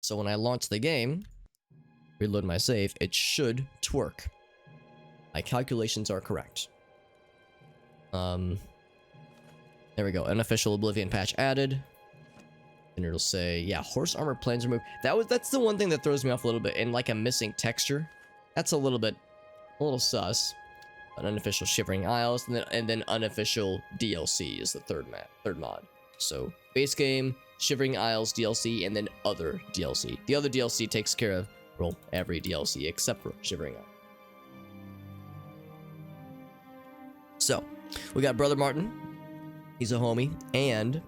So when I launch the game, reload my save, it should work. My calculations are correct. There we go. Unofficial Oblivion patch added. And it'll say, yeah, horse armor planes removed. That's the one thing that throws me off a little bit. And like a missing texture. That's a little sus. An unofficial Shivering Isles, and then unofficial DLC is the third mod. So base game, Shivering Isles DLC, and then other DLC. The other DLC takes care of, well, every DLC except for Shivering Isles. So we got Brother Martin. He's a homie, and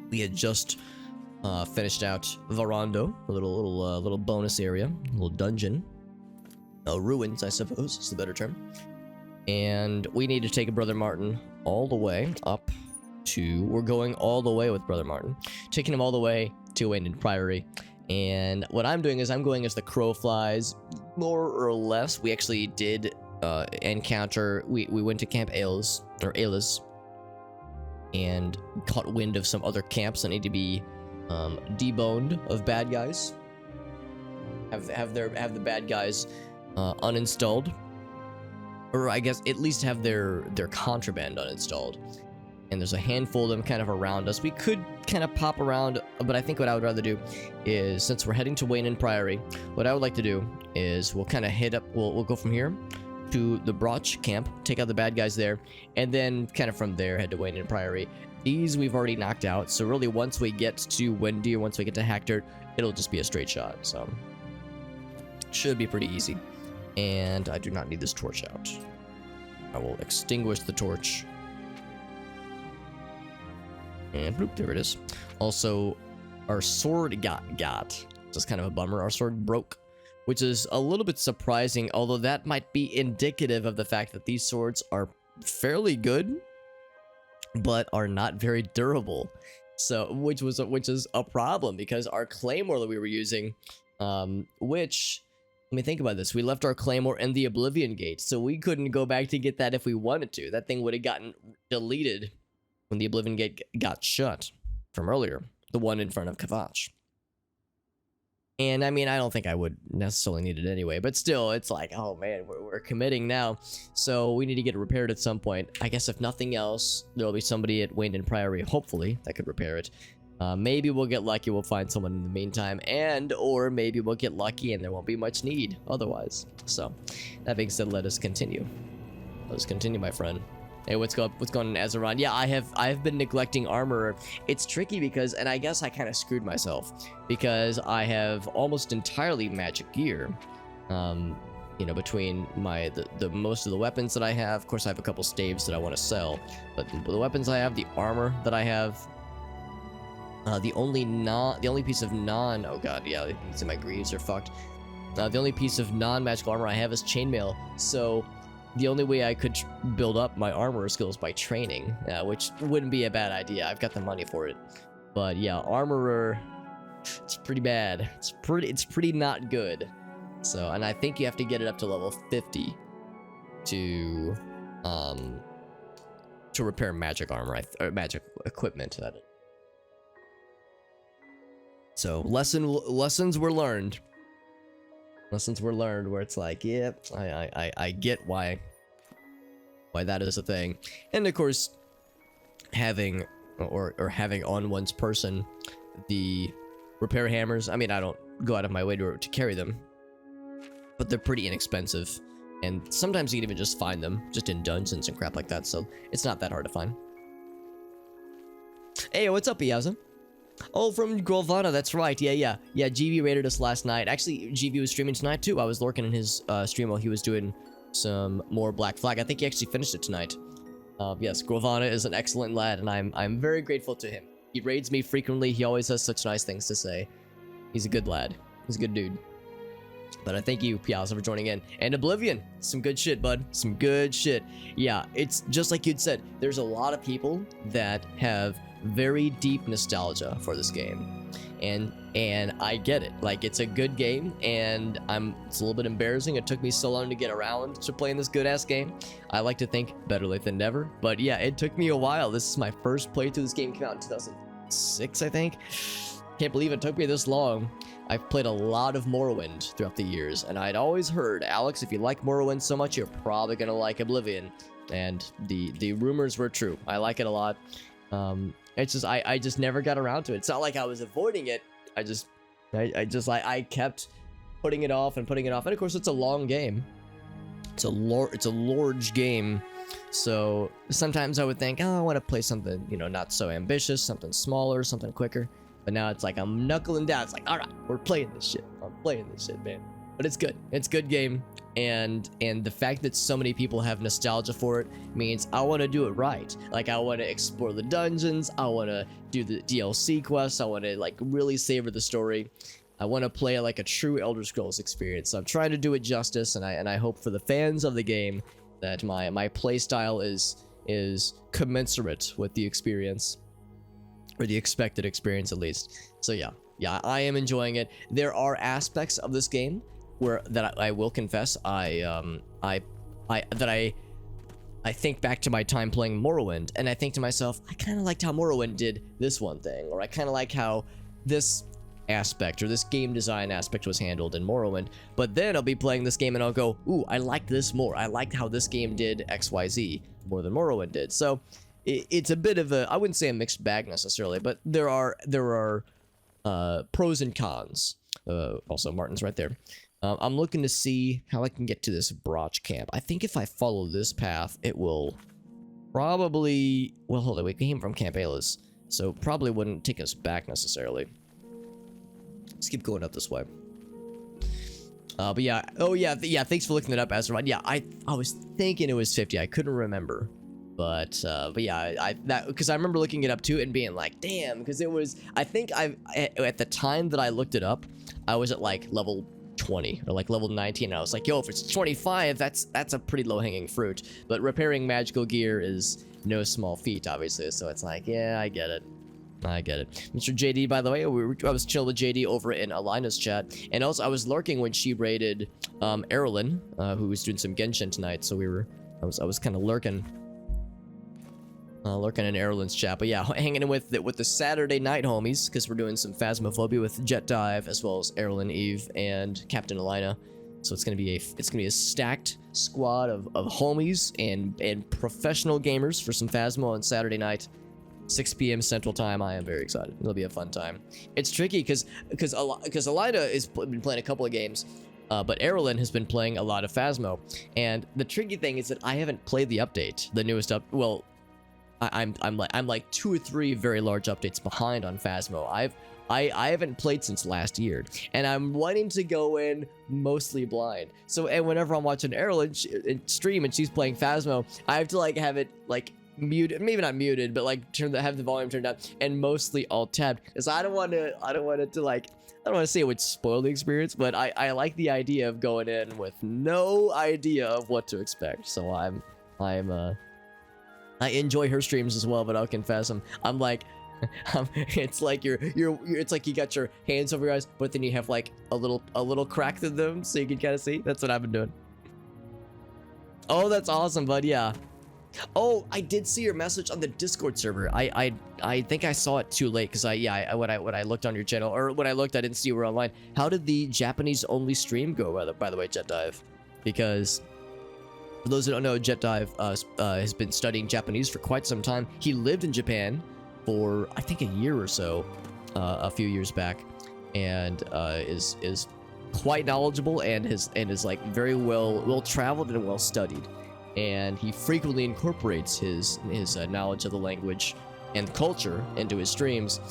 we had just finished out Varando, a little bonus area, a little dungeon. Ruins, I suppose, is the better term. And we need to take Brother Martin all the way up to... We're going all the way with Brother Martin. Taking him all the way to Weynon Priory. And what I'm doing is I'm going as the crow flies, more or less. We actually did encounter... We went to Camp Ailes, and caught wind of some other camps that need to be deboned of bad guys. Have the bad guys uninstalled, or I guess at least have their contraband uninstalled. And there's a handful of them kind of around us. We could kind of pop around, but I think what I would rather do is, since we're heading to Weynon Priory, what I would like to do is we'll kind of hit up. We'll go from here to the Broch camp, take out the bad guys there, and then kind of from there head to Weynon Priory. These we've already knocked out, so really once we get to Windy or once we get to Hackdirt, it'll just be a straight shot. So should be pretty easy. And I do not need this torch out. I will extinguish the torch. And boop, there it is. Also, our sword got. Just kind of a bummer. Our sword broke, which is a little bit surprising, although that might be indicative of the fact that these swords are fairly good, but are not very durable. So, which is a problem, because our claymore that we were using, which... Let me think about this. We left our claymore in the Oblivion gate, so we couldn't go back to get that if we wanted to. That thing would have gotten deleted when the Oblivion gate got shut from earlier. The one in front of Kavach. And I mean, I don't think I would necessarily need it anyway, but still, it's like, oh man, we're committing now. So we need to get it repaired at some point. I guess if nothing else, there'll be somebody at Weynon Priory, hopefully, that could repair it. Maybe we'll get lucky, we'll find someone in the meantime, or maybe we'll get lucky and there won't be much need otherwise. So, that being said, let us continue. Let us continue, my friend. Hey, what's going on, Azeron? Yeah, I've been neglecting armor. It's tricky because, and I guess I kind of screwed myself, because I have almost entirely magic gear. You know, between the most of the weapons that I have. Of course, I have a couple staves that I want to sell, but the weapons I have, the armor that I have, the only piece of oh god, yeah, these in my greaves are fucked. The only piece of non-magical armor I have is chainmail, so the only way I could build up my armor skills by training, which wouldn't be a bad idea. I've got the money for it. But yeah, armorer, it's pretty bad. It's pretty not good. So, and I think you have to get it up to level 50 to repair magic armor, or magic equipment. So lessons were learned. Lessons were learned where it's like, yep, I get why that is a thing. And of course, having having on one's person the repair hammers. I mean, I don't go out of my way to carry them, but they're pretty inexpensive. And sometimes you can even just find them just in dungeons and crap like that. So it's not that hard to find. Hey, what's up, Iyaza? Oh, from Grovana, that's right. Yeah, GV raided us last night. Actually, GV was streaming tonight too. I was lurking in his stream while he was doing some more Black Flag. I think he actually finished it tonight. Yes, Grovana is an excellent lad, and I'm very grateful to him. He raids me frequently. He always has such nice things to say. He's a good lad. He's a good dude. But I thank you, Piazza, for joining in. And Oblivion, some good shit, bud. Some good shit. Yeah, it's just like you'd said. There's a lot of people that have very deep nostalgia for this game, and I get it. Like, it's a good game, and it's a little bit embarrassing it took me so long to get around to playing this good-ass game. I like to think better late than never, but yeah, it took me a while. This is my first playthrough. This game came out in 2006, I think. Can't believe it took me this long. I've played a lot of Morrowind throughout the years, and I'd always heard, Alex, if you like Morrowind so much, you're probably gonna like Oblivion. And the rumors were true. I like it a lot. It's just I just never got around to it. It's not like I was avoiding it. I kept putting it off and putting it off. And of course, it's a long game. It's a large game. So sometimes I would think, oh, I want to play something, you know, not so ambitious, something smaller, something quicker. But now it's like I'm knuckling down. It's like, all right, we're playing this shit. I'm playing this shit, man. But it's good. It's a good game. And the fact that so many people have nostalgia for it means I want to do it right. Like, I want to explore the dungeons. I want to do the DLC quests. I want to, like, really savor the story. I want to play like a true Elder Scrolls experience. So I'm trying to do it justice, and I hope for the fans of the game that my play style is commensurate with the experience, or the expected experience at least. So yeah, I am enjoying it. There are aspects of this game where that I will confess I think back to my time playing Morrowind, and I think to myself, I kind of liked how Morrowind did this one thing, or I kind of like how this aspect or this game design aspect was handled in Morrowind. But then I'll be playing this game and I'll go, ooh, I like this more. I liked how this game did XYZ more than Morrowind did. So it's a bit of a, I wouldn't say a mixed bag necessarily, but there are pros and cons. Also, Martin's right there. I'm looking to see how I can get to this Broch camp. I think if I follow this path, it will probably, well, hold on, we came from Camp Alis, so probably wouldn't take us back necessarily. Let's keep going up this way. But yeah, oh yeah, thanks for looking it up, Azerod. Yeah, I was thinking it was 50. I couldn't remember. But yeah, because I remember looking it up too and being like, damn, because it was, I think at the time that I looked it up, I was at like level 20 or like level 19, and I was like, yo, if it's 25, that's a pretty low-hanging fruit. But repairing magical gear is no small feat, obviously, so it's like, yeah, I get it. Mr. JD, by the way, I was chilling with JD over in Alina's chat, and also I was lurking when she raided Erlen, who was doing some Genshin tonight, so I was kind of lurking in Erlen's chat. But yeah, hanging in with the Saturday night homies, because we're doing some Phasmophobia with Jet Dive, as well as Erlen, Eve, and Captain Alina. So it's gonna be a stacked squad of homies and professional gamers for some Phasmo on Saturday night. 6 p.m. Central Time. I am very excited. It'll be a fun time. It's tricky because Alina has been playing a couple of games, but Erlen has been playing a lot of Phasmo. And the tricky thing is that I haven't played the update, the newest up. Well, I'm like 2 or 3 very large updates behind on Phasmo. I haven't played since last year, and I'm wanting to go in mostly blind. So, and whenever I'm watching Erlen stream and she's playing Phasmo, I have to like have it like muted, maybe not muted, but like have the volume turned up and mostly alt tabbed, because I don't want to say it would spoil the experience, but I like the idea of going in with no idea of what to expect. So I enjoy her streams as well, but I'll confess I'm like it's like it's like you got your hands over your eyes, but then you have like a little crack through them so you can kind of see. That's what I've been doing. Oh, that's awesome, bud. Yeah. Oh, I did see your message on the Discord server. I think I saw it too late, because when I looked on your channel, or when I looked, I didn't see you were online. How did the Japanese only stream go, by the way, Jet Dive? Because for those who don't know, Jet Dive has been studying Japanese for quite some time. He lived in Japan for I think a year or so, a few years back, and is quite knowledgeable and is like very well traveled and well studied. And he frequently incorporates his knowledge of the language and culture into his streams.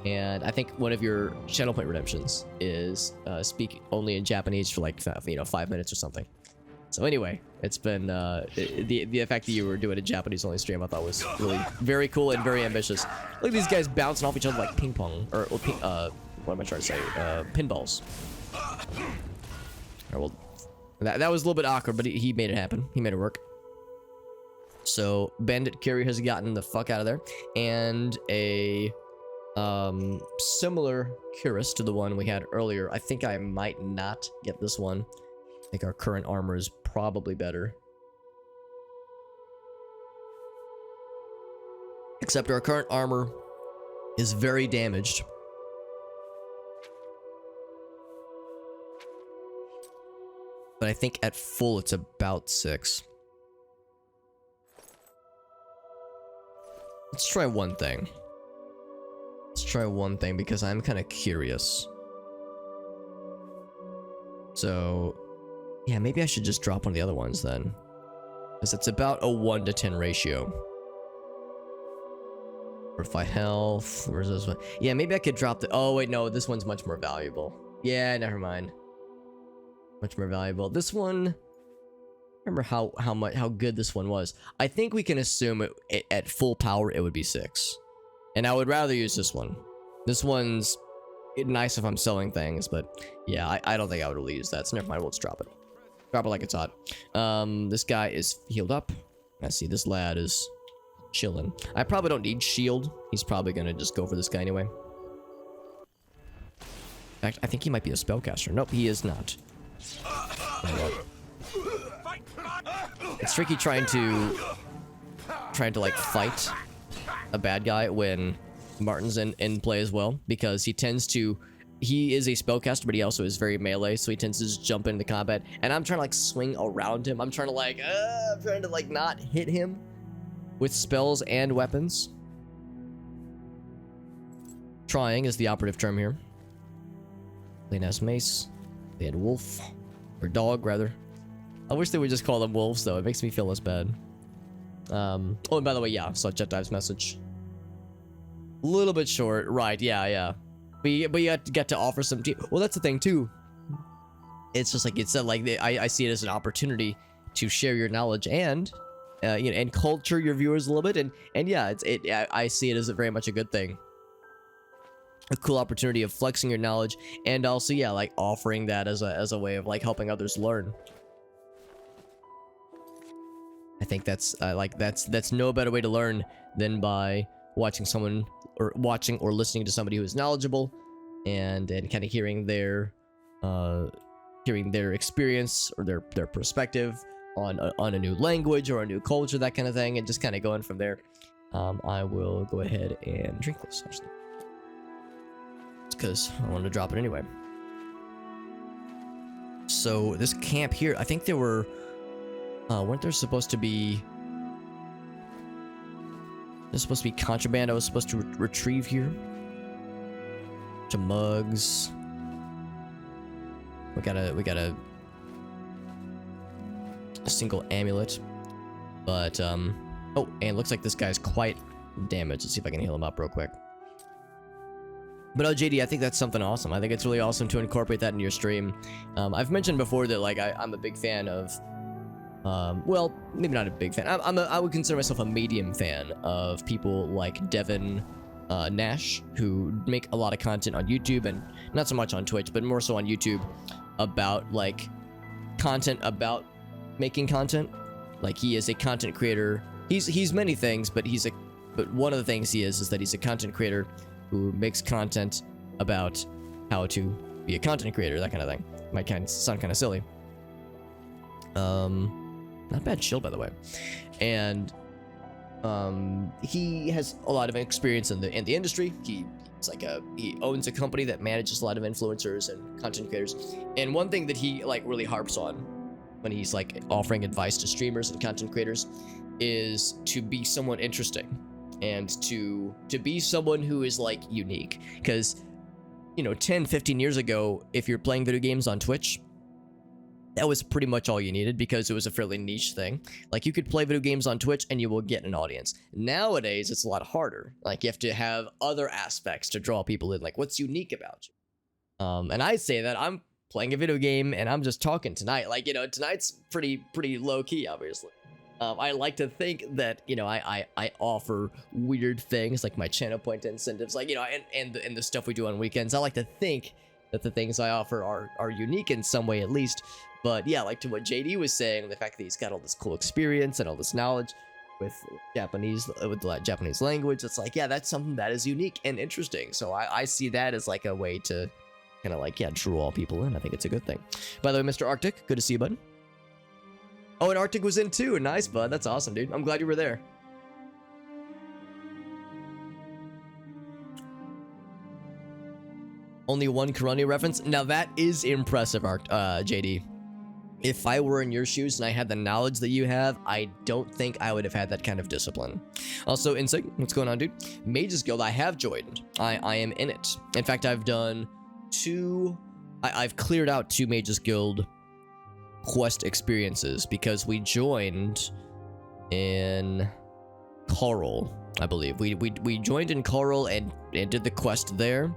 And I think one of your channel point redemptions is speak only in Japanese for like 5 minutes or something. So anyway, it's been the fact that you were doing a Japanese only stream I thought was really very cool and very ambitious. Look at these guys bouncing off each other like ping pong, or what am I trying to say? Pinballs. Alright, well, that was a little bit awkward, but he made it happen. He made it work. So Bandit Carry has gotten the fuck out of there, and a similar Cuirass to the one we had earlier. I think I might not get this one. I think our current armor is probably better. Except our current armor is very damaged. but I think at full it's about 6. Let's try one thing. Let's try one thing because I'm kind of curious. So, yeah, maybe I should just drop one of the other ones then. Because it's about a 1 to 10 ratio. Fortify health. Where's this one? Yeah, maybe I could drop the... Oh, wait, no. This one's much more valuable. Yeah, never mind. Much more valuable. This one... Remember how good this one was. I think we can assume it at full power, it would be 6. And I would rather use this one. This one's nice if I'm selling things, but yeah, I don't think I would really use that. So never mind, we'll just drop it. Drop it like it's hot. This guy is healed up. I see this lad is chilling. I probably don't need shield. He's probably gonna just go for this guy anyway. In fact, I think he might be a spellcaster. Nope, he is not. It's tricky trying to like fight a bad guy when Martin's in play as well, because he is a spellcaster, but he also is very melee, so he tends to just jump into combat, and I'm trying to like swing around him. I'm trying to like not hit him with spells and weapons. Trying is the operative term here. They has mace. They had wolf, or dog rather. I wish they would just call them wolves though. It makes me feel less bad. Oh, and by the way, yeah, I saw Jet Dive's message. A little bit short, right? Yeah. But you have to get to offer some. Well, that's the thing too. It's just like it said. Like I see it as an opportunity to share your knowledge and, and culture your viewers a little bit. And yeah, I see it as very much a good thing. A cool opportunity of flexing your knowledge, and also yeah, like offering that as a way of like helping others learn. I think that's that's no better way to learn than by watching someone or listening to somebody who is knowledgeable and kind of hearing their experience or their perspective on a new language or a new culture, that kind of thing, and just kind of going from there. I will go ahead and drink this actually, because I wanted to drop it anyway. So this camp here, I think there were weren't there supposed to be... There's supposed to be contraband I was supposed to retrieve here. Bunch of mugs. We got a single amulet. But, oh, and it looks like this guy's quite damaged. Let's see if I can heal him up real quick. But JD, I think that's something awesome. I think it's really awesome to incorporate that in your stream. I've mentioned before that, like, I'm a big fan of... well, maybe not a big fan. I would consider myself a medium fan of people like Devin Nash, who make a lot of content on YouTube, and not so much on Twitch, but more so on YouTube, about like content about making content. Like, he is a content creator. He's many things, but one of the things he is that he's a content creator who makes content about how to be a content creator, that kind of thing. Might sound kind of silly. Not bad shield, by the way. And he has a lot of experience in the industry. He owns a company that manages a lot of influencers and content creators. And one thing that he like really harps on when he's like offering advice to streamers and content creators is to be someone interesting and to be someone who is like unique. Because 10-15 years ago, if you're playing video games on Twitch, that was pretty much all you needed, because it was a fairly niche thing. Like, you could play video games on Twitch and you will get an audience. Nowadays, it's a lot harder. Like, you have to have other aspects to draw people in. Like, what's unique about you? And I say that I'm playing a video game and I'm just talking tonight. Like, tonight's pretty low key, obviously. I like to think that, I offer weird things like my channel point incentives, like, and the stuff we do on weekends. I like to think that the things I offer are unique in some way, at least. But yeah, like to what JD was saying, the fact that he's got all this cool experience and all this knowledge with the Japanese language, it's like, yeah, that's something that is unique and interesting. So I see that as like a way to kind of like, yeah, draw people in. I think it's a good thing. By the way, Mr. Arctic, good to see you, bud. Oh, and Arctic was in too. Nice, bud. That's awesome, dude. I'm glad you were there. Only one Karani reference. Now that is impressive, JD. if I were in your shoes and I had the knowledge that you have, I don't think I would have had that kind of discipline. Also, Insig, what's going on, dude? Mages Guild, I have joined. I am in it. In fact, I've done I've cleared out 2 Mages Guild quest experiences because we joined in Coral, I believe. We joined in Coral and did the quest there.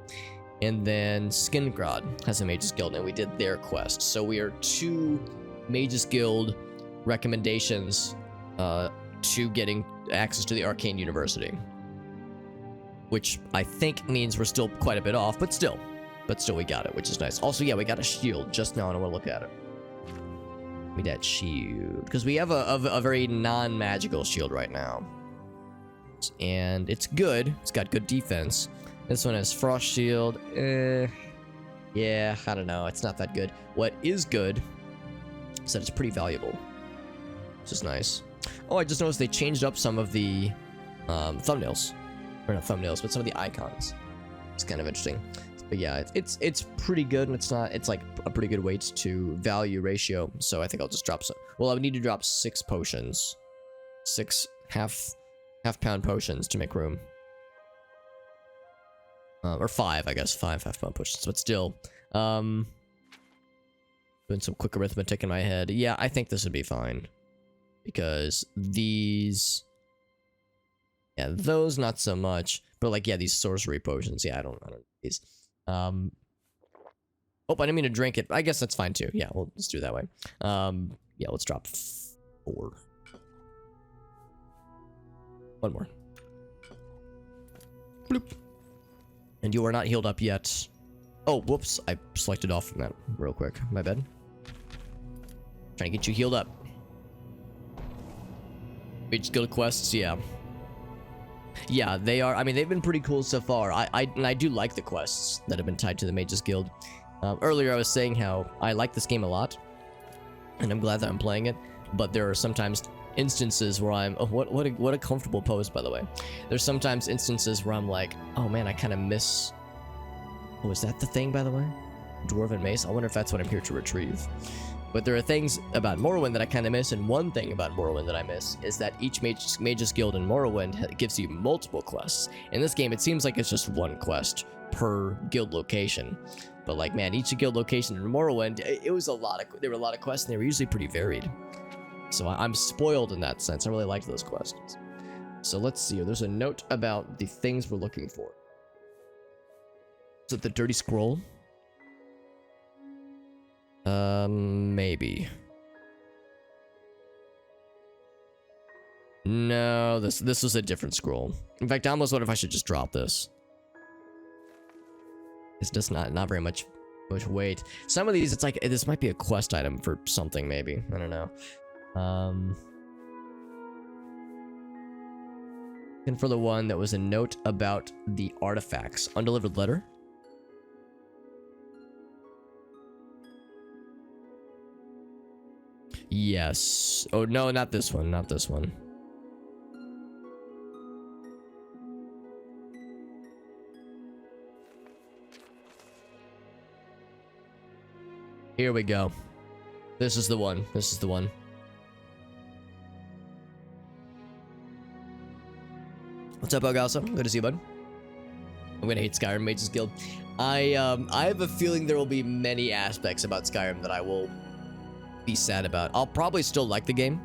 And then Skingrod has a Mages Guild, and we did their quest. So we are 2 Mages Guild recommendations to getting access to the Arcane University. Which I think means we're still quite a bit off, but still we got it, which is nice. Also, yeah, we got a shield just now, and I want to look at it. We got shield. Because we have a very non-magical shield right now. And it's good. It's got good defense. This one has Frost Shield. Yeah, I don't know. It's not that good. What is good is that it's pretty valuable. Which is nice. Oh, I just noticed they changed up some of the thumbnails. Or not thumbnails, but some of the icons. It's kind of interesting. But yeah, it's pretty good, and it's like a pretty good weight to value ratio. So I think I'll just drop some. Well, I would need to drop 6 potions. 6 half-pound potions to make room. Or 5, I guess. 5 half-pound potions, but still. Doing some quick arithmetic in my head. Yeah, I think this would be fine. Because these... Yeah, those not so much. But like, yeah, these sorcery potions. Yeah, I don't know these. Oh, I didn't mean to drink it. I guess that's fine too. Yeah, we'll just do it that way. Yeah, let's drop 4. 1 more. Bloop. And you are not healed up yet. Oh, whoops. I selected off from that real quick. My bad. Trying to get you healed up. Mage Guild quests, yeah. Yeah, they are. I mean, they've been pretty cool so far. I do like the quests that have been tied to the Mages Guild. Earlier, I was saying how I like this game a lot, and I'm glad that I'm playing it. But there are sometimes instances where I'm... Oh, what a comfortable pose, by the way. There's sometimes instances where I'm like, oh man, I kind of miss... Oh, is that the thing, by the way? Dwarven Mace? I wonder if that's what I'm here to retrieve. But there are things about Morrowind that I kind of miss, and one thing about Morrowind that I miss is that each Mages Guild in Morrowind gives you multiple quests. In this game, it seems like it's just 1 quest per guild location. But like, man, each guild location in Morrowind, there were a lot of quests, and they were usually pretty varied. So I'm spoiled in that sense. I really liked those quests. So let's see. There's a note about the things we're looking for. Is it the Dirty Scroll? Maybe. No, this was a different scroll. In fact, I almost wonder if I should just drop this. It's just not very much weight. Some of these, it's like, this might be a quest item for something, maybe. I don't know. And for the one that was a note about the artifacts. Undelivered letter? Yes. Oh, no, not this one. Not this one. Here we go. This is the one. This is the one. What's up, Ogasa? Good to see you, bud. I'm gonna hate Skyrim Mages Guild. I have a feeling there will be many aspects about Skyrim that I will be sad about. I'll probably still like the game,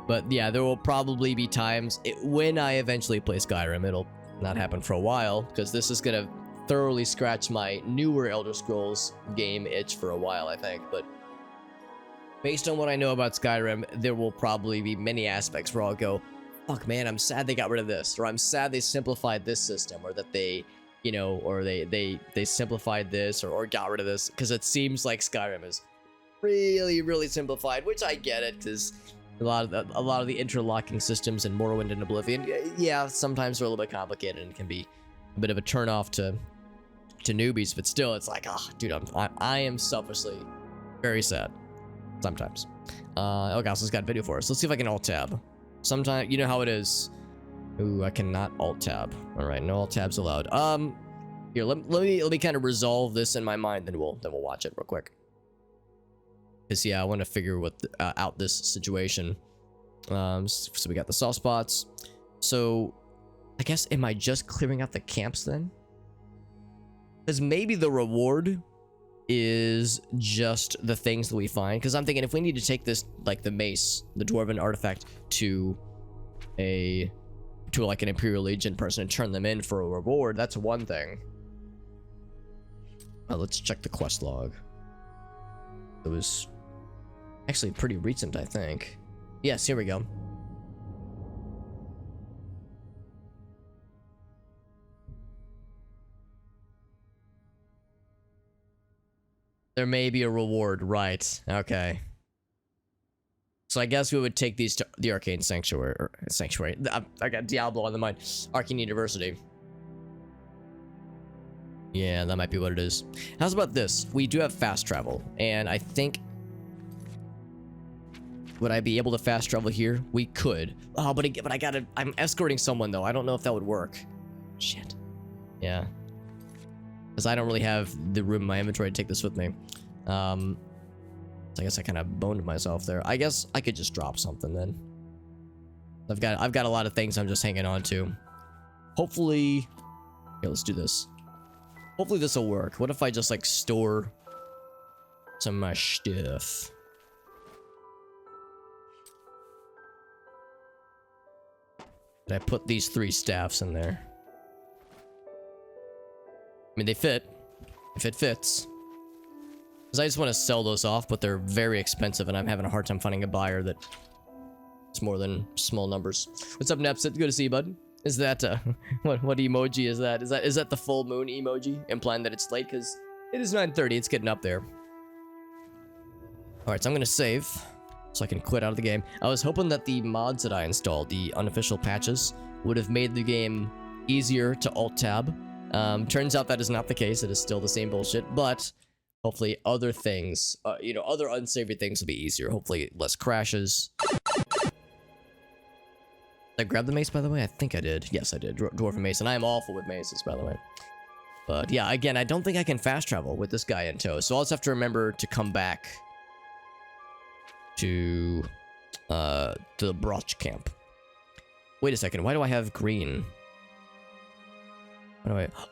but yeah, there will probably be times when I eventually play Skyrim. It'll not happen for a while because this is gonna thoroughly scratch my newer Elder Scrolls game itch for a while, I think. But based on what I know about Skyrim, there will probably be many aspects where I'll go, fuck man, I'm sad they got rid of this, or I'm sad they simplified this system, or that they, you know, or they simplified this, or got rid of this, because it seems like Skyrim is really simplified, which I get it, because a lot of the interlocking systems in Morrowind and Oblivion, yeah, sometimes they're a little bit complicated and can be a bit of a turnoff to newbies, but still, it's like, oh, dude, I am selfishly very sad sometimes. Elgasa's got a video for us. Let's see if I can alt tab. Sometimes, you know how it is. Ooh, I cannot alt tab. All right, no alt tabs allowed. Here, let me kind of resolve this in my mind, then we'll watch it real quick. Because, yeah, I want to figure out this situation. So we got the soft spots. So, I guess, am I just clearing out the camps then? Because maybe the reward is just the things that we find. Because I'm thinking if we need to take this, like the mace, the dwarven artifact, to like an Imperial Legion person and turn them in for a reward, that's one thing. Let's check the quest log. It was actually pretty recent, I think. Yes, here we go. There may be a reward, right? Okay. So I guess we would take these to the Arcane Sanctuary. I got Diablo on the mind. Arcane University. Yeah, that might be what it is. How's about this? We do have fast travel, and I think... Would I be able to fast travel here? We could. Oh, but I gotta... I'm escorting someone, though. I don't know if that would work. Shit. Yeah. Because I don't really have the room in my inventory to take this with me. So I guess I kind of boned myself there. I guess I could just drop something then. I've got a lot of things I'm just hanging on to. Hopefully... Okay, let's do this. Hopefully this will work. What if I just like store some of my stuff? Did I put these 3 staffs in there? I mean, they fit. If it fits. Because I just want to sell those off, but they're very expensive, and I'm having a hard time finding a buyer that it's more than small numbers. What's up, Nepsit? Good to see you, bud. Is that what emoji is that? Is that the full moon emoji, implying that it's late? Because it is 9:30. It's getting up there. All right, so I'm gonna save so I can quit out of the game. I was hoping that the mods that I installed, the unofficial patches, would have made the game easier to alt tab. Turns out that is not the case. It is still the same bullshit, but hopefully other things, other unsavory things will be easier. Hopefully less crashes. Did I grab the mace, by the way? I think I did. Yes, I did. Dwarven mace, and I am awful with maces, by the way. But yeah, again, I don't think I can fast travel with this guy in tow, so I'll just have to remember to come back to the Broch camp. Wait a second, why do I have green?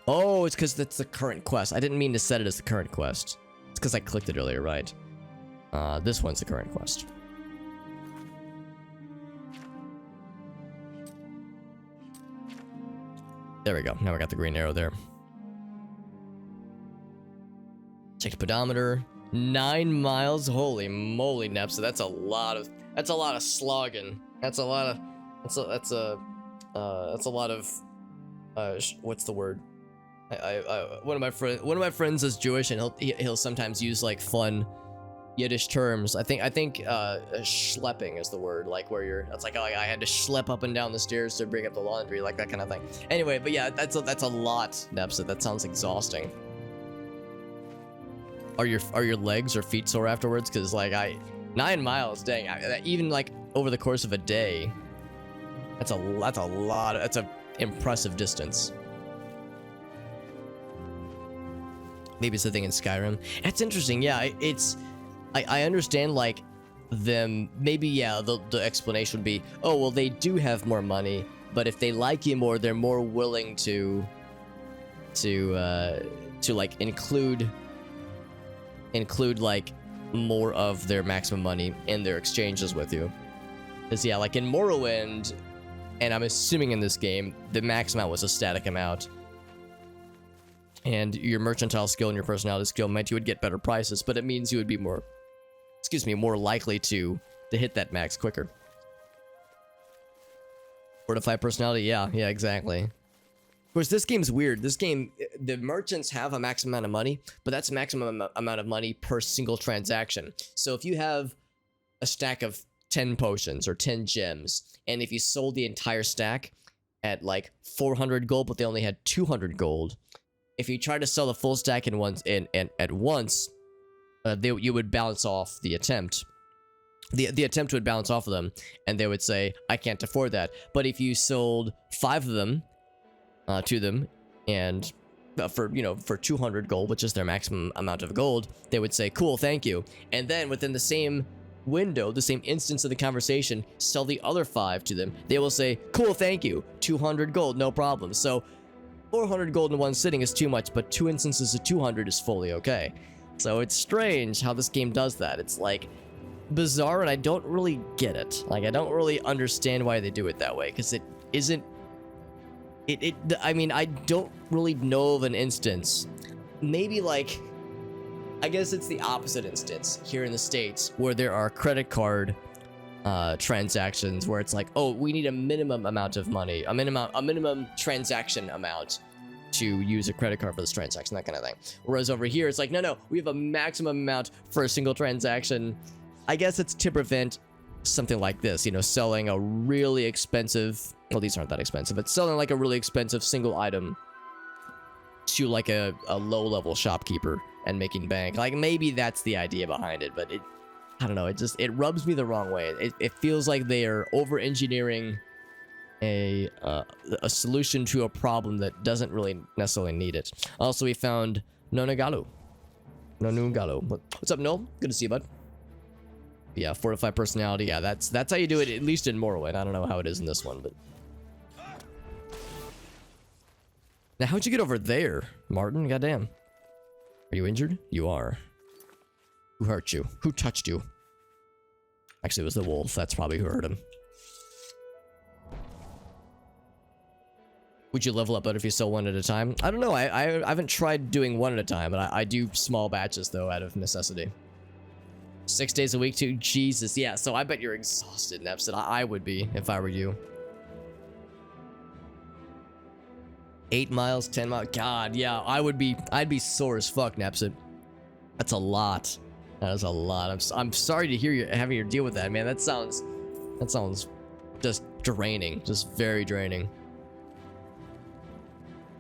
Oh, it's because that's the current quest. I didn't mean to set it as the current quest. It's because I clicked it earlier, right? This one's the current quest. There we go. Now I got the green arrow there. Check the pedometer. 9 miles. Holy moly, Nepsa. That's a lot of slogging. That's a lot of what's the word? One of my friends is Jewish, and he'll sometimes use like fun Yiddish terms. I think schlepping is the word, like where it's like, oh, I had to schlep up and down the stairs to bring up the laundry, like that kind of thing. Anyway, but yeah, that's a lot, Nepsa. That sounds exhausting. Are your legs or feet sore afterwards? Because like 9 miles, dang, even like over the course of a day, that's a impressive distance. Maybe it's the thing in Skyrim. That's interesting. Yeah, I understand like them. Maybe yeah. The explanation would be, oh well, they do have more money, but if they like you more, they're more willing to like include like more of their maximum money in their exchanges with you. Because yeah, like in Morrowind, and I'm assuming in this game, the max amount was a static amount. And your mercantile skill and your personality skill meant you would get better prices, but it means you would be more likely to hit that max quicker. Fortified personality, yeah, exactly. Of course, this game's weird. This game, the merchants have a maximum amount of money, but that's a maximum amount of money per single transaction. So if you have a stack of 10 potions or 10 gems, and if you sold the entire stack at like 400 gold, but they only had 200 gold, if you try to sell the full stack at once, you would balance off the attempt. The attempt would bounce off of them, and they would say, I can't afford that. But if you sold 5 of them to them, and for, you know, for 200 gold, which is their maximum amount of gold, they would say, cool, thank you. And then within the same window, the same instance of the conversation, sell the other 5 to them. They will say, cool, thank you, 200 gold, no problem. So 400 gold in one sitting is too much, but 2 instances of 200 is fully okay. So it's strange how this game does that. It's like bizarre, and I don't really get it. Like, I don't really understand why they do it that way, because it isn't. I mean, I don't really know of an instance. Maybe like, I guess it's the opposite instance here in the States, where there are credit card transactions where it's like, oh, we need a minimum amount of money, a minimum transaction amount to use a credit card for this transaction, that kind of thing. Whereas over here, it's like, no, we have a maximum amount for a single transaction. I guess it's to prevent something like this, you know, selling a really expensive, well, these aren't that expensive, but selling like a really expensive single item to like a low-level shopkeeper and making bank. Like, maybe that's the idea behind it, but I don't know, it rubs me the wrong way. It feels like they are over-engineering a solution to a problem that doesn't really necessarily need it. Also, we found Nonagalu. What's up, Noel? Good to see you, bud. Yeah, fortified personality. Yeah, that's how you do it, at least in Morrowind. I don't know how it is in this one, but... Now, how'd you get over there, Martin? Goddamn. Are you injured? You are. Who hurt you? Who touched you? Actually, it was the wolf. That's probably who hurt him. Would you level up better if you sell one at a time? I don't know. I haven't tried doing one at a time, but I do small batches, though, out of necessity. 6 days a week, too? Jesus, yeah. So I bet you're exhausted, Nepsid. I would be, if I were you. 8 miles, 10 miles. God, yeah. I'd be sore as fuck, Nepsid. That's a lot. That is a lot. I'm sorry to hear you having to deal with that, man. That sounds just draining. Just very draining.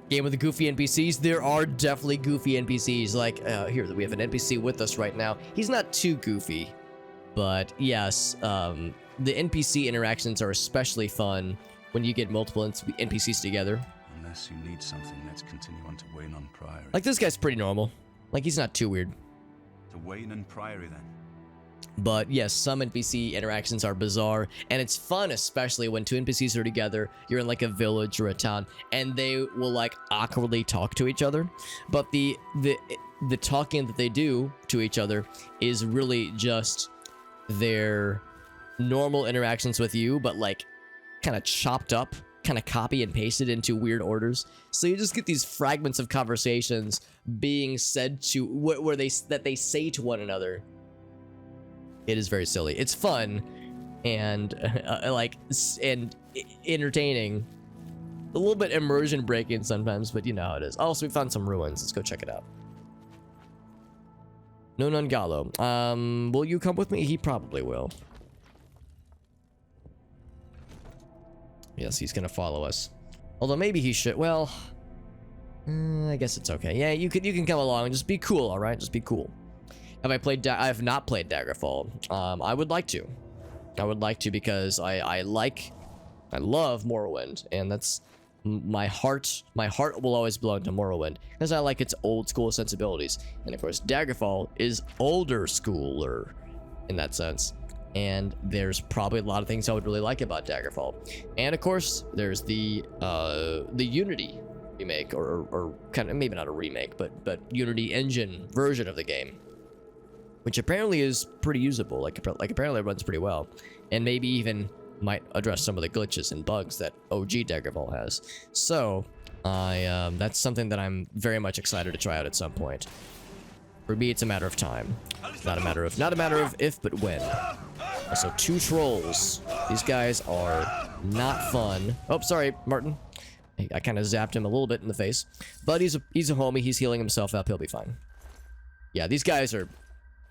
Game with the goofy NPCs. There are definitely goofy NPCs. Like, here, we have an NPC with us right now. He's not too goofy, but yes, the NPC interactions are especially fun when you get multiple NPCs together. Unless you need something, let's continue on to Weynon Priory. Like, this guy's pretty normal. Like, he's not too weird. To Weynon Priory, then. But yes, some NPC interactions are bizarre, and it's fun, especially when 2 NPCs are together, you're in like a village or a town, and they will like awkwardly talk to each other. But the talking that they do to each other is really just their normal interactions with you, but like kind of chopped up, kind of copy and pasted into weird orders. So you just get these fragments of conversations being said to where they say to one another. It is very silly. It's fun and and entertaining. A little bit immersion breaking sometimes, but you know how it is. Also, we found some ruins. Let's go check it out. No Nungalo. Will you come with me? He probably will. Yes, he's gonna follow us. Although maybe he should. Well, I guess it's okay. Yeah, you can come along and just be cool. All right, just be cool. Have I played? I have not played Daggerfall. I would like to. I would like to because I love Morrowind, and that's my heart. My heart will always belong to Morrowind because I like its old school sensibilities, and of course Daggerfall is older schooler in that sense. And there's probably a lot of things I would really like about Daggerfall, and of course there's the Unity remake, or kind of maybe not a remake, but Unity engine version of the game, which apparently is pretty usable. Like apparently it runs pretty well, and maybe even might address some of the glitches and bugs that OG Daggerfall has. So that's something that I'm very much excited to try out at some point. For me, it's a matter of time, not a matter of if, but when. Also, 2 trolls. These guys are not fun. Oh, sorry, Martin. I kind of zapped him a little bit in the face, but he's a homie. He's healing himself up. He'll be fine. Yeah, these guys are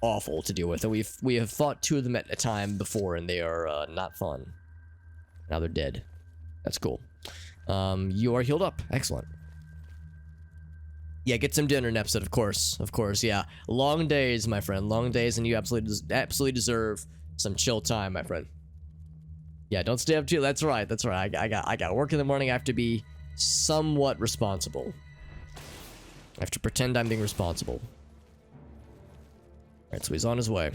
awful to deal with, and we have fought 2 of them at a time before, and they are not fun. Now they're dead. That's cool. You are healed up. Excellent. Yeah, get some dinner, Nepsid, of course, yeah. Long days, my friend, long days, and you absolutely deserve some chill time, my friend. Yeah, don't stay up too. That's right. I got work in the morning. I have to be somewhat responsible. I have to pretend I'm being responsible. Alright, so he's on his way.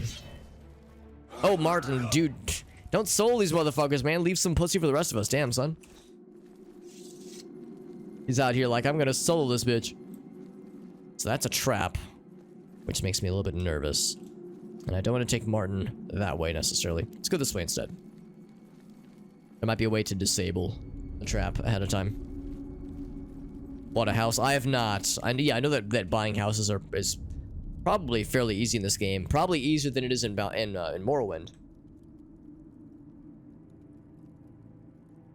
Oh, Martin, dude. Don't soul these motherfuckers, man. Leave some pussy for the rest of us. Damn, son. He's out here like, I'm gonna solo this bitch. So that's a trap. Which makes me a little bit nervous. And I don't want to take Martin that way, necessarily. Let's go this way instead. There might be a way to disable the trap ahead of time. Bought a house. I have not. Yeah, I know that buying houses is probably fairly easy in this game. Probably easier than it is in Morrowind.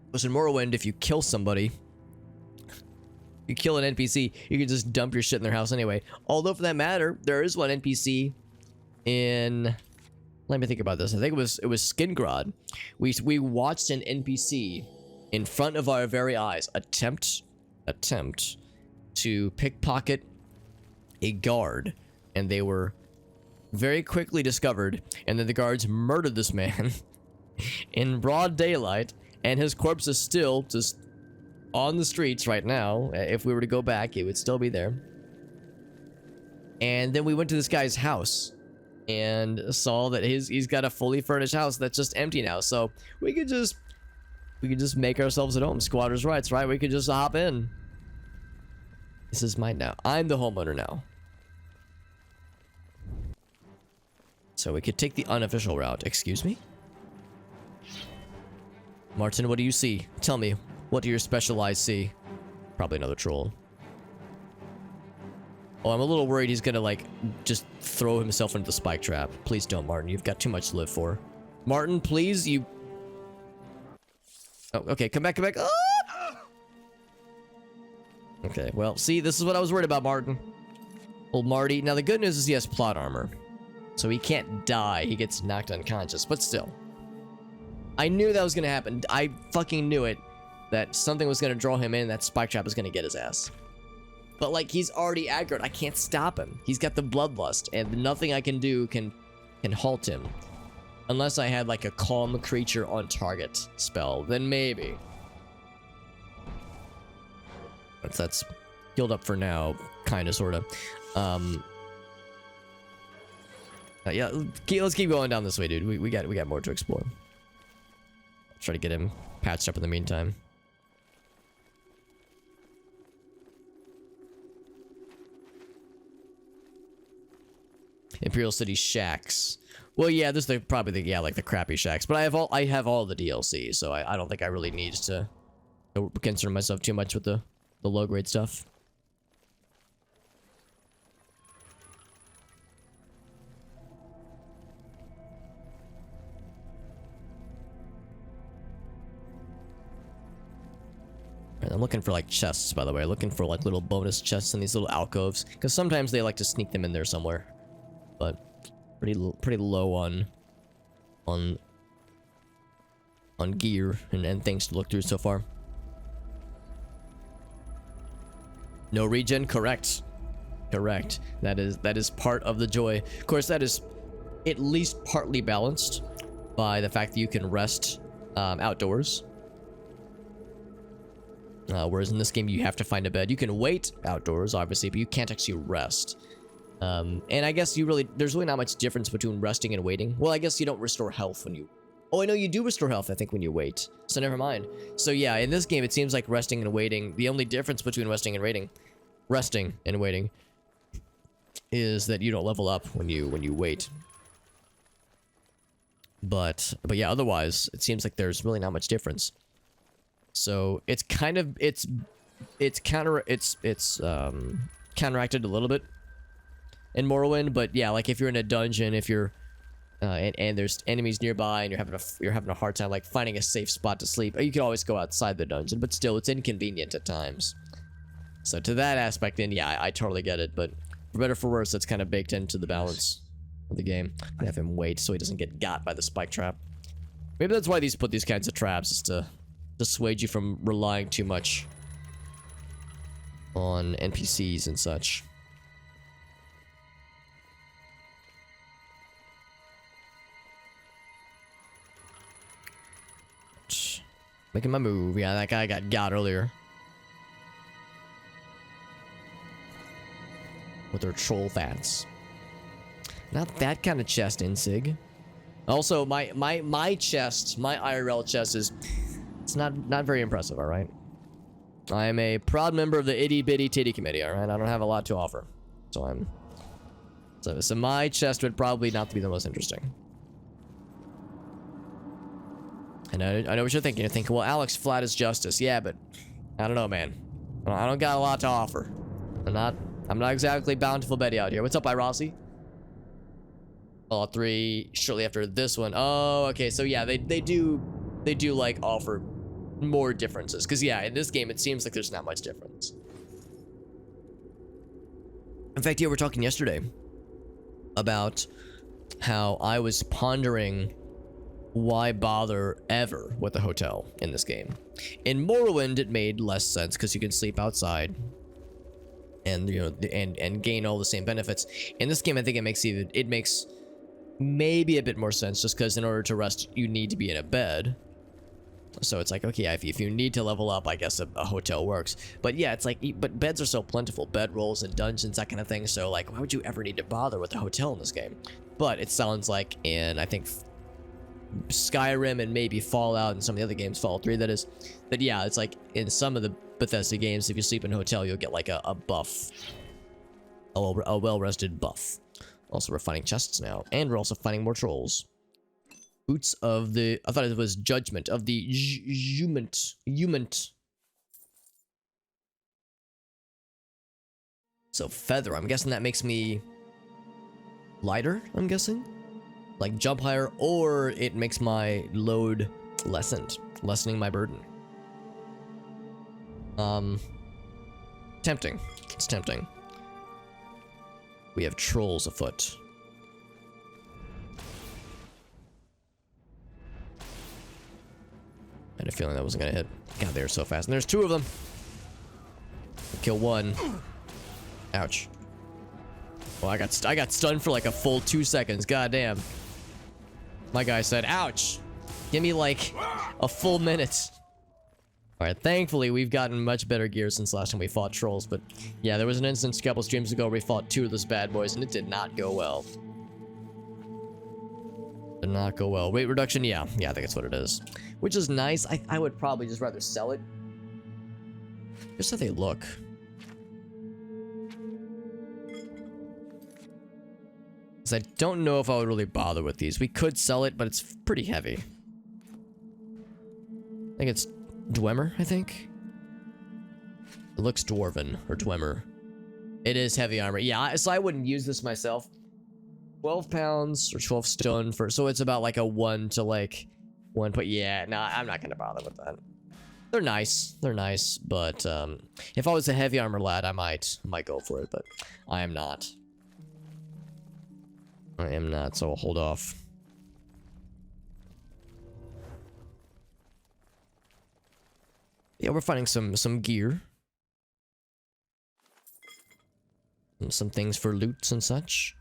Because in Morrowind, if you kill somebody, you kill an NPC, you can just dump your shit in their house anyway. Although, for that matter, there is one NPC in... Let me think about this. I think it was Skingrod. We watched an NPC in front of our very eyes attempt to pickpocket a guard, and they were very quickly discovered, and then the guards murdered this man in broad daylight, and his corpse is still just on the streets right now. If we were to go back, it would still be there. And then we went to this guy's house and saw that he's got a fully furnished house that's just empty now. So we could just make ourselves at home. Squatters' rights, right? We could just hop in. This is mine now. I'm the homeowner now. So we could take the unofficial route. Excuse me? Martin, what do you see? Tell me, what do your special eyes see? Probably another troll. Oh, I'm a little worried he's gonna, like, just throw himself into the spike trap. Please don't, Martin. You've got too much to live for. Martin, please, you... Oh, okay, come back, come back. Ah! Okay, well, see, this is what I was worried about, Martin. Old Marty. Now, the good news is he has plot armor. So he can't die. He gets knocked unconscious, but still. I knew that was gonna happen. I fucking knew it. That something was gonna draw him in, that spike trap was gonna get his ass. But, like, he's already aggroed. I can't stop him. He's got the bloodlust, and nothing I can do can halt him. Unless I had, like, a calm creature on target spell, then maybe. But that's healed up for now, kinda, sorta. Yeah, let's keep going down this way, dude. We got more to explore. Try to get him patched up in the meantime. Imperial City shacks. Well, yeah, there's probably the crappy shacks, but I have all the DLC, so I don't think I really need to concern myself too much with the low grade stuff. And I'm looking for, like, chests, by the way. Looking for, like, little bonus chests in these little alcoves, because sometimes they like to sneak them in there somewhere. But pretty low on gear and things to look through so far. No regen, correct. Correct. That is part of the joy. Of course, that is at least partly balanced by the fact that you can rest outdoors. Whereas in this game, you have to find a bed. You can wait outdoors, obviously, but you can't actually rest. And I guess there's really not much difference between resting and waiting. Well, I guess you don't restore health when you... Oh, I know you do restore health, I think, when you wait. So never mind. So yeah, in this game, it seems like resting and waiting, the only difference between resting and waiting is that you don't level up when you wait. But yeah, otherwise, it seems like there's really not much difference. So it's kind of it's counteracted a little bit in Morrowind, but yeah, like if you're in a dungeon, if you're and there's enemies nearby and you're having a hard time like finding a safe spot to sleep, you can always go outside the dungeon, but still it's inconvenient at times. So to that aspect, then yeah, I totally get it, but for better or for worse, that's kind of baked into the balance of the game. I have him wait so he doesn't get got by the spike trap. Maybe that's why these put these kinds of traps, is to dissuade you from relying too much on NPCs and such. Making my move. Yeah, that guy got earlier. with their troll fans. Not that kind of chest, Insig. Also, my chest, my IRL chest it's not very impressive, alright? I am a proud member of the itty bitty titty committee, alright? I don't have a lot to offer. So my chest would probably not be the most interesting. And I know what you're thinking. You're thinking, well, Alex, flat is justice. Yeah, but I don't know, man. I don't got a lot to offer. I'm not exactly bountiful Betty out here. What's up, Irossi? Fallout 3 shortly after this one. Oh, okay. So yeah, they do like offer more differences. Because yeah, in this game it seems like there's not much difference. In fact, yeah, we were talking yesterday about how I was pondering why bother ever with a hotel in this game. In Morrowind, it made less sense because you can sleep outside and and gain all the same benefits. In this game, I think it makes maybe a bit more sense just because in order to rest, you need to be in a bed. So it's like, okay, if you need to level up, I guess a hotel works. But yeah, it's like, but beds are so plentiful, bedrolls and dungeons, that kind of thing. So like, why would you ever need to bother with a hotel in this game? But it sounds like in, I think, Skyrim and maybe Fallout and some of the other games, Fallout 3 that is, that yeah, it's like in some of the Bethesda games, if you sleep in a hotel, you'll get like a buff, a well-rested buff. Also, we're finding chests now, and we're also finding more trolls. Boots of the, I thought it was Judgment of the Humant. So feather, I'm guessing that makes me lighter, I'm guessing? Like jump higher, or it makes my load lessening my burden. Tempting. It's tempting. We have trolls afoot. I had a feeling that wasn't gonna hit. God, they're so fast. And there's two of them. Kill one. Ouch. Well, I got stunned for like a full 2 seconds. God damn. My guy said, ouch. Give me like a full minute. Alright, thankfully we've gotten much better gear since last time we fought trolls, but yeah, there was an instance a couple streams ago where we fought two of those bad boys and it did not go well. Did not go well. Weight reduction, yeah, I think that's what it is. Which is nice. I would probably just rather sell it. Just how they look. Because I don't know if I would really bother with these. We could sell it, but it's pretty heavy. I think it's Dwemer, I think. It looks dwarven, or Dwemer. It is heavy armor. Yeah, so I wouldn't use this myself. 12 pounds, or 12 stone for, so it's about like a 1 to like 1, but yeah, nah, I'm not gonna bother with that. They're nice, but if I was a heavy armor lad, I might go for it, but I am not. So I'll hold off. Yeah, we're finding some gear. And some things for loots and such.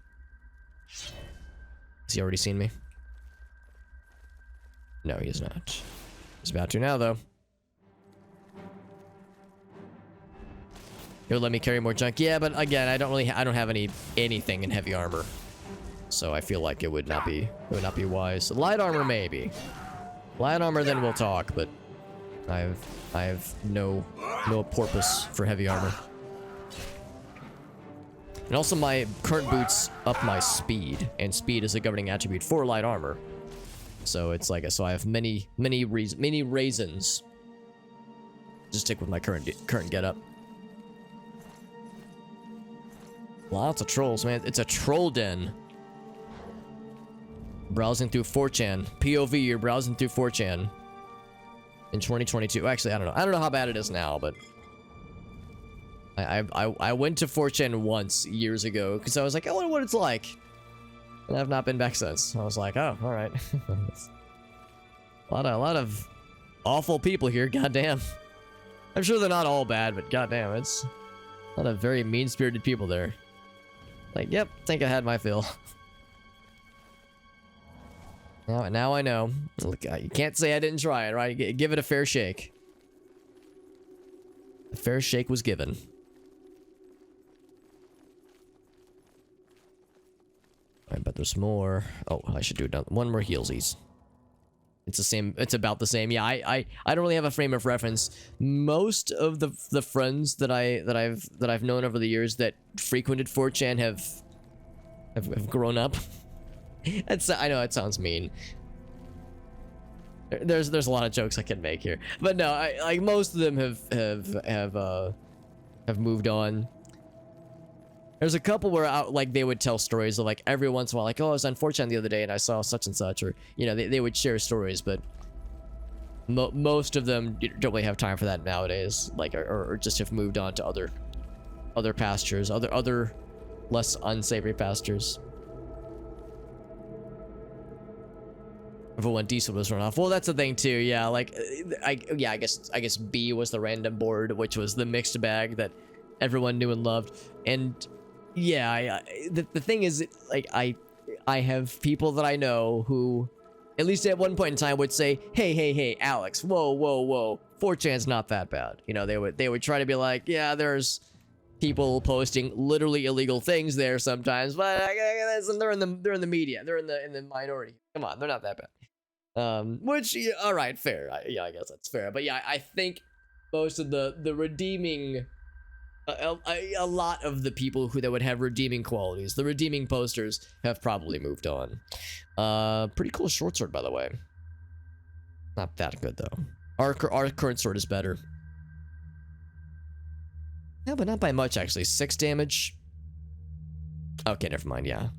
Has he already seen me? No, he is not. He's about to now, though. He'll let me carry more junk. Yeah, but again, I don't have anything in heavy armor. So I feel like it would not be wise. Light armor, maybe. Light armor, then we'll talk, but I have no purpose for heavy armor. And also my current boots up my speed, and speed is a governing attribute for light armor. So it's like, so I have many reasons to stick with my current getup. Lots of trolls, man. It's a troll den. Browsing through 4chan. POV, you're browsing through 4chan. In 2022. Actually, I don't know. I don't know how bad it is now, but I went to 4chan once years ago because I was like, I wonder what it's like. And I've not been back since. I was like, oh, all right. a lot of awful people here. Goddamn. I'm sure they're not all bad, but goddamn, it's a lot of very mean-spirited people there. Like, yep, think I had my fill. Now I know. Look, you can't say I didn't try it, right? Give it a fair shake. A fair shake was given. I bet there's more. Oh, I should do one more healsies. It's the same. It's about the same. Yeah, I don't really have a frame of reference. Most of the friends that I've known over the years that frequented 4chan have grown up. I know it sounds mean. There's a lot of jokes I can make here, but no, like most of them have moved on. There's a couple where like they would tell stories of like every once in a while, like, oh, I was on 4chan the other day and I saw such and such, or you know, they would share stories, but most of them don't really have time for that nowadays, like, or just have moved on to other pastures, other less unsavory pastures. When diesel was run off. Well, that's the thing too. Yeah, like I guess B was the random board, which was the mixed bag that everyone knew and loved. And yeah, the thing is, like I have people that I know who, at least at one point in time, would say, hey, Alex, whoa, 4chan's not that bad. You know, they would try to be like, yeah, there's people posting literally illegal things there sometimes, but they're in the media, they're in the minority. Come on, they're not that bad. Which, yeah, all right, fair. Yeah, I guess that's fair. But yeah, I think most of the redeeming, a lot of the people that would have redeeming qualities, the redeeming posters, have probably moved on. Pretty cool short sword, by the way. Not that good though. Our current sword is better. Yeah, but not by much actually. 6 damage. Okay, never mind. Yeah.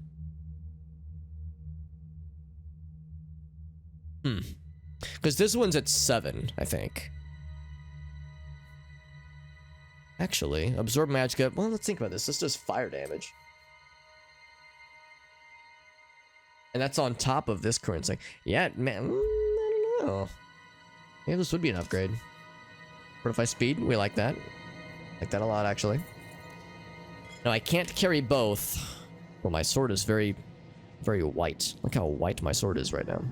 Because this one's at 7, I think. Actually, absorb magicka. Well, let's think about this. This does fire damage. And that's on top of this current thing. Yeah, man, I don't know. Maybe this would be an upgrade. Fortify speed, we like that. Like that a lot, actually. No, I can't carry both. Well, my sword is very, very white. Look how white my sword is right now.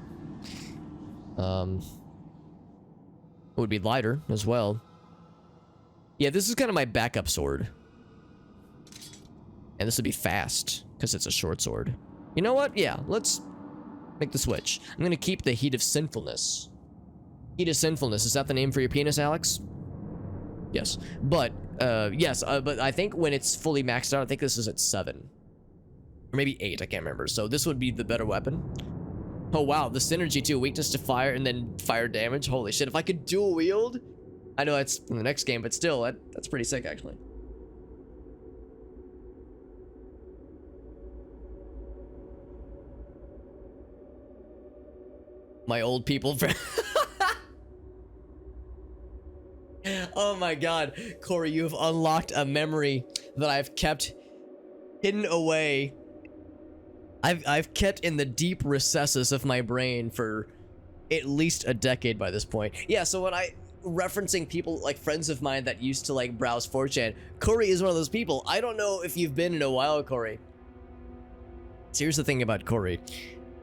It would be lighter as well. Yeah, this is kind of my backup sword. And this would be fast, because it's a short sword. You know what? Yeah, let's make the switch. I'm going to keep the Heat of Sinfulness. Heat of Sinfulness, is that the name for your penis, Alex? Yes. But, yes, but I think when it's fully maxed out, I think this is at 7. Or maybe 8, I can't remember. So this would be the better weapon. Oh, wow, the synergy too. Weakness to fire and then fire damage. Holy shit, if I could dual wield... I know that's in the next game, but still, that's pretty sick, actually. My old people friend. Oh my god. Corey, you have unlocked a memory that I've kept hidden away. I've kept in the deep recesses of my brain for at least a decade by this point. Yeah, so when referencing people, like friends of mine that used to like browse 4chan, Corey is one of those people. I don't know if you've been in a while, Corey. So here's the thing about Corey.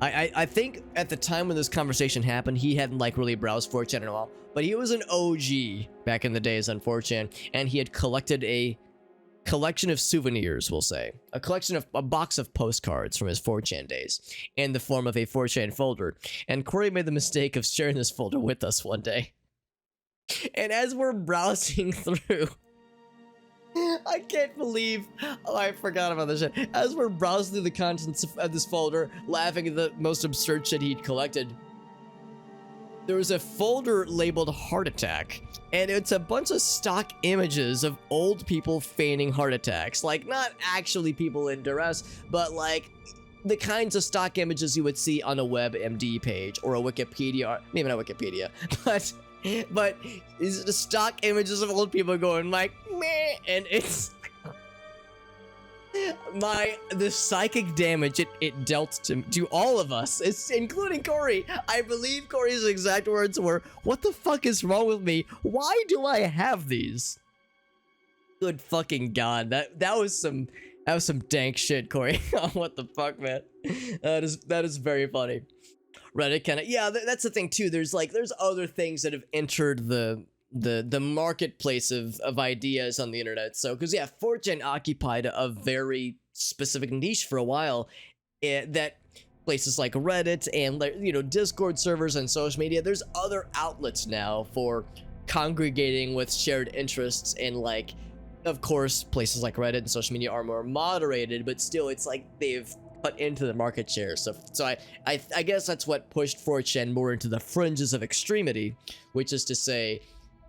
I think at the time when this conversation happened, he hadn't like really browsed 4chan in a while, but he was an OG back in the days on 4chan, and he had collected a collection of souvenirs, we'll say. A box of postcards from his 4chan days in the form of a 4chan folder. And Corey made the mistake of sharing this folder with us one day. And as we're browsing through, I can't believe, oh, I forgot about this shit. As we're browsing through the contents of this folder, laughing at the most absurd shit he'd collected, there was a folder labeled Heart Attack, and it's a bunch of stock images of old people feigning heart attacks. Like, not actually people in duress, but like the kinds of stock images you would see on a WebMD page or a Wikipedia, maybe not Wikipedia, but it's the stock images of old people going like, meh, and it's the psychic damage it dealt to all of us, including Corey. I believe Corey's exact words were, "What the fuck is wrong with me? Why do I have these?" Good fucking god, that was some dank shit, Corey. What the fuck, man? That is very funny. Reddit kind of, yeah, that's the thing too. There's other things that have entered the marketplace of ideas on the internet. So, because yeah, 4chan occupied a very specific niche for a while, that places like Reddit and, you know, Discord servers and social media, there's other outlets now for congregating with shared interests, and like, of course, places like Reddit and social media are more moderated, but still, it's like they've cut into the market share. So I guess that's what pushed 4chan more into the fringes of extremity, which is to say,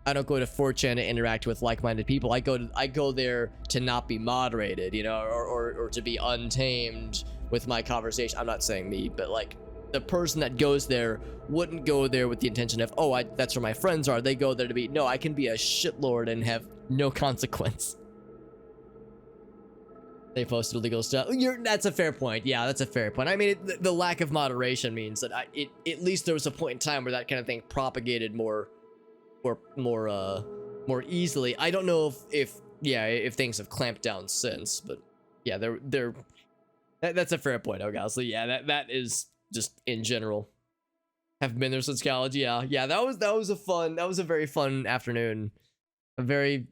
I don't go to 4chan to interact with like-minded people. I go there to not be moderated, you know, or to be untamed with my conversation. I'm not saying me, but like the person that goes there wouldn't go there with the intention of, oh, that's where my friends are. They go there to be, no, I can be a shitlord and have no consequence. They posted illegal stuff. That's a fair point. Yeah, that's a fair point. I mean, the lack of moderation means that at least there was a point in time where that kind of thing propagated more easily. I don't know if things have clamped down since, but yeah, that's a fair point, Ogasly. Yeah, that is just in general. Have been there since college. Yeah, that was a very fun afternoon. A very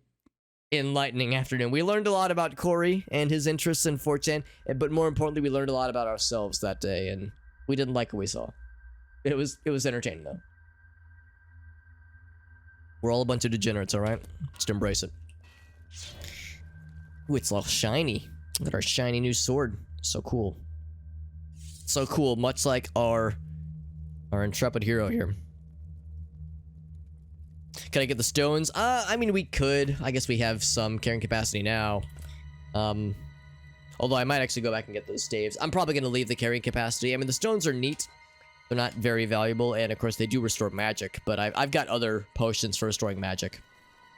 enlightening afternoon. We learned a lot about Corey and his interests in 4chan, but more importantly, we learned a lot about ourselves that day, and we didn't like what we saw. It was entertaining though. We're all a bunch of degenerates, all right? Just embrace it. Ooh, it's all shiny. Look at our shiny new sword. So cool. So cool, much like our intrepid hero here. Can I get the stones? I mean, we could. I guess we have some carrying capacity now. Although I might actually go back and get those staves. I'm probably going to leave the carrying capacity. I mean, the stones are neat. They're not very valuable, and of course they do restore magic, but I've got other potions for restoring magic.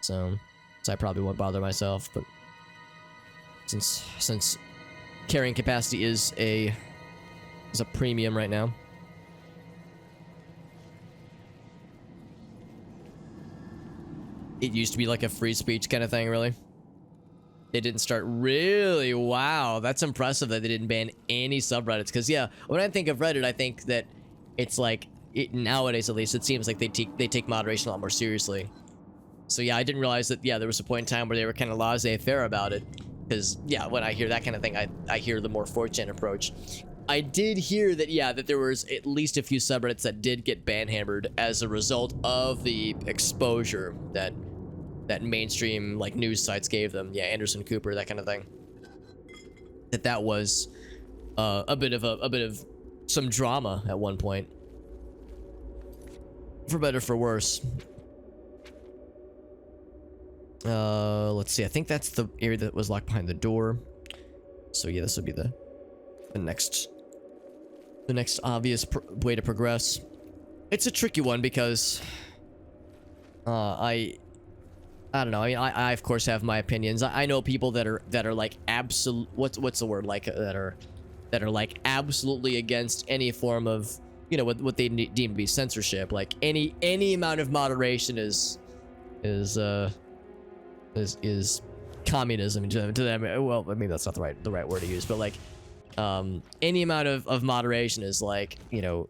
So I probably won't bother myself, but since carrying capacity is a premium right now. It used to be like a free speech kind of thing, really. They didn't start really. Wow, that's impressive that they didn't ban any subreddits. Because yeah, when I think of Reddit, I think that it's like nowadays, at least, it seems like they take moderation a lot more seriously. So yeah, I didn't realize that. Yeah, there was a point in time where they were kind of laissez-faire about it. Because yeah, when I hear that kind of thing, I hear the more 4chan approach. I did hear that, yeah, that there was at least a few subreddits that did get ban-hammered as a result of the exposure that mainstream like news sites gave them. Yeah, Anderson Cooper, that kind of thing. That was a bit of some drama at one point. For better, for worse. Let's see. I think that's the area that was locked behind the door. So yeah, this would be the next obvious way to progress. It's a tricky one because I don't know. I mean, I of course have my opinions. I know people that are like absolute. What's the word, like that are like absolutely against any form of, you know, what they deem to be censorship. Like any amount of moderation is communism to them. Well, maybe that's not the right word to use, but like any amount of moderation is like, you know,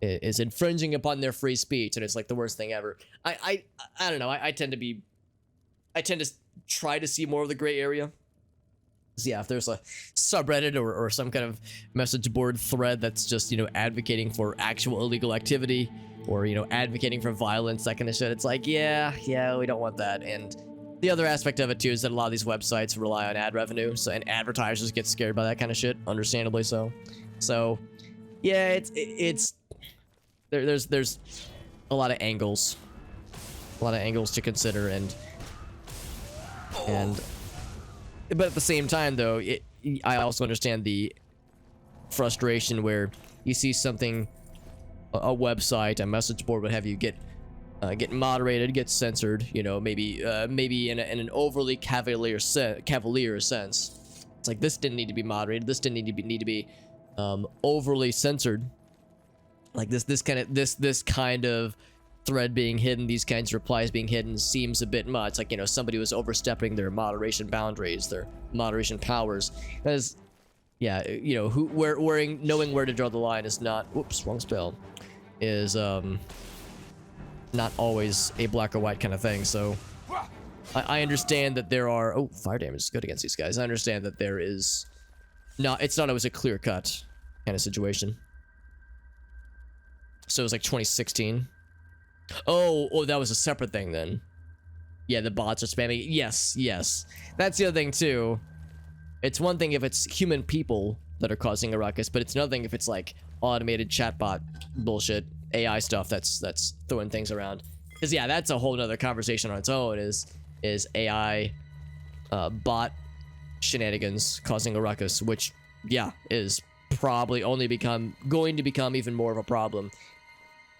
is infringing upon their free speech, and it's like the worst thing ever. I don't know. I tend to try to see more of the gray area. So yeah, if there's a subreddit or some kind of message board thread that's just, you know, advocating for actual illegal activity, or, you know, advocating for violence, that kind of shit, it's like, yeah, we don't want that. And the other aspect of it too is that a lot of these websites rely on ad revenue, so, and advertisers get scared by that kind of shit, understandably so. So yeah, there's a lot of angles to consider, but at the same time though, I also understand the frustration where you see something, a website, a message board, what have you, get moderated, get censored, you know, maybe in an overly cavalier sense. It's like, this didn't need to be moderated, this didn't need to be overly censored. Like this kind of thread being hidden, these kinds of replies being hidden seems a bit much. Like, you know, somebody was overstepping their moderation boundaries, their moderation powers. As yeah, you know, knowing where to draw the line is not, whoops, wrong spell, is not always a black or white kind of thing. So I understand that there are fire damage is good against these guys. I understand that there is it's not always a clear cut kind of situation. So it was like 2016. Oh, that was a separate thing then. Yeah, the bots are spamming. Yes. That's the other thing too. It's one thing if it's human people that are causing a ruckus, but it's another thing if it's like automated chatbot bullshit, AI stuff that's throwing things around. Because yeah, that's a whole nother conversation on its own. Is AI bot shenanigans causing a ruckus, which yeah is probably only going to become even more of a problem,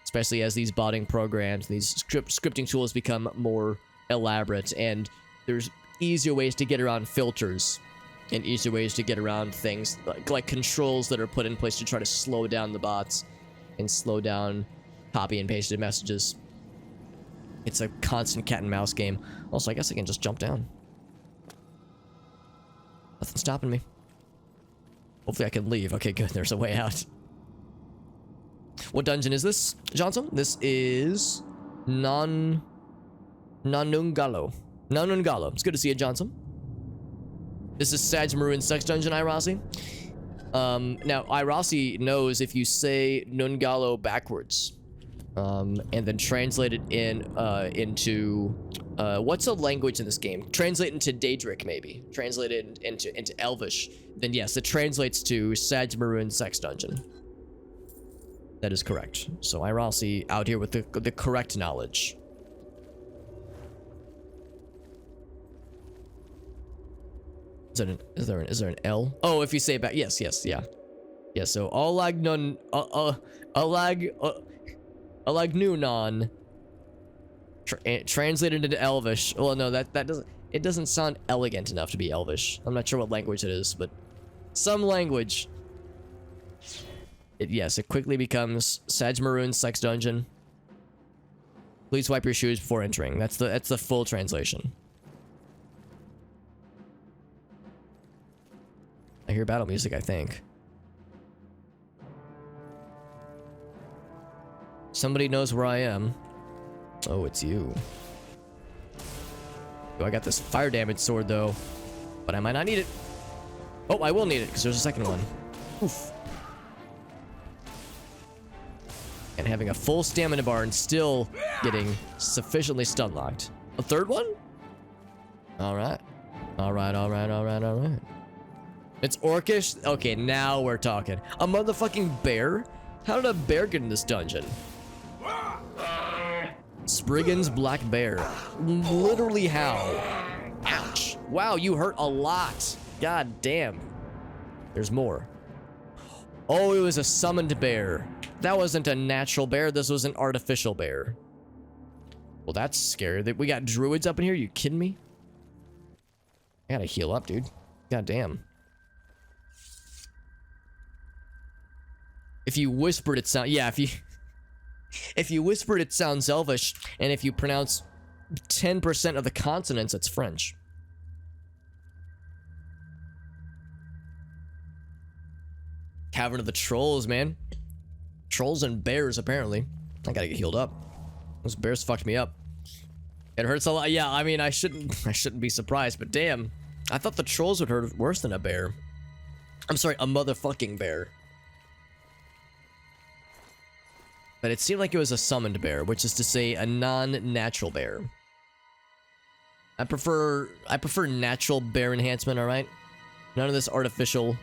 especially as these botting programs, these scripting tools become more elaborate, and there's easier ways to get around filters and easier ways to get around things like controls that are put in place to try to slow down the bots and slow down copy and pasted messages. It's a constant cat and mouse game. Also, I guess I can just jump down. Nothing's stopping me. Hopefully I can leave. Okay, good. There's a way out. What dungeon is this, Johnson? This is Nanungalo. It's good to see you, Johnson. This is Sadge Maroon sex dungeon, Irasi. Now, Irasi knows if you say Nungalo backwards, and then translate it into what's a language in this game? Translate into Daedric, maybe. Translate it into Elvish. Then yes, it translates to Sadge Maroon sex dungeon. That is correct. So Irasi out here with the correct knowledge. Is there an L? Oh, if you say it back, yes, yeah. Yeah, so Alagnunon translated into Elvish. Well, no, that doesn't sound elegant enough to be Elvish. I'm not sure what language it is, but some language. It quickly becomes Sadge Maroon sex dungeon. Please wipe your shoes before entering. That's the full translation. I hear battle music, I think. Somebody knows where I am. Oh, it's you. Oh, I got this fire damage sword though, but I might not need it. Oh, I will need it because there's a second one. Oof. And having a full stamina bar and still getting sufficiently stun locked. A third one? All right. It's orcish. Okay, now we're talking. A motherfucking bear? How did a bear get in this dungeon? Spriggan's black bear. Literally how? Ouch. Wow, you hurt a lot. God damn. There's more. Oh, it was a summoned bear. That wasn't a natural bear. This was an artificial bear. Well, that's scary. We got druids up in here. You kidding me? I gotta heal up, dude. God damn. If you whispered, it sound if you whispered, it sounds Elvish, and if you pronounce 10% of the consonants, it's French. Cavern of the Trolls, man. Trolls and bears, apparently. I gotta get healed up. Those bears fucked me up. It hurts a lot. Yeah, I mean, I shouldn't be surprised, but damn. I thought the trolls would hurt worse than a bear. I'm sorry, a motherfucking bear. But it seemed like it was a summoned bear, which is to say a non-natural bear. I prefer natural bear enhancement, all right? None of this artificial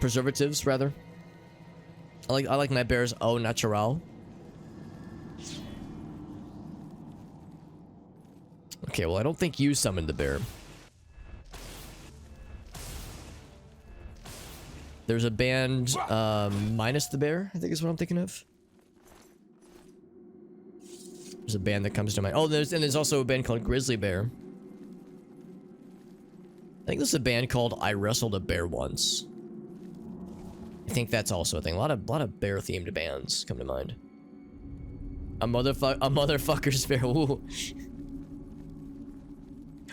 preservatives rather. I like my bears au natural. Okay, well, I don't think you summoned the bear. There's a band minus the bear, I think is what I'm thinking of. There's a band that comes to mind. Oh, there's also a band called Grizzly Bear. I think there's a band called I Wrestled a Bear Once. I think that's also a thing. A lot of bear themed bands come to mind. A motherfucker's bear. Ooh.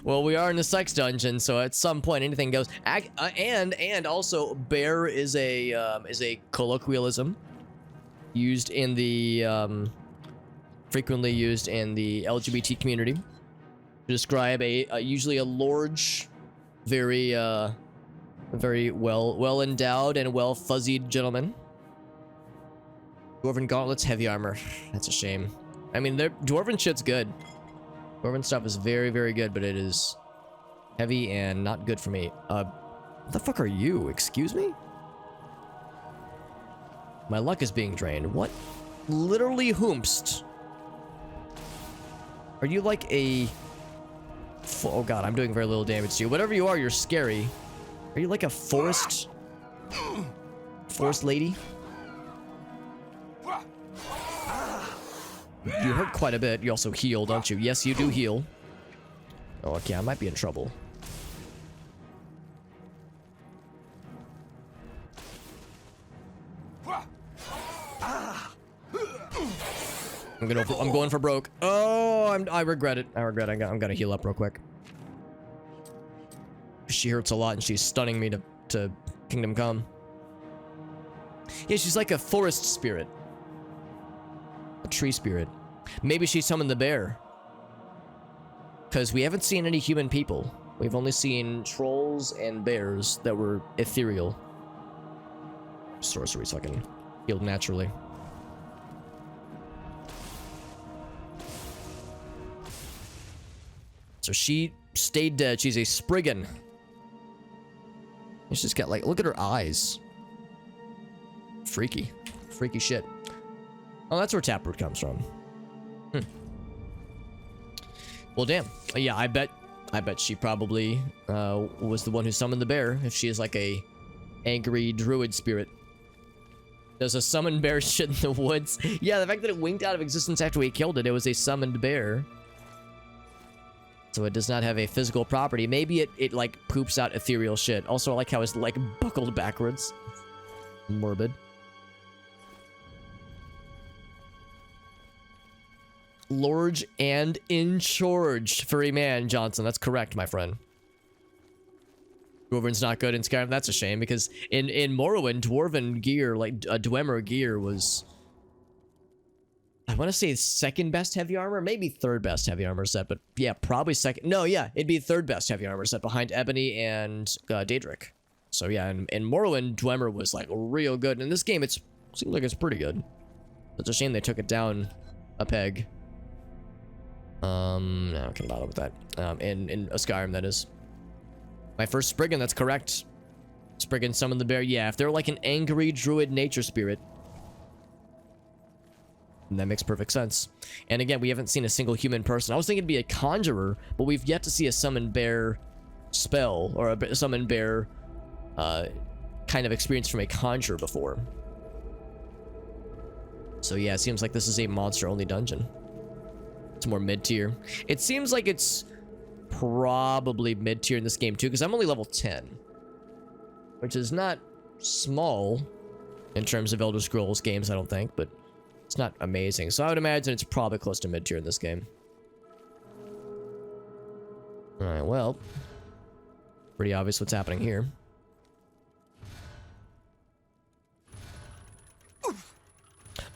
Well, we are in the sex dungeon, so at some point anything goes. And also, bear is a colloquialism used in the frequently used in the LGBT community to describe usually a large Very, very well endowed and well fuzzied gentleman. Dwarven gauntlets, heavy armor. That's a shame. I mean, dwarven shit's good. Dwarven stuff is very, very good, but it is heavy and not good for me. What the fuck are you? Excuse me? My luck is being drained. What? Literally whomst. Are you like a... Oh god, I'm doing very little damage to you. Whatever you are, you're scary. Are you like a forest lady? You hurt quite a bit. You also heal, don't you? Yes, you do heal. Oh, okay, I might be in trouble. I'm going for broke. Oh, I regret it. I'm gonna heal up real quick. She hurts a lot and she's stunning me to Kingdom Come. Yeah, she's like a forest spirit. A tree spirit. Maybe she summoned the bear. Because we haven't seen any human people. We've only seen trolls and bears that were ethereal. Sorcery, so I can heal naturally. So she stayed dead. She's a Spriggan. She's just got like, look at her eyes. Freaky. Freaky shit. Oh, that's where Taproot comes from. Well, damn. Yeah, I bet she probably was the one who summoned the bear, if she is like a angry druid spirit. Does a summoned bear shit in the woods? Yeah, the fact that it winked out of existence after we killed it, it was a summoned bear. So it does not have a physical property. Maybe it like poops out ethereal shit. Also, I like how it's like buckled backwards. Morbid. Large and in charge. Furry man, Johnson. That's correct, my friend. Dwarven's not good in Skyrim. That's a shame, because in Morrowind, Dwarven gear, like Dwemer gear, was... I want to say second best heavy armor, maybe third best heavy armor set, but yeah, probably second. No, yeah, it'd be third best heavy armor set behind Ebony and Daedric. So yeah, in Morrowind, Dwemer was like real good. In this game, it seems like it's pretty good. It's a shame they took it down a peg. No, I can bother with that. In Skyrim, that is. My first Spriggan, that's correct. Spriggan summoned the bear. Yeah, if they're like an angry druid nature spirit, that makes perfect sense. And again, we haven't seen a single human person. I was thinking it'd be a conjurer, but we've yet to see a summon bear spell or a summon bear kind of experience from a conjurer before. So yeah, it seems like this is a monster-only dungeon. It's more mid-tier. It seems like it's probably mid-tier in this game too, because I'm only level 10, which is not small in terms of Elder Scrolls games, I don't think, but it's not amazing. So I would imagine it's probably close to mid-tier in this game. Alright, well, pretty obvious what's happening here.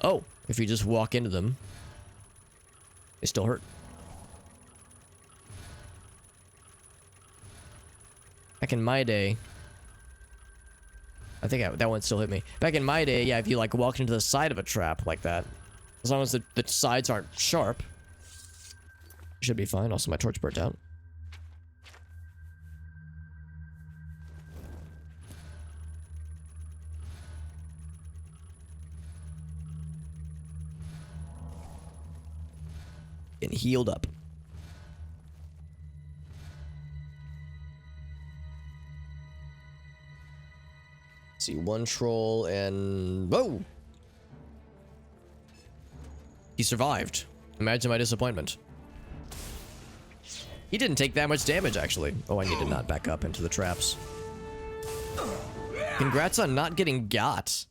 Oh, if you just walk into them, they still hurt. Back in my day, I think that one still hit me. Back in my day, yeah, if you like walk into the side of a trap like that, as long as the sides aren't sharp, you should be fine. Also, my torch burnt out. And healed up. See, one troll and... Whoa! He survived. Imagine my disappointment. He didn't take that much damage, actually. Oh, I need to not back up into the traps. Congrats on not getting got.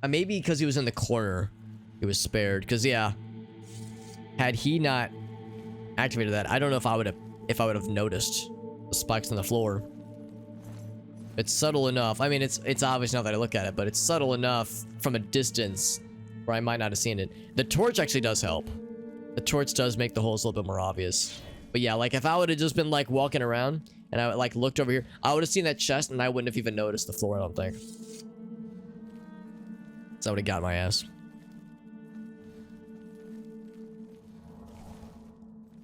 Maybe because he was in the corner, he was spared. Because, yeah, had he not activated that, I don't know if I would have noticed the spikes on the floor. It's subtle enough. I mean, it's obvious now that I look at it, but it's subtle enough from a distance where I might not have seen it. The torch actually does help. The torch does make the holes a little bit more obvious. But yeah, like if I would have just been like walking around and I like looked over here, I would have seen that chest and I wouldn't have even noticed the floor, I don't think. So I would have got my ass.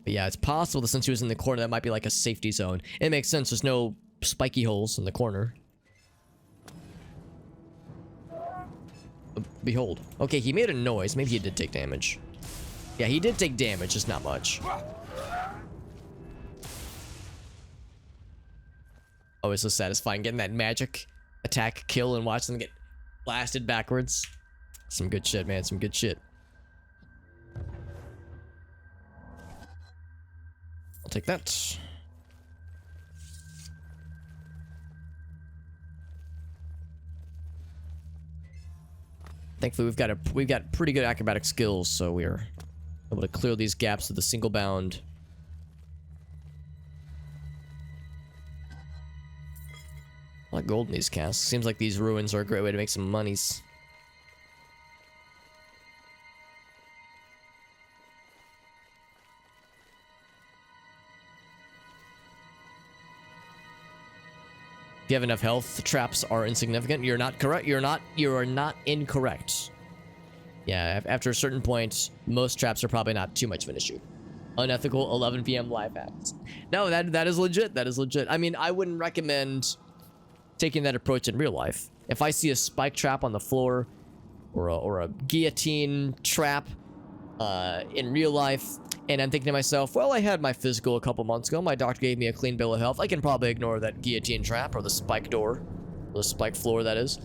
But yeah, it's possible that since he was in the corner, that might be like a safety zone. It makes sense. There's no spiky holes in the corner. Behold. Okay, he made a noise. Maybe he did take damage. Yeah, he did take damage, just not much. Oh, it's so satisfying getting that magic attack kill and watch them get blasted backwards. Some good shit, man. Some good shit. I'll take that. Thankfully, we've got pretty good acrobatic skills, so we're able to clear these gaps with a single bound. A lot of gold in these casks. Seems like these ruins are a great way to make some monies. If you have enough health, the traps are insignificant. You're not correct. You are not incorrect. Yeah, after a certain point, most traps are probably not too much of an issue. Unethical 11 p.m. life hacks. No, that is legit. That is legit. I mean, I wouldn't recommend taking that approach in real life. If I see a spike trap on the floor or a guillotine trap in real life, and I'm thinking to myself, well, I had my physical a couple months ago. My doctor gave me a clean bill of health. I can probably ignore that guillotine trap or the spike door, or the spike floor, that is.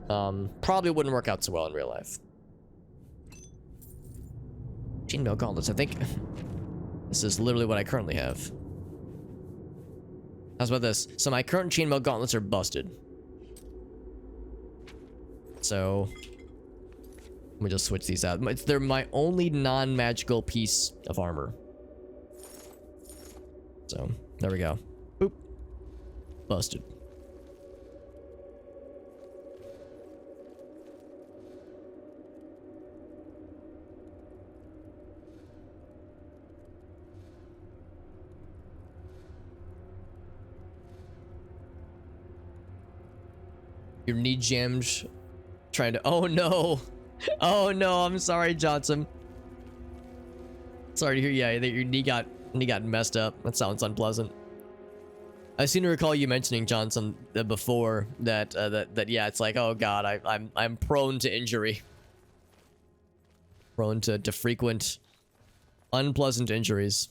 Probably wouldn't work out so well in real life. Chainmail gauntlets, I think. This is literally what I currently have. How's about this? So my current chainmail gauntlets are busted. So let me just switch these out. They're my only non-magical piece of armor. So there we go. Boop. Busted. Your knee jammed trying to... Oh no! Oh no, I'm sorry, Johnson. Sorry to hear, yeah, that your knee got messed up. That sounds unpleasant. I seem to recall you mentioning, Johnson, before that yeah, it's like, oh god, I'm prone to injury. Prone to frequent unpleasant injuries.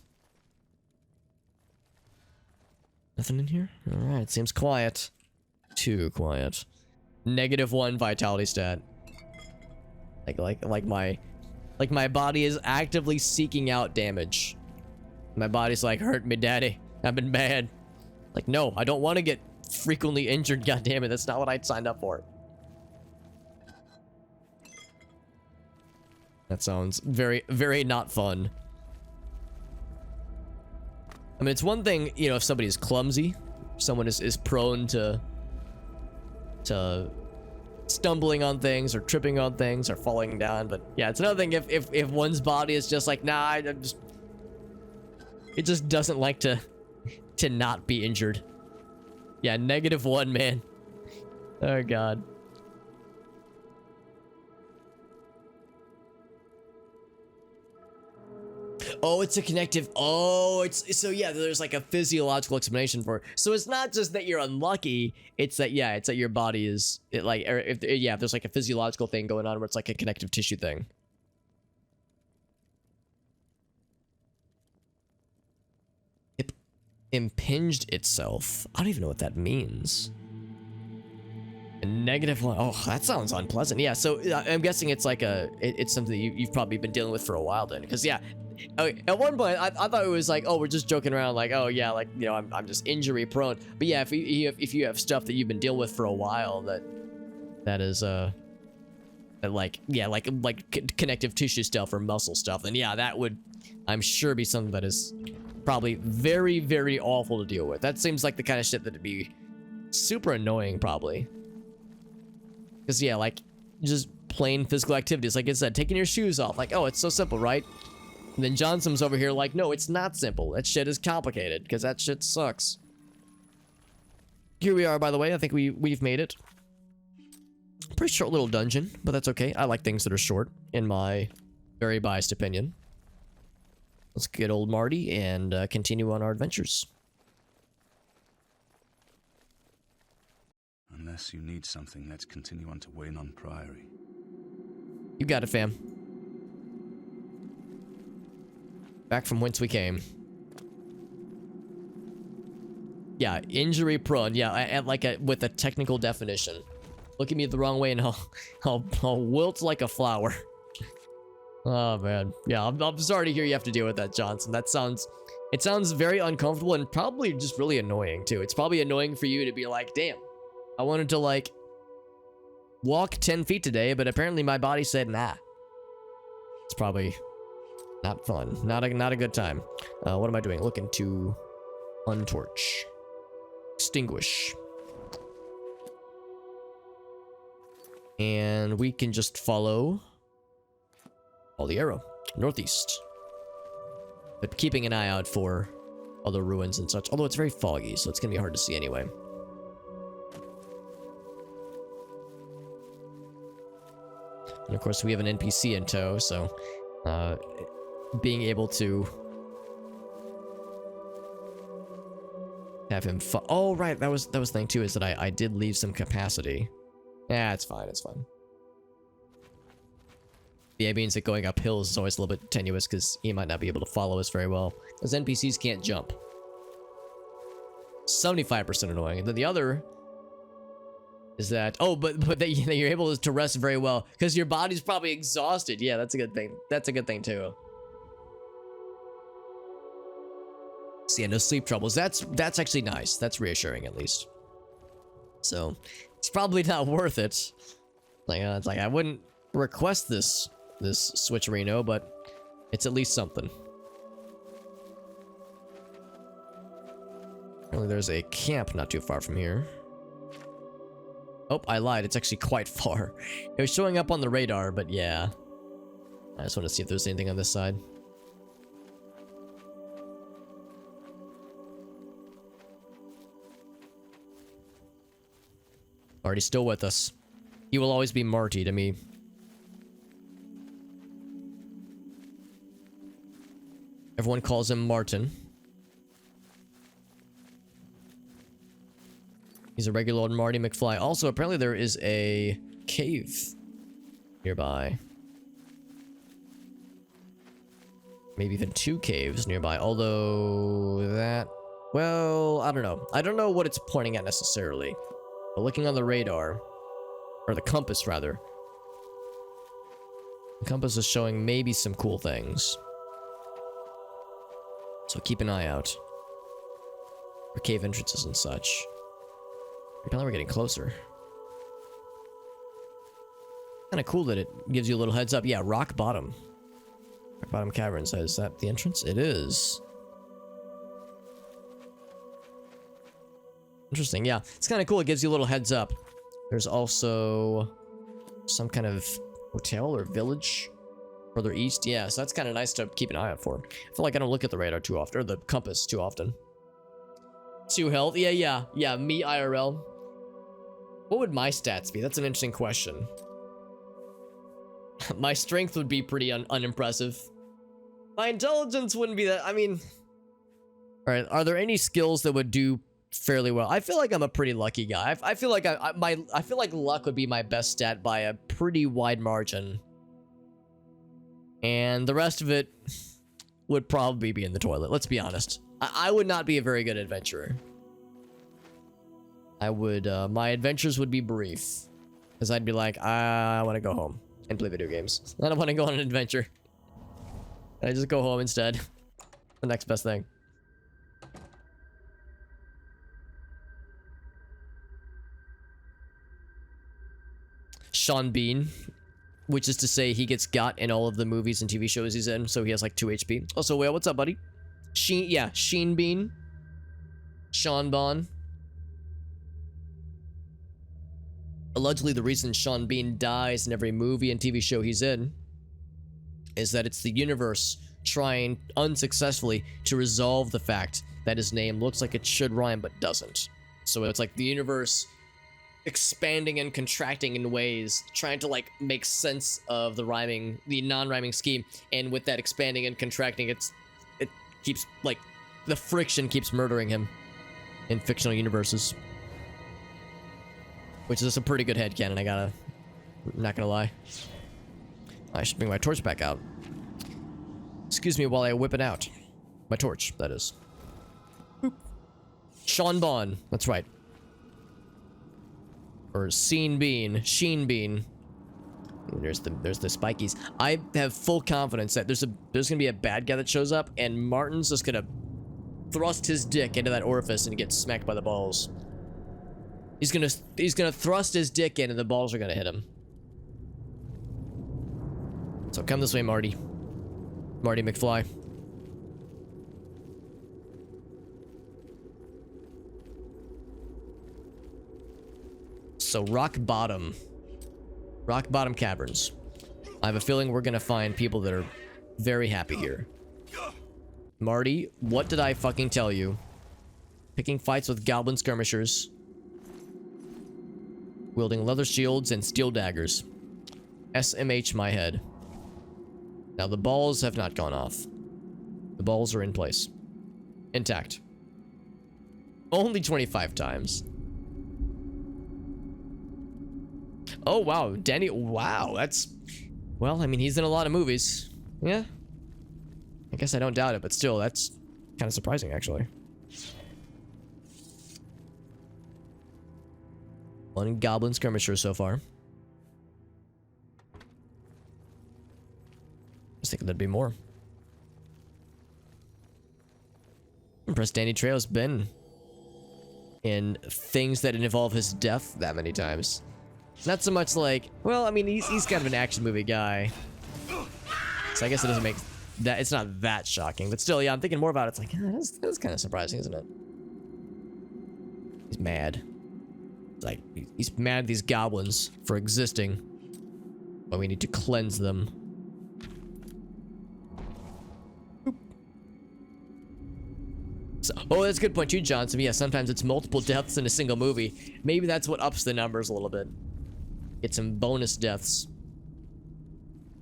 Nothing in here? Alright, seems quiet. Too quiet. -1 vitality stat. Like my body is actively seeking out damage. My body's like, hurt me, daddy. I've been bad. Like, no, I don't want to get frequently injured. God damn it, that's not what I signed up for. That sounds very, very not fun. I mean, it's one thing, you know, if somebody is clumsy, someone is prone to stumbling on things or tripping on things or falling down, but yeah, it's another thing if one's body is just like, nah, it just doesn't like to not be injured. Yeah, -1, man. Oh god. Oh, it's a connective. Oh, it's so yeah, there's like a physiological explanation for it. So it's not just that you're unlucky, it's that yeah, it's that your body is if there's like a physiological thing going on where it's like a connective tissue thing. It impinged itself. I don't even know what that means. A -1. Oh, that sounds unpleasant. Yeah, so I'm guessing it's like it's something that you've probably been dealing with for a while then, because yeah. At one point, I thought it was like, oh, we're just joking around, like, oh yeah, like, you know, I'm just injury prone. But yeah, if you have stuff that you've been dealing with for a while, that is like connective tissue stuff or muscle stuff, then yeah, that would, I'm sure, be something that is probably very, very awful to deal with. That seems like the kind of shit that'd be super annoying, probably. Because yeah, like just plain physical activities, like I said, taking your shoes off, like, oh, it's so simple, right? And then Johnson's over here like, no, it's not simple. That shit is complicated, because that shit sucks. Here we are, by the way. I think we've made it. Pretty short little dungeon, but that's okay. I like things that are short, in my very biased opinion. Let's get old Marty and continue on our adventures. Unless you need something, let's continue on to Weynon Priory. You got it, fam. Back from whence we came. Yeah, injury prone. Yeah, with a technical definition. Look at me the wrong way and I'll wilt like a flower. Oh man, yeah, I'm sorry to hear you have to deal with that, Johnson. It sounds very uncomfortable and probably just really annoying too. It's probably annoying for you to be like, damn, I wanted to like walk 10 feet today, but apparently my body said nah. It's probably not fun, not a good time. What am I doing? Looking to untorch, extinguish, and we can just follow the arrow northeast, but keeping an eye out for other ruins and such, although it's very foggy, so it's gonna be hard to see anyway. And of course we have an NPC in tow, so being able to have him oh right, that was the thing too, is that I did leave some capacity. Yeah, it's fine, it's fine. Yeah, it means that going up hills is always a little bit tenuous because he might not be able to follow us very well. Because NPCs can't jump. 75% annoying. And then the other is that, oh, but that you're able to rest very well because your body's probably exhausted. Yeah, that's a good thing. That's a good thing too. So yeah, no sleep troubles. That's actually nice. That's reassuring at least. So it's probably not worth it. Like it's like I wouldn't request this switcherino, but it's at least something. Apparently there's a camp not too far from here. Oh, I lied. It's actually quite far. It was showing up on the radar, but yeah. I just want to see if there's anything on this side. Marty's still with us. He will always be Marty to me. Everyone calls him Martin. He's a regular old Marty McFly. Also, apparently there is a cave nearby. Maybe even two caves nearby. Although that... well, I don't know. I don't know what it's pointing at necessarily. But looking on the radar, or the compass rather, the compass is showing maybe some cool things. So keep an eye out for cave entrances and such. Apparently we're getting closer. Kind of cool that it gives you a little heads up. Yeah, rock bottom. Rock bottom caverns. Is that the entrance? It is. Interesting. Yeah, it's kind of cool. It gives you a little heads up. There's also some kind of hotel or village further east. Yeah, so that's kind of nice to keep an eye out for. I feel like I don't look at the radar too often, or the compass too often. 2 health. Yeah, me IRL. What would my stats be? That's an interesting question. My strength would be pretty unimpressive. My intelligence wouldn't be that. I mean, all right, are there any skills that would do fairly well? I feel like I'm a pretty lucky guy. I feel like I feel like luck would be my best stat by a pretty wide margin. And the rest of it would probably be in the toilet. Let's be honest. I would not be a very good adventurer. I would, my adventures would be brief. Because I'd be like, I want to go home and play video games. I don't want to go on an adventure. I just go home instead. The next best thing. Sean Bean. Which is to say he gets got in all of the movies and TV shows he's in, so he has like 2 HP. Also, Whale, what's up, buddy? Sheen Bean. Sean Bon. Allegedly, the reason Sean Bean dies in every movie and TV show he's in is that it's the universe trying unsuccessfully to resolve the fact that his name looks like it should rhyme but doesn't. So it's like the universe expanding and contracting in ways, trying to like make sense of the non-rhyming scheme, and with that expanding and contracting, it keeps like the friction keeps murdering him in fictional universes. Which is a pretty good headcanon, I'm not gonna lie. I should bring my torch back out. Excuse me while I whip it out. My torch, that is. Boop. Sean Bond, that's right. Or Sheen Bean. There's the spikies. I have full confidence that there's gonna be a bad guy that shows up, and Martin's just gonna thrust his dick into that orifice and get smacked by the balls. He's gonna thrust his dick in, and the balls are gonna hit him. So come this way, Marty. Marty McFly. So rock bottom caverns. I have a feeling we're gonna find people that are very happy here. Marty, what did I fucking tell you? Picking fights with goblin skirmishers, wielding leather shields and steel daggers. SMH my head. Now the balls have not gone off. The balls are in place. Intact. Only 25 times. Oh, wow. Danny. Wow. That's... Well, I mean, he's in a lot of movies. Yeah. I guess I don't doubt it, but still, that's kind of surprising, actually. One goblin skirmisher so far. I was thinking there'd be more. Impressed Danny Trejo's been in things that involve his death that many times. Not so much like, well, I mean, he's kind of an action movie guy. So I guess it doesn't make that, it's not that shocking. But still, yeah, I'm thinking more about it. It's like, that's kind of surprising, isn't it? He's mad. Like, he's mad at these goblins for existing. But we need to cleanse them. So, oh, that's a good point too, Johnson. Yeah, sometimes it's multiple deaths in a single movie. Maybe that's what ups the numbers a little bit. Get some bonus deaths.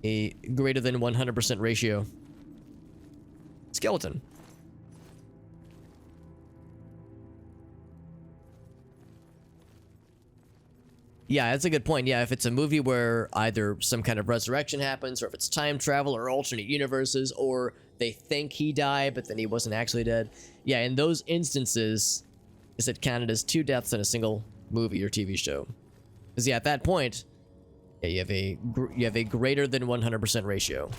A greater than 100% ratio. Skeleton. Yeah, that's a good point. Yeah, if it's a movie where either some kind of resurrection happens, or if it's time travel or alternate universes, or they think he died, but then he wasn't actually dead. Yeah, in those instances, is it counted as 2 deaths in a single movie or TV show? Because yeah, at that point, yeah, you have a greater than 100% ratio.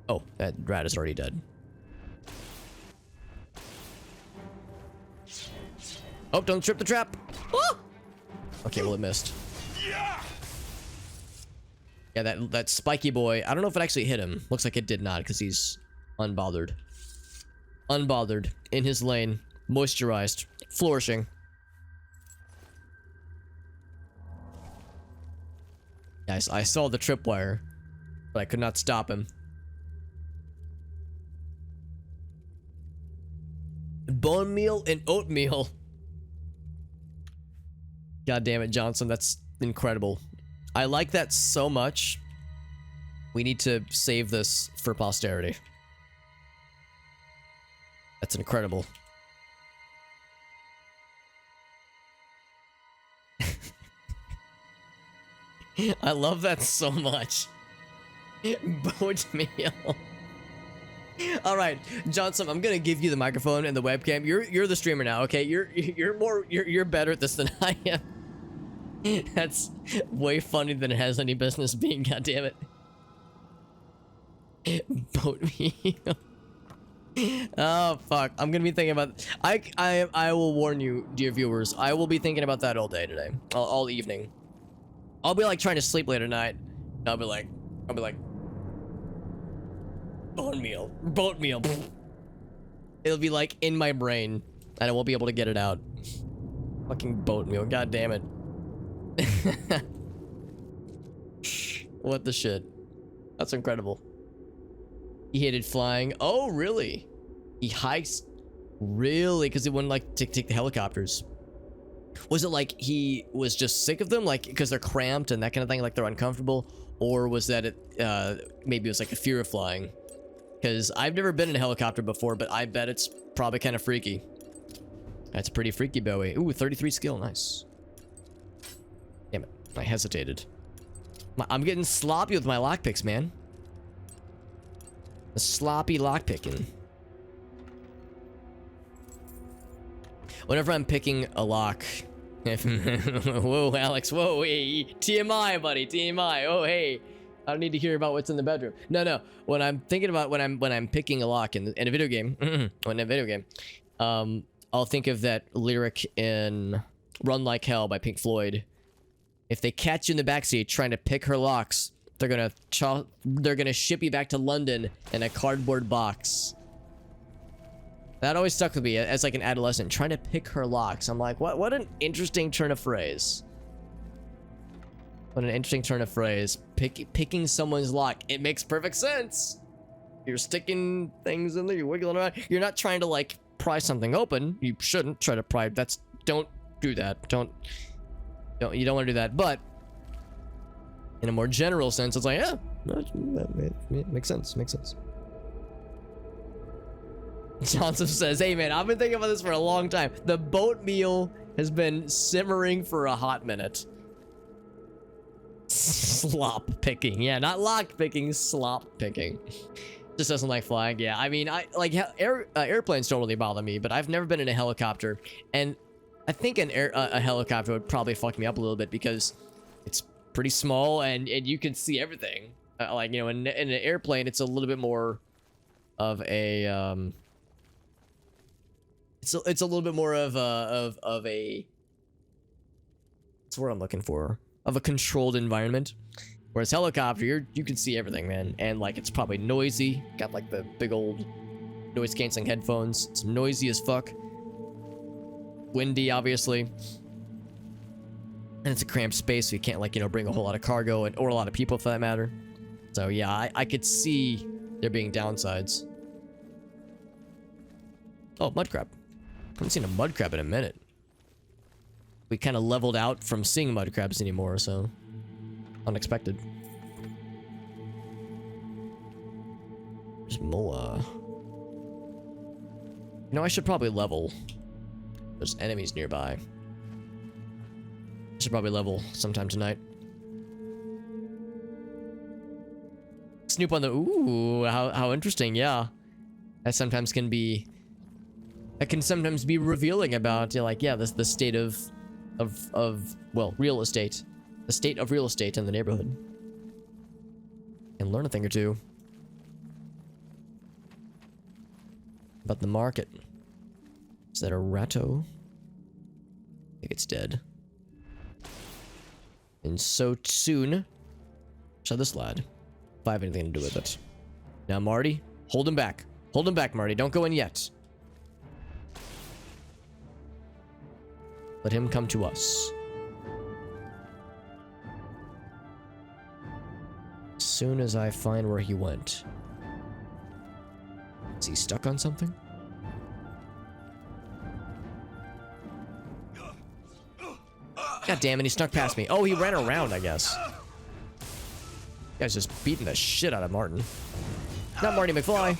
Oh, that rat is already dead. Oh, don't trip the trap. Ah! Okay, well, it missed. Yeah, that spiky boy, I don't know if it actually hit him. Looks like it did not, because he's unbothered. Unbothered, in his lane, moisturized, flourishing. Guys, I saw the tripwire, but I could not stop him. Bone meal and oatmeal. God damn it, Johnson, that's incredible. I like that so much. We need to save this for posterity. That's incredible. I love that so much. Boat meal. All right, Johnson, I'm gonna give you the microphone and the webcam. You're the streamer now, okay? You're better at this than I am. That's way funnier than it has any business being. God damn it. Boat meal. Oh fuck! I'm gonna be thinking about. I will warn you, dear viewers. I will be thinking about that all day today, all evening. I'll be like trying to sleep late at night. I'll be like, boat meal. It'll be like in my brain, and I won't be able to get it out. Fucking boat meal. God damn it. What the shit? That's incredible. He hated flying. Oh, really? He hikes. Really? Because he wouldn't like to take the helicopters. Was it like he was just sick of them, like because they're cramped and that kind of thing, like they're uncomfortable, or was that it? Maybe it was like a fear of flying. Because I've never been in a helicopter before, but I bet it's probably kind of freaky. That's pretty freaky, Bowie. Ooh, 33 skill, nice. Damn it, I hesitated. I'm getting sloppy with my lockpicks, man. The sloppy lockpicking. Whenever I'm picking a lock, whoa, Alex, whoa, hey, TMI, buddy, TMI. Oh, hey, I don't need to hear about what's in the bedroom. No. When I'm thinking about when I'm picking a lock in a video game, I'll think of that lyric in "Run Like Hell" by Pink Floyd. If they catch you in the backseat trying to pick her locks, they're gonna ship you back to London in a cardboard box. That always stuck with me as like an adolescent, trying to pick her locks. I'm like, what an interesting turn of phrase. What an interesting turn of phrase. Picking someone's lock. It makes perfect sense. You're sticking things in there, you're wiggling around. You're not trying to like pry something open. You shouldn't try to pry. Don't do that. You don't want to do that. But in a more general sense, it's like, yeah, that makes sense. Makes sense. Johnson says, hey man, I've been thinking about this for a long time. The boat meal has been simmering for a hot minute. Slop picking. Yeah, not lock picking, slop picking. Just doesn't like flying. Yeah, I mean, I like airplanes don't really bother me, but I've never been in a helicopter, and I think a helicopter would probably fuck me up a little bit because it's pretty small and you can see everything. Like, you know, in an airplane, it's a little bit more of a it's a little bit more of a what's the word I'm looking for? Of a controlled environment. Whereas helicopter, you can see everything, man, and like it's probably noisy. Got like the big old noise canceling headphones. It's noisy as fuck. Windy, obviously, and it's a cramped space, so you can't like, you know, bring a whole lot of cargo or a lot of people for that matter. So yeah, I could see there being downsides. Oh, mud crab. I haven't seen a mud crab in a minute. We kind of leveled out from seeing mud crabs anymore, so unexpected. There's Moa. You know, I should probably level. There's enemies nearby. I should probably level sometime tonight. Snoop on the... Ooh, how interesting, yeah. That sometimes can be... That can sometimes be revealing about, you know, like, yeah, the state of well, real estate. The state of real estate in the neighborhood. And learn a thing or two. About the market. Is that a ratto? I think it's dead. And so soon shall this lad, if I have anything to do with it. Now, Marty, hold him back. Hold him back, Marty. Don't go in yet. Let him come to us. As soon as I find where he went. Is he stuck on something? God damn it, he snuck past me. Oh, he ran around, I guess. Guy's just beating the shit out of Martin. Not Marty McFly.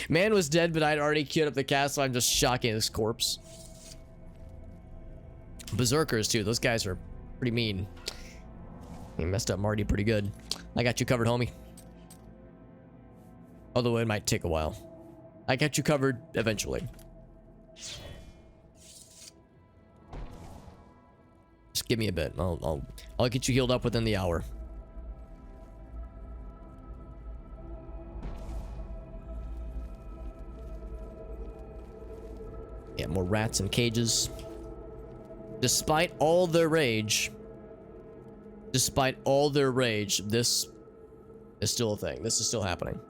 Man was dead, but I'd already queued up the cast, so I'm just shocking his corpse. Berserkers, too. Those guys are pretty mean. He messed up Marty pretty good. I got you covered, homie. Although it might take a while. I got you covered eventually. Just give me a bit. I'll get you healed up within the hour. Yeah, more rats and cages. Despite all their rage, this is still a thing. This is still happening.